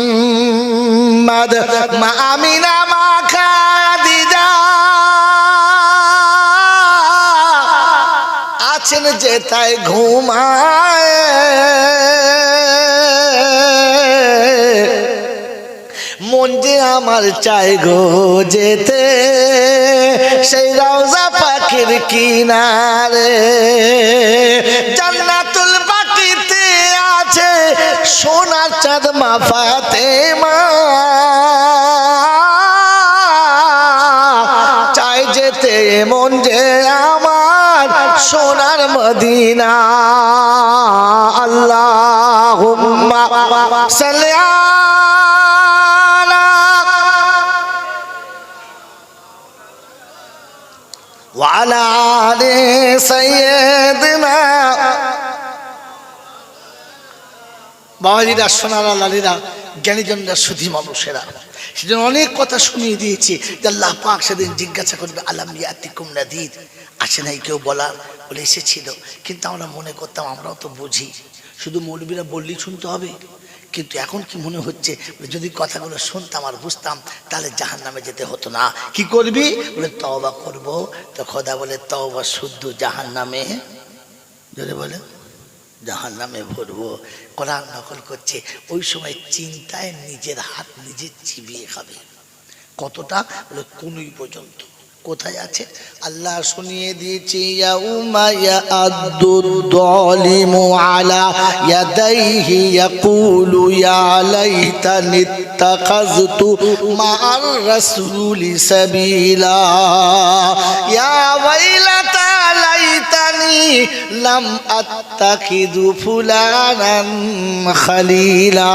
মা আমিনা মা খাদিজা আছেন যেথায় ঘুমায় মন যে আমার চাই গো যেতে সেই রওজা পাখির কিনারে জান্নাতুল বাকিতে আছে সোনার চাঁদ মা ফাতেমা চাই যেতে মন যে আমার সোনার মদিনা আল্লাহুম্মা সাল্লি وعلى آل سيدنا বাবাজিরা সোনারা লালিরা জ্ঞানীজনরা সুধী মানুষেরা সেজন্য অনেক কথা শুনিয়ে দিয়েছি যে আল্লাহ পাক সেদিন জিজ্ঞাসা করবে আলাম ইয়াতিকুম নাদির আসে নাই কেউ বলার বলে এসেছিল কিন্তু আমরা মনে করতাম আমরাও তো বুঝি শুধু মৌলবীরা বললেই শুনতে হবে কিন্তু এখন কি মনে হচ্ছে যদি কথাগুলো শুনতাম আর বুঝতাম তাহলে জাহান্নামে যেতে হতো না কি করবি বলে তওবা করব তো খোদা বলে তওবা শুদ্ধ জাহান্নামে যদি বলে জাহান্নামে ভরবো কোরআন নকল করছে ওই সময় চিন্তায় নিজের হাত নিজে চিবিয়ে খাবে কতটা বলে কুনুই পর্যন্ত কোথায় আছে আল্লাহ শুনিয়ে দিয়েছে ইয়াউমা ইয়াআদ্দুদ যালিমু আলা ইয়াদাইহি ইয়াকুলু ইয়া লাইতানি ইত্তাখাযতু মা'আর রাসূলি সাবিলা ইয়া ওয়াইলাতা লাইতানি লাম আত্তাখিযু ফুলানান খালিলা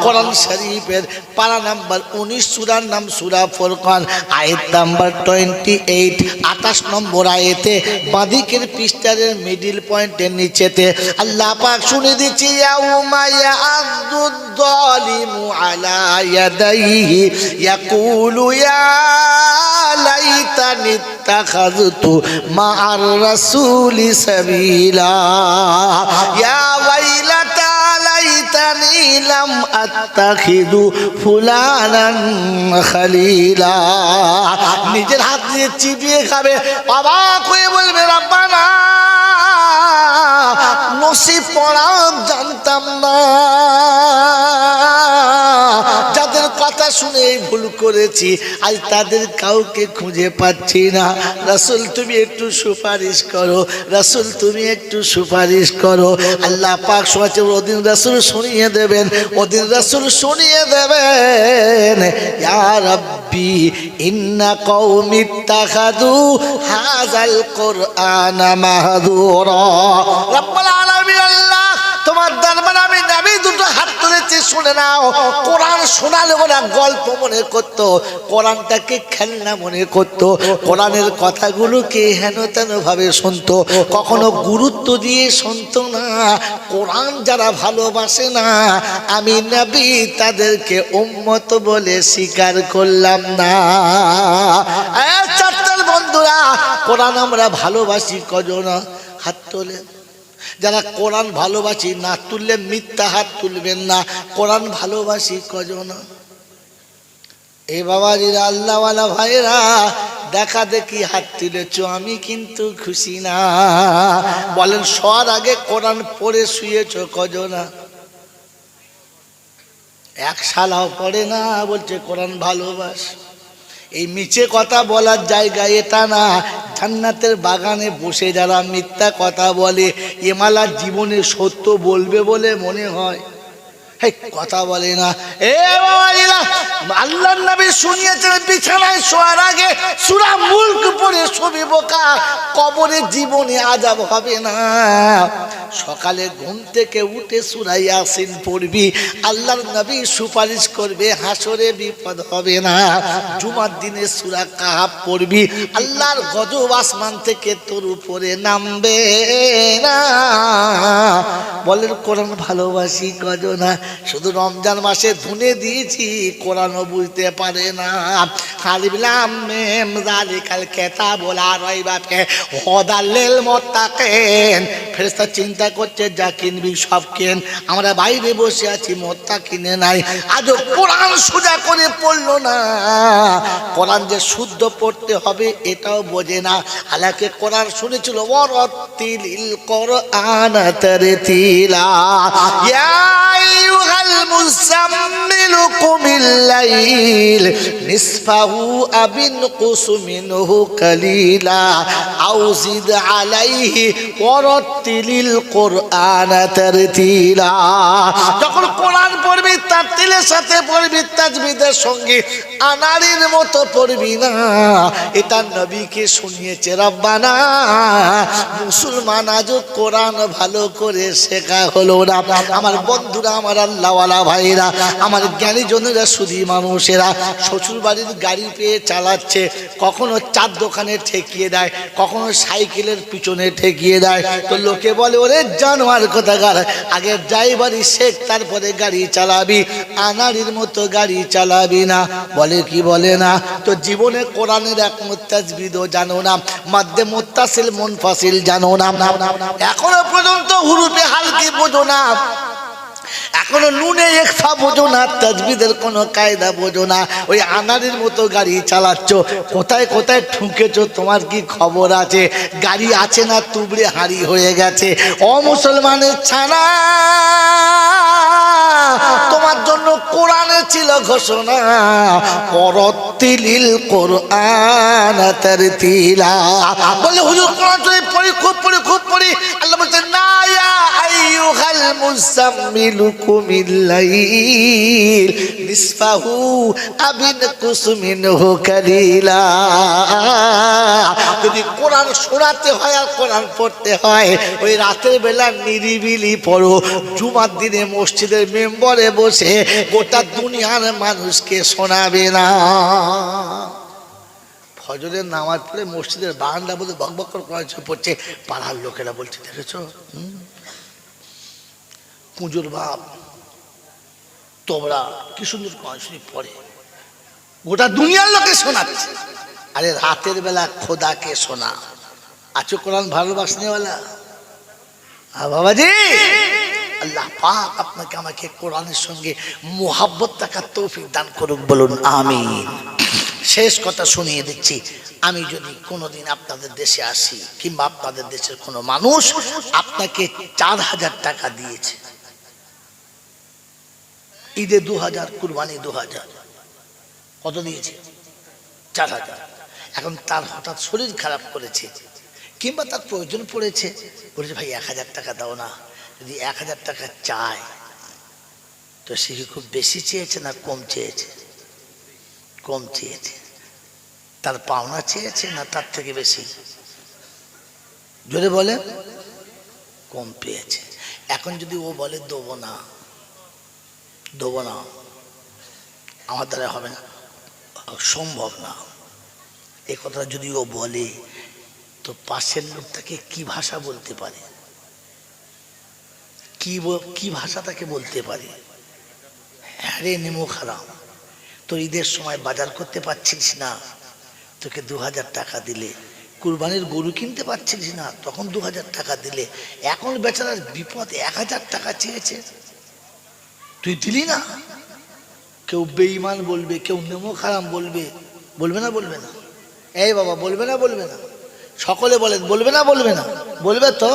কোরআন শরীফের পারা নাম্বার 19 সূরার নাম সূরা ফুরকান আয়াত নাম্বার 28 28 নম্বর আয়াতে বাদিকের পৃষ্ঠারের মিডল পয়েন্টের নিচেতে আল্লাহ পাক শুনে দিচ্ছি ইয়াউমা ইয়াআদ্দুদ যালিমু আলা ইয়াদাইহি ইয়াকুলু ইয়া লাইতানি ইত্তাখাযতু মা'আর রাসূলি সাবিলা ইয়া ওয়াইলাতা লাইতানি লাম আত্তাখিযু ফুলানান খালিলা নিজের হাত দিয়ে চিবিয়ে খাবে অবাক হয়ে বলবে রব্বানা নসিব পড়া জানতাম না যাদের কথা শুনে ভুল করেছি আজ তাদের কাউকে খুঁজে পাচ্ছি না রাসূল তুমি একটু সুপারিশ করো রাসূল তুমি একটু সুপারিশ করো আল্লাহ পাক শোনাচ্ছে ওদিন রাসূল শুনিয়ে দেবেন ওদিন রাসূল শুনিয়ে দেবেন ইয়া রাব্বি ইন্না কওমি ইত্তাখাযু হাযাল কুরআনা মাহযুরা রব্বুল আলামিন আল্লাহ তোমার দরবারে আমি নবী দুটো হাত তুলেছি শুনে নাও কোরআন শোনালে ওরা গল্প মনে করত কোরআনটাকে খেলনা মনে করত কোরআনের কথাগুলোকে হেন তেন ভাবে শুনতো কখনো গুরুত্ব দিয়ে শুনতো না কোরআন যারা ভালোবাসে না আমি নবী তাদেরকে উম্মত বলে স্বীকার করলাম না চারটার বন্ধুরা কোরআন আমরা ভালোবাসি কজন হাত তোলে যারা কোরআন ভালোবাসি না তুললে মিথ্যা হাত তুলবেন না কোরআন ভালোবাসি কজন এই বাবাজিরা আল্লাহওয়ালা ভাইরা দেখা দেখি হাত তুলেছ আমি কিন্তু খুশি না বলেন শোয়ার আগে কোরআন পড়ে শুয়েছ কজনা এক শালাও পড়ে না বলছে কোরআন ভালোবাস এই মিছে কথা বলার জায়গা এটা না জান্নাতের বাগানে বসে যারা মিথ্যা কথা বলে এমালার জীবনে সত্য বলবে বলে মনে হয় কথা বলে না এ বাবাজিরা আল্লাহর নবী শুনিয়েছেন বিছানায় শোয়ার আগে সূরা মুলক পড়ে শোবে বোকা কবরে জীবনে আযাব হবে না সকালে ঘুম থেকে উঠে সূরা ইয়াসিন পড়বি, আল্লাহর নবী সুপারিশ করবে, হাসরে বিপদ হবে না। জুমার দিনে সূরা কাহাফ পড়বি, আল্লাহর গজব আসমান থেকে তোর উপরে নামবে না। বলেন কোরআন ভালোবাসি কজনা? শুধু রমজান মাসে ধুনে দিয়েছি, কোরআনও বুঝতে পারে না। আলিফ লাম মিম যালিকাল কিতাবু লা রাইবা ফিহি হুদাল লিল মুত্তাকিন। ফেরেশতা চিন্তা করছে যা কিনবি সব কেন, আমরা বাইরে বসে আছি, মুত্তাকিনে নাই। আজ কোরআন সোজা করে পড়লো না, কোরআন যে শুদ্ধ পড়তে হবে এটাও বোঝে না। আলাকে কোরআন শুনেছিল ওয়ারাতিলিল কোরআন তারতিলা, ইয়া আইয়ুহাল মুযাম্মিলু কুমিল লাইল নিসফাহু আবিনকুস মিনহু কালিলা আও জিদ আলাইহি ওয়ারাতিলিল কোরআন তারতিলা। যখন কোরআন পড়বি তারতিলের সাথে পড়বি, তাজবিদের সঙ্গে, আনারির মতো পড়বি না। এটা নবীকে শুনিয়েছে রব্বানা। মুসলমান আজ কোরআন ভালো করে শেখা হলো না। আমার বন্ধুরা, আমার আল্লাহওয়ালা ভাইরা, আমার জ্ঞানী জনেরা, শুধু মানুষেরা শ্বশুর বাড়ির গাড়ি পেয়ে চালাচ্ছে, কখনো চার দোকানে ঠেকিয়ে দেয়, কখনো সাইকেলের পিছনে ঠেকিয়ে দেয়। তো লোকে বলে ওরে জানোয়ার কোথাকার, আগে ড্রাইভারি শেখ তারপরে গাড়ি চালাবি, আনারির মতো গাড়ি চালাবি না। বলে কি বলে না? তো জীবনে কোরআনের এক মুত্তাজবিদও জানো না, মাদ্দে মুত্তাসিল মুনফাসিল জানো না, এখনো পর্যন্ত হুরুফে হালকি বোঝো না, এখনো নুনে ইখফা বোঝো না, তাজবিদের কোনো কায়দা বোঝো না। ওই আনারির মতো গাড়ি চালাচ্ছ, কোথায় কোথায় ঠুকেছো তোমার কি খবর আছে? গাড়ি আছে না তুবড়ে হাঁড়ি হয়ে গেছে। ও মুসলমানের ছানা, তোমার জন্য কোরআনে ছিল ঘোষণা ওয়ারাতিলিল কোরআন তারতিলা। বলে হুজুর কোরআন শরীফ পড়ি, খুব পড়ি, খুব পড়ি। আল্লাহ বলছেন না, ইয়া আইয়ুহাল মুযাম্মিলু কুমিল লাইল নিসফাহু আবিনকুস মিনহু কালিলা। যদি কোরআন শোনাতে হয় আর কোরআন পড়তে হয়, ওই রাতের বেলা নিরিবিলি পড়ো। জুমার দিনে মসজিদের মেম্বরে বসে গোটা দুনিয়ার মানুষকে শোনাবে না। ফজরের নামাজ পড়ে মসজিদের বারান্দা বলে বকবক করে কোরআন পড়ছে, পাড়ার লোকেরা বলছে দেখেছো পুজোর বাপ তোমরা কি সুন্দর কোরআন শরীফ পড়ে, গোটা দুনিয়ার লোকে শোনাচ্ছে। আরে রাতের বেলা খোদাকে শোনা। আছো কোরআন ভালোবাসনেওয়ালা? বাবাজি, আল্লাহ পাক আপনাকে আমাকে কোরআনের সঙ্গে মোহাব্বত থাকার তৌফিক দান করুক, বলুন আমিন। শেষ কথা শুনিয়ে দিচ্ছি, আমি যদি কোনোদিন আপনাদের দেশে আসি, কিংবা আপনাদের দেশের কোনো মানুষ আপনাকে 4000 টাকা দিয়েছে, ঈদে 2000, কুরবানি 2000, কত দিয়েছে? 4000। এখন তার হঠাৎ শরীর খারাপ করেছে, কিংবা তার প্রয়োজন পড়েছে, বলেছে ভাই 1000 টাকা দাও না। যদি 1000 টাকা চায়, তো সে কি খুব বেশি চেয়েছে না কম চেয়েছে? কম চেয়েছে। তার পাওনা চেয়েছে না তার থেকে বেশি? জোরে বলে, কম পেয়েছে। এখন যদি ও বলে দেবো না, দেবো না, আমার দ্বারা হবে না, সম্ভব না, এ কথা যদি ও বলে, তো পাশের লোক তাকে কি ভাষা বলতে পারে? কি ভাষা তাকে বলতে পারে? হ্যাঁ রে নেমো খারাপ, তোর ঈদের সময় বাজার করতে পারছিস না, তোকে 2000 টাকা দিলে। কুরবানির গরু কিনতে পারছিস না, তখন 2000 টাকা দিলে। এখন বেচারার বিপদ, 1000 টাকা চেয়েছে, তুই দিলি না। কেউ বেঈমান বলবে, কেউ নেমো খারাপ বলবে, বলবে না? বলবে না? এই বাবা, বলবে না? বলবে না? সকলে বলেন, বলবে না? বলবে না? বলবে তো।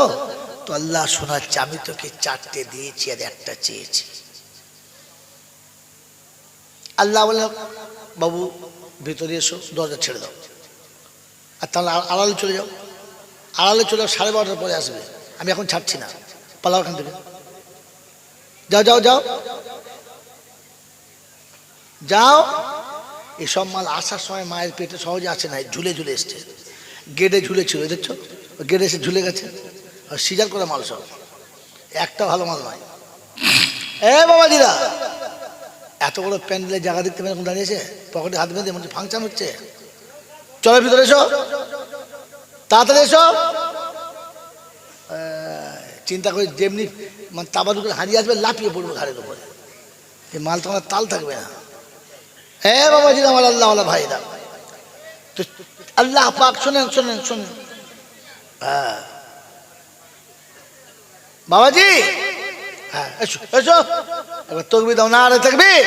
তো আল্লাহ শোনাচ্ছে, আমি তোকে 4টে দিয়েছি আর 1টা চেয়েছি। আল্লাহ বলে বাবু ভেতরে এসো, দরজা ছেড়ে দাও, আর তাহলে আড়ালে চলে যাও। আড়ালে চলে যাও, 12:30টার পরে আসবে, আমি এখন ছাড়ছি না, পালাও এখান থেকে, যাও যাও যাও যাও। এসব মাল আসার সময় মায়ের পেটে সহজে আসে নাই, ঝুলে ঝুলে এসছে, গেটে ঝুলে ছিল, দেখছো গেটে এসে ঝুলে গেছে, সিজার করে মাল সব। একটা ভালো মাল নয়। এ বাবাজিরা, এত বড় প্যান্ডেলের জায়গা দেখতে পেয়ে দাঁড়িয়েছে, পকেটে হাত বেঁধে মনে ফাংশন হচ্ছে। চলো ভিতরে এসো, তাড়াতাড়ি এসো। চিন্তা করে যেমনি মানে তাবাদুকে হারিয়ে আসবে, লাফিয়ে পড়বে ঘাড়ের উপরে, এই মাল তোমার তাল থাকবে না। হ্যাঁ বাবাজি, আমার আল্লাহ ভাইরা, তো আল্লাহ পাক শোনেন শোনেন শোনেন। হ্যাঁ বাবাজি, হ্যাঁ এসো এসো, এবার তকবীর দাও না, আরে তাকবীর।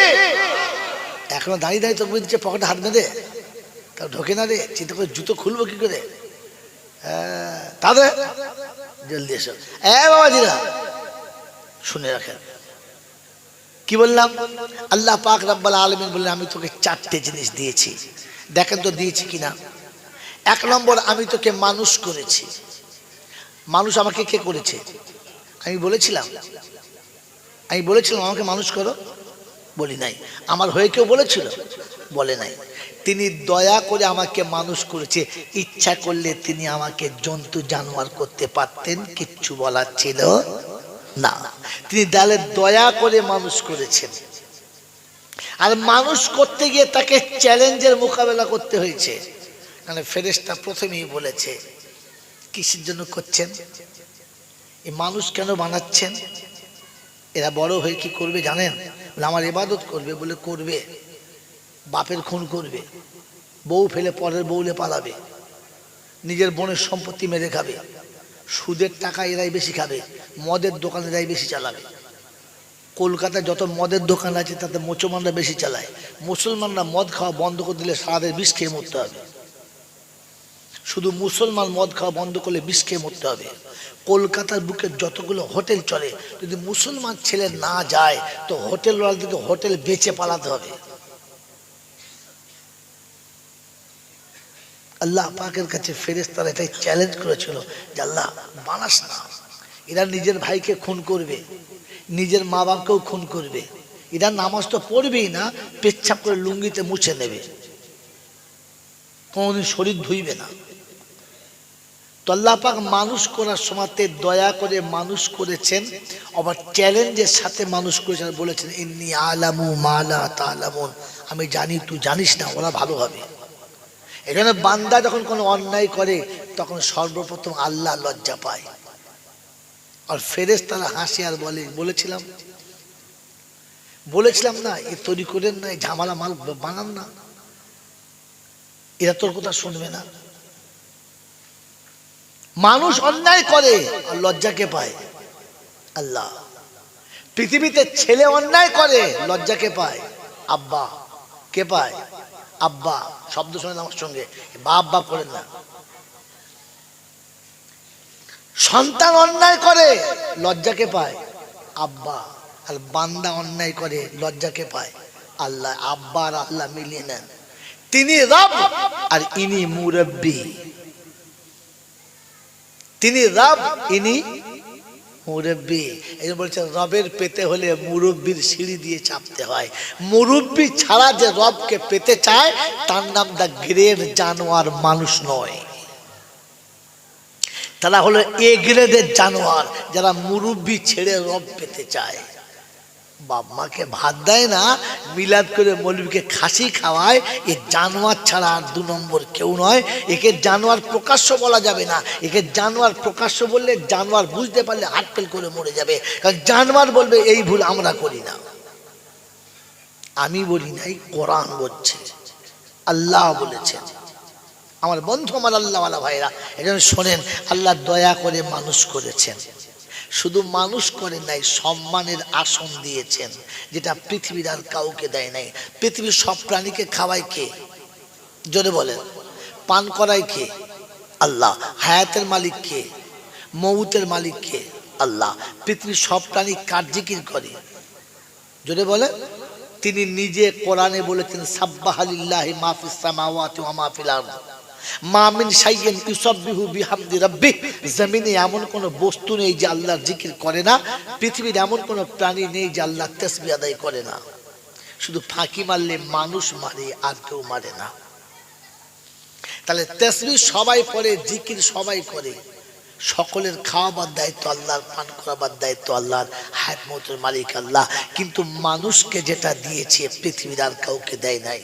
এখনো দাঁড়িয়ে দাঁড়িয়ে তকবীর দিচ্ছে, পকেটে হাত বেঁধে, তাও ঢোকে না রে। চিন্তা করে জুতো খুলবো কি করে? হ্যাঁ তাদের জলদি এসো। হ্যাঁ বাবাজিরা শুনে রাখেন কি বললাম। আল্লাহ পাক রব্বুল আলামিন বললেন, আমি তোকে 4টে জিনিস দিয়েছি, দেখেন তো দিয়েছি কিনা। 1 নম্বর, আমি তোকে মানুষ করেছি। মানুষ আমাকে কে করেছে? আমি বলেছিলাম আমাকে মানুষ করো? বলি নাই। আমার হয়ে কেউ বলেছিল? বলে নাই। তিনি দয়া করে আমাকে মানুষ করেছে। ইচ্ছা করলে তিনি আমাকে জন্তু জানোয়ার করতে পারতেন, কিচ্ছু বলার ছিল না। তিনি তাহলে দয়া করে মানুষ করেছেন। আর মানুষ করতে গিয়ে তাকে চ্যালেঞ্জের মোকাবেলা করতে হয়েছে। মানে ফেরেশতা প্রথমেই বলেছে, কিসের জন্য করছেন? এই মানুষ কেন বানাচ্ছেন? এরা বড় হয়ে কি করবে জানেন? আমার ইবাদত করবে বলে করবে, বাপের খুন করবে, বউ ফেলে পরের বউলে পালাবে, নিজের বোনের সম্পত্তি মেরে খাবে, সুদের টাকা এরাই বেশি খাবে, মদের দোকান এরাই বেশি চালাবে। কলকাতায় যত মদের দোকান আছে তাতে মুসলমানরা বেশি চালায়। মুসলমানরা মদ খাওয়া বন্ধ করে দিলে সারাদের বিষ খেয়ে মরতে হবে। শুধু মুসলমান মদ খাওয়া বন্ধ করলে বিষ খেয়ে মরতে হবে। কলকাতার বুকে যতগুলো হোটেল চলে, যদি মুসলমান ছেলে না যায় তো হোটেলওয়ালাদেরকে হোটেল বেচে পালাতে হবে। আল্লাহ পাকের কাছে ফেরেশতারা এটাই চ্যালেঞ্জ করেছিল যে আল্লাহ বানাস না। এরা নিজের ভাইকে খুন করবে, নিজের মা বাপকেও খুন করবে, এরা নামাজ তো পড়বেই না, পেচ্ছাপ করে লুঙ্গিতে মুছে নেবে, কোনদিন শরীর ধুইবে না। তো আল্লাহ পাক মানুষ করার সময়তে দয়া করে মানুষ করেছেন, আবার চ্যালেঞ্জের সাথে মানুষ করেছেন। বলেছেন, ইন্নী আলামু মা লা তা'লামুন, আমি জানি তুই জানিস না, ওরা ভালো হবে। এখানে বান্দা যখন কোনো অন্যায় করে তখন সর্বপ্রথম আল্লাহ লজ্জা পায়, আর ফেরেশতারা হাসে আর বলে, বলেছিলাম না এ তৈরি করেন না, ঝামেলা মাল বানান না, এরা তোর কথা শুনবে না। মানুষ অন্যায় করে আর লজ্জাকে পায় আল্লাহ। পৃথিবীতে ছেলে অন্যায় করে, লজ্জাকে পায় আব্বা। কে পায়? আব্বা। শব্দ শোনেন আমার সঙ্গে, বাপ বাপ করেন না। সন্তান অন্যায় করে, লজ্জাকে পায় আব্বা। আর বান্দা অন্যায় করে, লজ্জাকে পায় আল্লাহ। আব্বা আর আল্লাহ মিলিয়ে নেন, তিনি রব আর ইনি মুরব্বি। তিনি রব, ইনি মুরব্বি। এই বলছে রবের পেতে হলে মুরব্বির সিঁড়ি দিয়ে চাপতে হয়। মুরব্বি ছাড়া যে রবকে পেতে চায় তার নাম দা গ্রেড জানোয়ার, মানুষ নয়। তারা হলো এ গ্রেডের জানোয়ার, যারা মুরব্বি ছেড়ে রব পেতে চায়। বাপ মাকে ভাত দেয় না, মিলাদ করে মৌলবীকে খাসি খাওয়ায়, এ জানোয়ার ছাড়া আর 2 নম্বর কেউ নয়। একে জানোয়ার প্রকাশ্য বলা যাবে না, একে জানোয়ার প্রকাশ্য বললে জানোয়ার বুঝতে পারলে হাটফেল করে মরে যাবে। কারণ জানোয়ার বলবে এই ভুল আমরা করি না, আমি বলি নাই, কোরআন বলছে, আল্লাহ বলেছেন। আমার বন্ধু, আমার আল্লাহওয়ালা ভাইরা, এজন্য শোনেন, আল্লাহ দয়া করে মানুষ করেছেন। শুধু মানুষ করেন নাই, সম্মানের আসন দিয়েছেন, যেটা পৃথিবীর আর কাউকে দেয় নাই। পৃথিবীর সব প্রাণীকে খাওয়ায় কে? জোরে বলেন। পান করায় কে? আল্লাহ। হায়াতের মালিক কে? মউতের মালিক কে? আল্লাহ। পৃথিবীর সব প্রাণী কার জিকির করে? জোরে বলেন। তিনি নিজে কোরআনে বলেছেন, সাব্বাহা লিল্লাহি মা ফিস সামাওয়াতি ওয়া মা ফিল আরদ মা মিন শাইইন ইউসাব্বিহু বিহামদি রাব্বিহ। জমিনে এমন কোন বস্তু নেই যে আল্লাহর জিকির করে না, পৃথিবীর এমন কোন প্রাণী নেই যে আল্লাহর তাসবিহ আদায় করে না। শুধু ফাঁকি মারলে মানুষ মারে, আর কেউ মারে না। তাহলে তাসবিহ সবাই পড়ে, জিকির সবাই করে, সকলের খাওয়াবার দায়িত্ব আল্লাহর, পান করাবার দায়িত্ব আল্লাহর, হায়াত মৌতের মালিক আল্লাহ। কিন্তু মানুষকে যেটা দিয়েছে পৃথিবীর আর কাউকে দেয় নাই।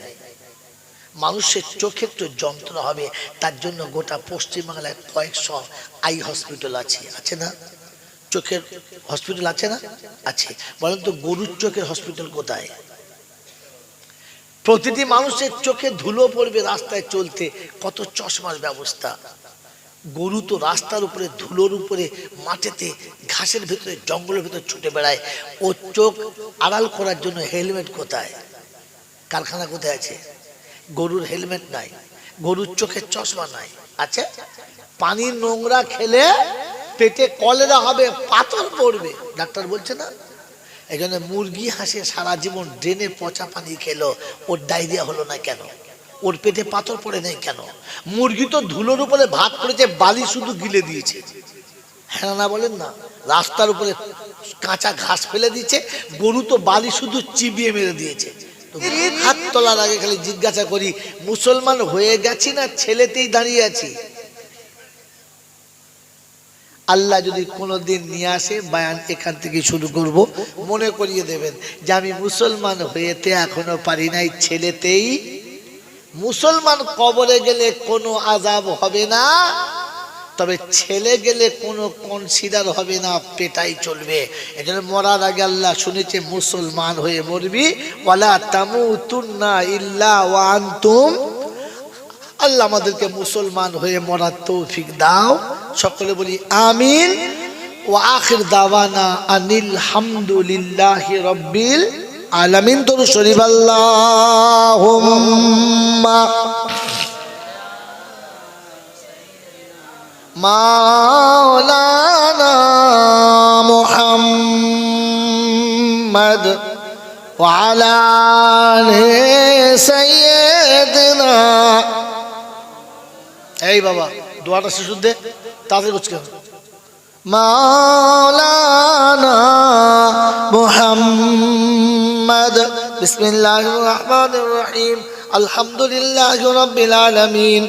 মানুষের চোখে একটু যন্ত্রণা হবে, তার জন্য গোটা পশ্চিমবাংলায় কয়েকশো আই হসপিটাল আছে, আছে না? চোখের হসপিটাল আছে না? আছে। বলেন তো গরুর চোখের হসপিটাল কোথায়? প্রতিটি মানুষের চোখে ধুলো পড়বে রাস্তায় চলতে, কত চশমার ব্যবস্থা। গরু তো রাস্তার উপরে, ধুলোর উপরে, মাঠেতে, ঘাসের ভেতরে, জঙ্গলের ভেতরে ছুটে বেড়ায়। ও চোখ আড়াল করার জন্য হেলমেট কোথায়? কারখানা কোথায় আছে? গরুর হেলমেট নাই, গরুর চোখের চশমা নাই। আছে? পানির নোংরা খেলে পেটে কলেরা হবে, পাথর পড়বে, ডাক্তার বলছে না? এই জন্য মুরগি হাসে সারা জীবন ড্রেনে পচা পানি খেলো, ওর ডায়রিয়া হলো না কেন? ওর পেটে পাথর পড়ে নেই কেন? মুরগি তো ধুলোর উপরে ভাত করেছে, বালি শুধু গিলে দিয়েছে। হ্যাঁ না বলেন না? রাস্তার উপরে কাঁচা ঘাস ফেলে দিয়েছে, গরু তো বালি শুধু চিবিয়ে মেরে দিয়েছে। হাত তোলার আগে খালি জিজ্ঞাসা করি, মুসলমান হয়ে গেছি না ছেলেতেই দাঁড়িয়ে আছি? আল্লাহ যদি কোনোদিন নিয়ে আসে, বায়ান এখান থেকে শুরু করব, মনে করিয়ে দেবেন যে আমি মুসলমান হয়েতে এখনো পারি নাই, ছেলেতেই। মুসলমান কবরে গেলে কোনো আযাব হবে না, তবে ছেলে গেলে কোনো কনসিডার হবে না, পেটাই চলবে। এজন্য মরার আগে আল্লাহ শুনেছে মুসলমান হয়ে মরবি, ওয়ালা তামুতুন্না ইল্লা ওয়া আনতুম। আল্লাহ আমাদেরকে মুসলমান হয়ে মরার তৌফিক দাও, সকলে বলি আমিন। ওয়া আখির দাওয়ানা আনিল হামদুলিল্লাহি রাব্বিল আলামিন। দরুদ শরীফ আল্লাহুম্মা মাওলানা মুহাম্মদ ওয়া আলা আলি সাইয়্যিদিনা। এই বাবা দোয়াটা শেষ দে, তাড়াতাড়ি করছ কেন? মাওলানা মুহাম্মদ। বিসমিল্লাহির রহমানির রহিম। আলহামদুলিল্লাহি রাব্বিল আলামিন।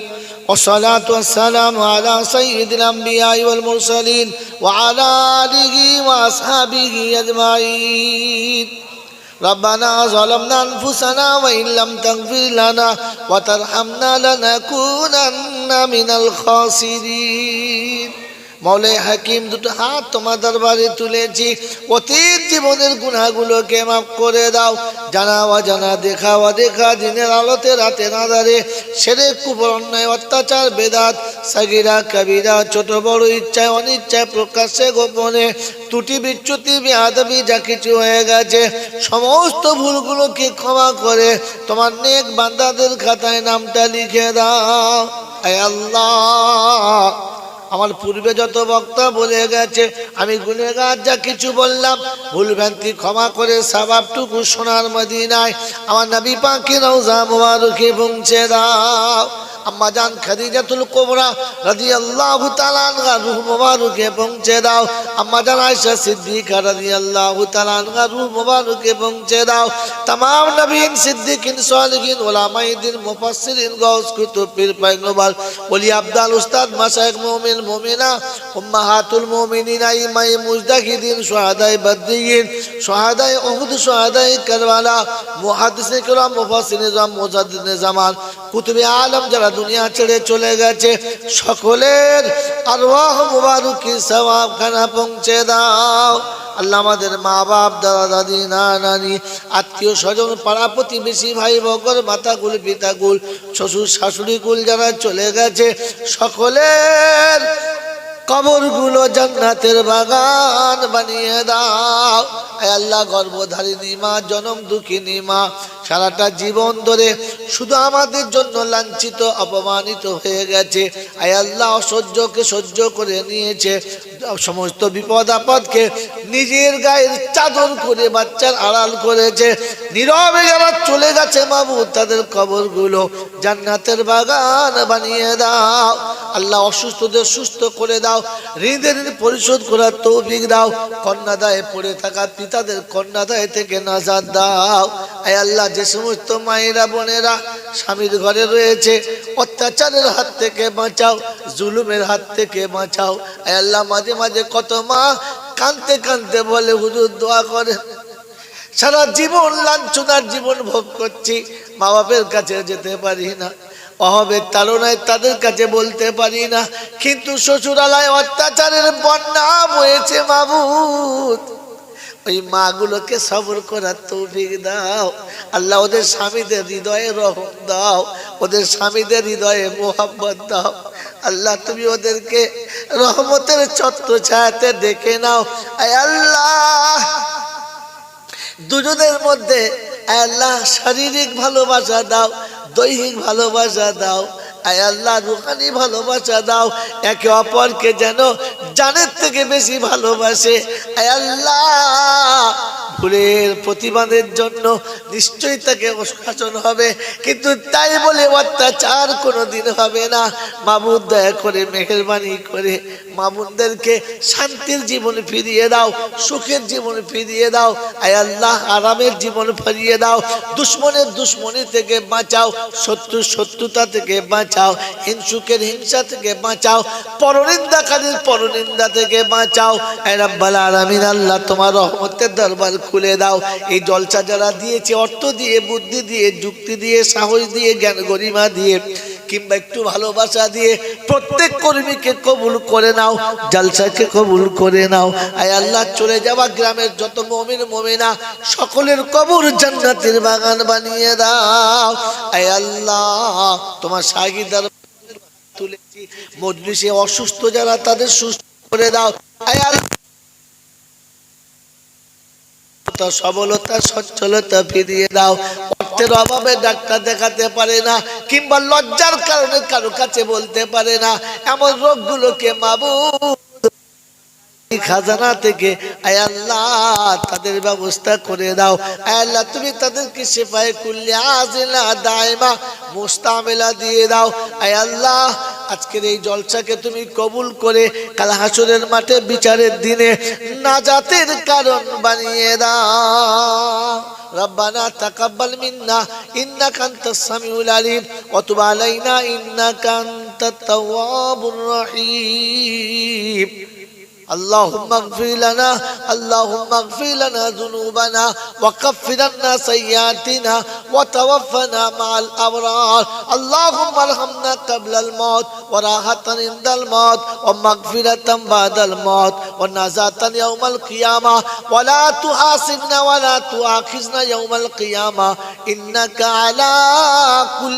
والصلاة والسلام على سيد الأنبياء والمرسلين وعلى آله وأصحابه أجمعين. ربنا ظلمنا أنفسنا وإن لم تغفر لنا وترحمنا لنكونن من الخاسرين. মৌলাই হাকিম, দুটো হাত তোমার দরবারে তুলেছি, অতীত জীবনের গুনাহগুলোকে মাফ করে দাও। জানা অজানা, দেখা অদেখা, দিনের আলোতে রাতের আঁধারে, শিরক, কুফর, অন্যায়, অত্যাচার, বেদাত, সাগীরা কবিরা, ছোট বড়, ইচ্ছায় অনিচ্ছায়, প্রকাশ্যে গোপনে, ত্রুটি বিচ্যুতি বেয়াদবি যা কিছু হয়ে গেছে, সমস্ত ভুলগুলোকে ক্ষমা করে তোমার নেক বান্দাদের খাতায় নামটা লিখে দাও। হে আল্লাহ, আমার পূর্বে যত বক্তা বলে গেছে, আমি গুনেহগার, যা কিছু বললাম ভুল ভ্রান্তি ক্ষমা করে সওয়াবটুকু সোনার মদিনায় আমার নবী পাকের রওজা মুবারকে পৌঁছে দাও। আম্মা জান খাদিজাতুল কুবরা রাদিয়াল্লাহু তাআলা আনহা রূহ মুবারকে পৌঁছে দাও। আম্মা জান আয়েশা সিদ্দিকা রাদিয়াল্লাহু তাআলা আনহা রূহ মুবারকে পৌঁছে দাও। तमाम নবীন, সিদ্দিকিন, সালিহিন, উলামায়ে দ্বীন, মুফাসসিরিন, গাউস, কুতুব, পীর, পয়গম্বর, ওলি, আবদাল, উস্তাদ, মাশায়েখ, মুমিন, মুমিনা, উম্মাহাতুল মুমিনিন, আইমায়ে মুজতাহিদিন, শুহাদায়ে বদরিন, শুহাদায়ে উহুদ, শুহাদায়ে কারবালা, মুহাদ্দিসিনে কিরাম, মুফাসসিরিনে জাম, মুজাদ্দিদিনে জামান, কুতুবে আলম যারা দুনিয়া ছেড়ে চলে গেছে, সকলের আরওয়াহ মুবারকি সওয়াব খানা পৌঁছে দাও। আল্লাহ আমাদের মা বাপ, দাদা দাদি, নানি, আত্মীয় স্বজন, পাড়া প্রতিবেশী, ভাই বকর, মাতাকুল, পিতাকুল, শ্বশুর শাশুড়ি কুল যারা চলে গেছে, সকলের কবরগুলো জান্নাতের বাগান বানিয়ে দাও। আয় আল্লাহ, গর্ভধারিণী মা, জনম দুঃখিনী মা, সারাটা জীবন ধরে শুধু আমাদের জন্য লাঞ্ছিত অপমানিত হয়ে গেছে। আয় আল্লাহ, অসহ্যকে সহ্য করে নিয়েছে, সমস্ত বিপদ আপদকে নিজের গায়ের চাদর করে বাচ্চার আড়াল করেছে। নীরবে যারা চলে গেছে মাবুদ, তাদের কবরগুলো জান্নাতের বাগান বানিয়ে দাও। আল্লাহ, অসুস্থদের সুস্থ করে দাও, ঋণের ঋণ পরিশোধ করার তৌফিক দাও। কন্যাদায়ে পড়ে থাকা পিতাদের কন্যাদায় থেকে নাজাত দাও। আয় আল্লাহ, যে সমস্ত মায়েরা বোনেরা স্বামীর ঘরে রয়েছে, অত্যাচারের হাত থেকে বাঁচাও, জুলুমের হাত থেকে বাঁচাও। আয় আল্লাহ, মাঝে মাঝে কত মা কাঁদতে কাঁদতে বলে হুজুর দোয়া করে, সারা জীবন লাঞ্ছনার জীবন ভোগ করছি, মা বাপের কাছে যেতে পারি না, অভাবের তাড়নায় তাদের কাছে বলতে পারি না, কিন্তু শ্বশুরালয় অত্যাচারের বন্যা বয়েছে মাবুদ, ওই মাগুলোকে সবর করার তৌফিক দাও আল্লাহ। ওদের স্বামীদের হৃদয়ে রহম দাও, ওদের স্বামীদের হৃদয়ে মোহাব্বত দাও আল্লাহ। তুমি ওদেরকে রহমতের ছত্র ছায়াতে দেখে নাও। আয় আল্লাহ, দুজনের মধ্যে আয় আল্লাহ শারীরিক ভালোবাসা দাও, দৈহিক ভালোবাসা দাও, আয় আল্লাহ রুহানি ভালোবাসা দাও, একে অপরকে যেন জানের থেকে বেশি ভালোবাসে। আয় আল্লাহ, ভুলের প্রতিবাদের জন্য নিশ্চয়ই তাকে শাসন হবে, কিন্তু তাই বলে অত্যাচার কোনোদিন হবে না। মাবুদ দয়া করে মেহেরবানি করে মামুনদেরকে শান্তির জীবন ফিরিয়ে দাও, সুখের জীবন ফিরিয়ে দাও। আয় আল্লাহ, আরামের জীবন ফিরিয়ে দাও, দুশ্মনের দুশ্মনী থেকে বাঁচাও, শত্রুর শত্রুতা থেকে বাঁচাও, হিংসুকের হিংসা থেকে বাঁচাও, পরনিন্দাকারীর পরনিন্দা থেকে বাঁচাও। আয় রাব্বাল আলামিন, আল্লাহ তোমার রহমতের দরবার খুলে দাও। এই জলসা যারা দিয়েছে, অর্থ দিয়ে, বুদ্ধি দিয়ে, যুক্তি দিয়ে, সাহস দিয়ে, জ্ঞান গরিমা দিয়ে, কিংবা একটু ভালোবাসা দিয়ে, প্রত্যেক কর্মীকে কবুল করে নাও, জলসাকে কবুল করে নাও। আয় আল্লাহ, চলে যাওয়া গ্রামের যত মুমিন মুমিনা সকলের কবর জান্নাতের বাগান বানিয়ে দাও। আয় আল্লাহ, তোমার শাগিদার তুলেছি, মজলিসে অসুস্থ যারা তাদের সুস্থ করে দাও। আয় আল্লাহ, সবলতা সচ্ছলতা ফিরিয়ে দাও। অর্থের অভাবে ডাক্তার দেখাতে পারে না, কিংবা লজ্জার কারণে কারো কাছে বলতে পারে না, এমন রোগগুলোকে মাবুদ খাজানা থেকে আয় আল্লাহ তাদের ব্যবস্থা করে দাও। আয় আল্লাহ, তুমি তাদেরকে শিফায়ে কুল্লি আজিলা দায়মা মুস্তামিলা দিয়ে দাও। আয় আল্লাহ, আজকের এই জলসাকে তুমি কবুল করে কাল হাসরের মাঠে বিচারের দিনে নাজাতের কারণ বানিয়ে দাও। রব্বানা তাকাব্বাল মিন্না ইন্নাকা আনতাস সামিউল আলিম ওয়া তুব আলাইনা ইন্নাকা আনতাত তাওয়াবুর রহিম। اللهم اغفر لنا، اللهم اغفر لنا ذنوبنا وكفر عنا سيئاتنا وتوفنا مع الأبرار. اللهم ارحمنا قبل الموت وراحة عند الموت ومغفرة بعد الموت ونجاة يوم القيامة، ولا تحاسبنا ولا تؤاخذنا يوم القيامة إنك على كل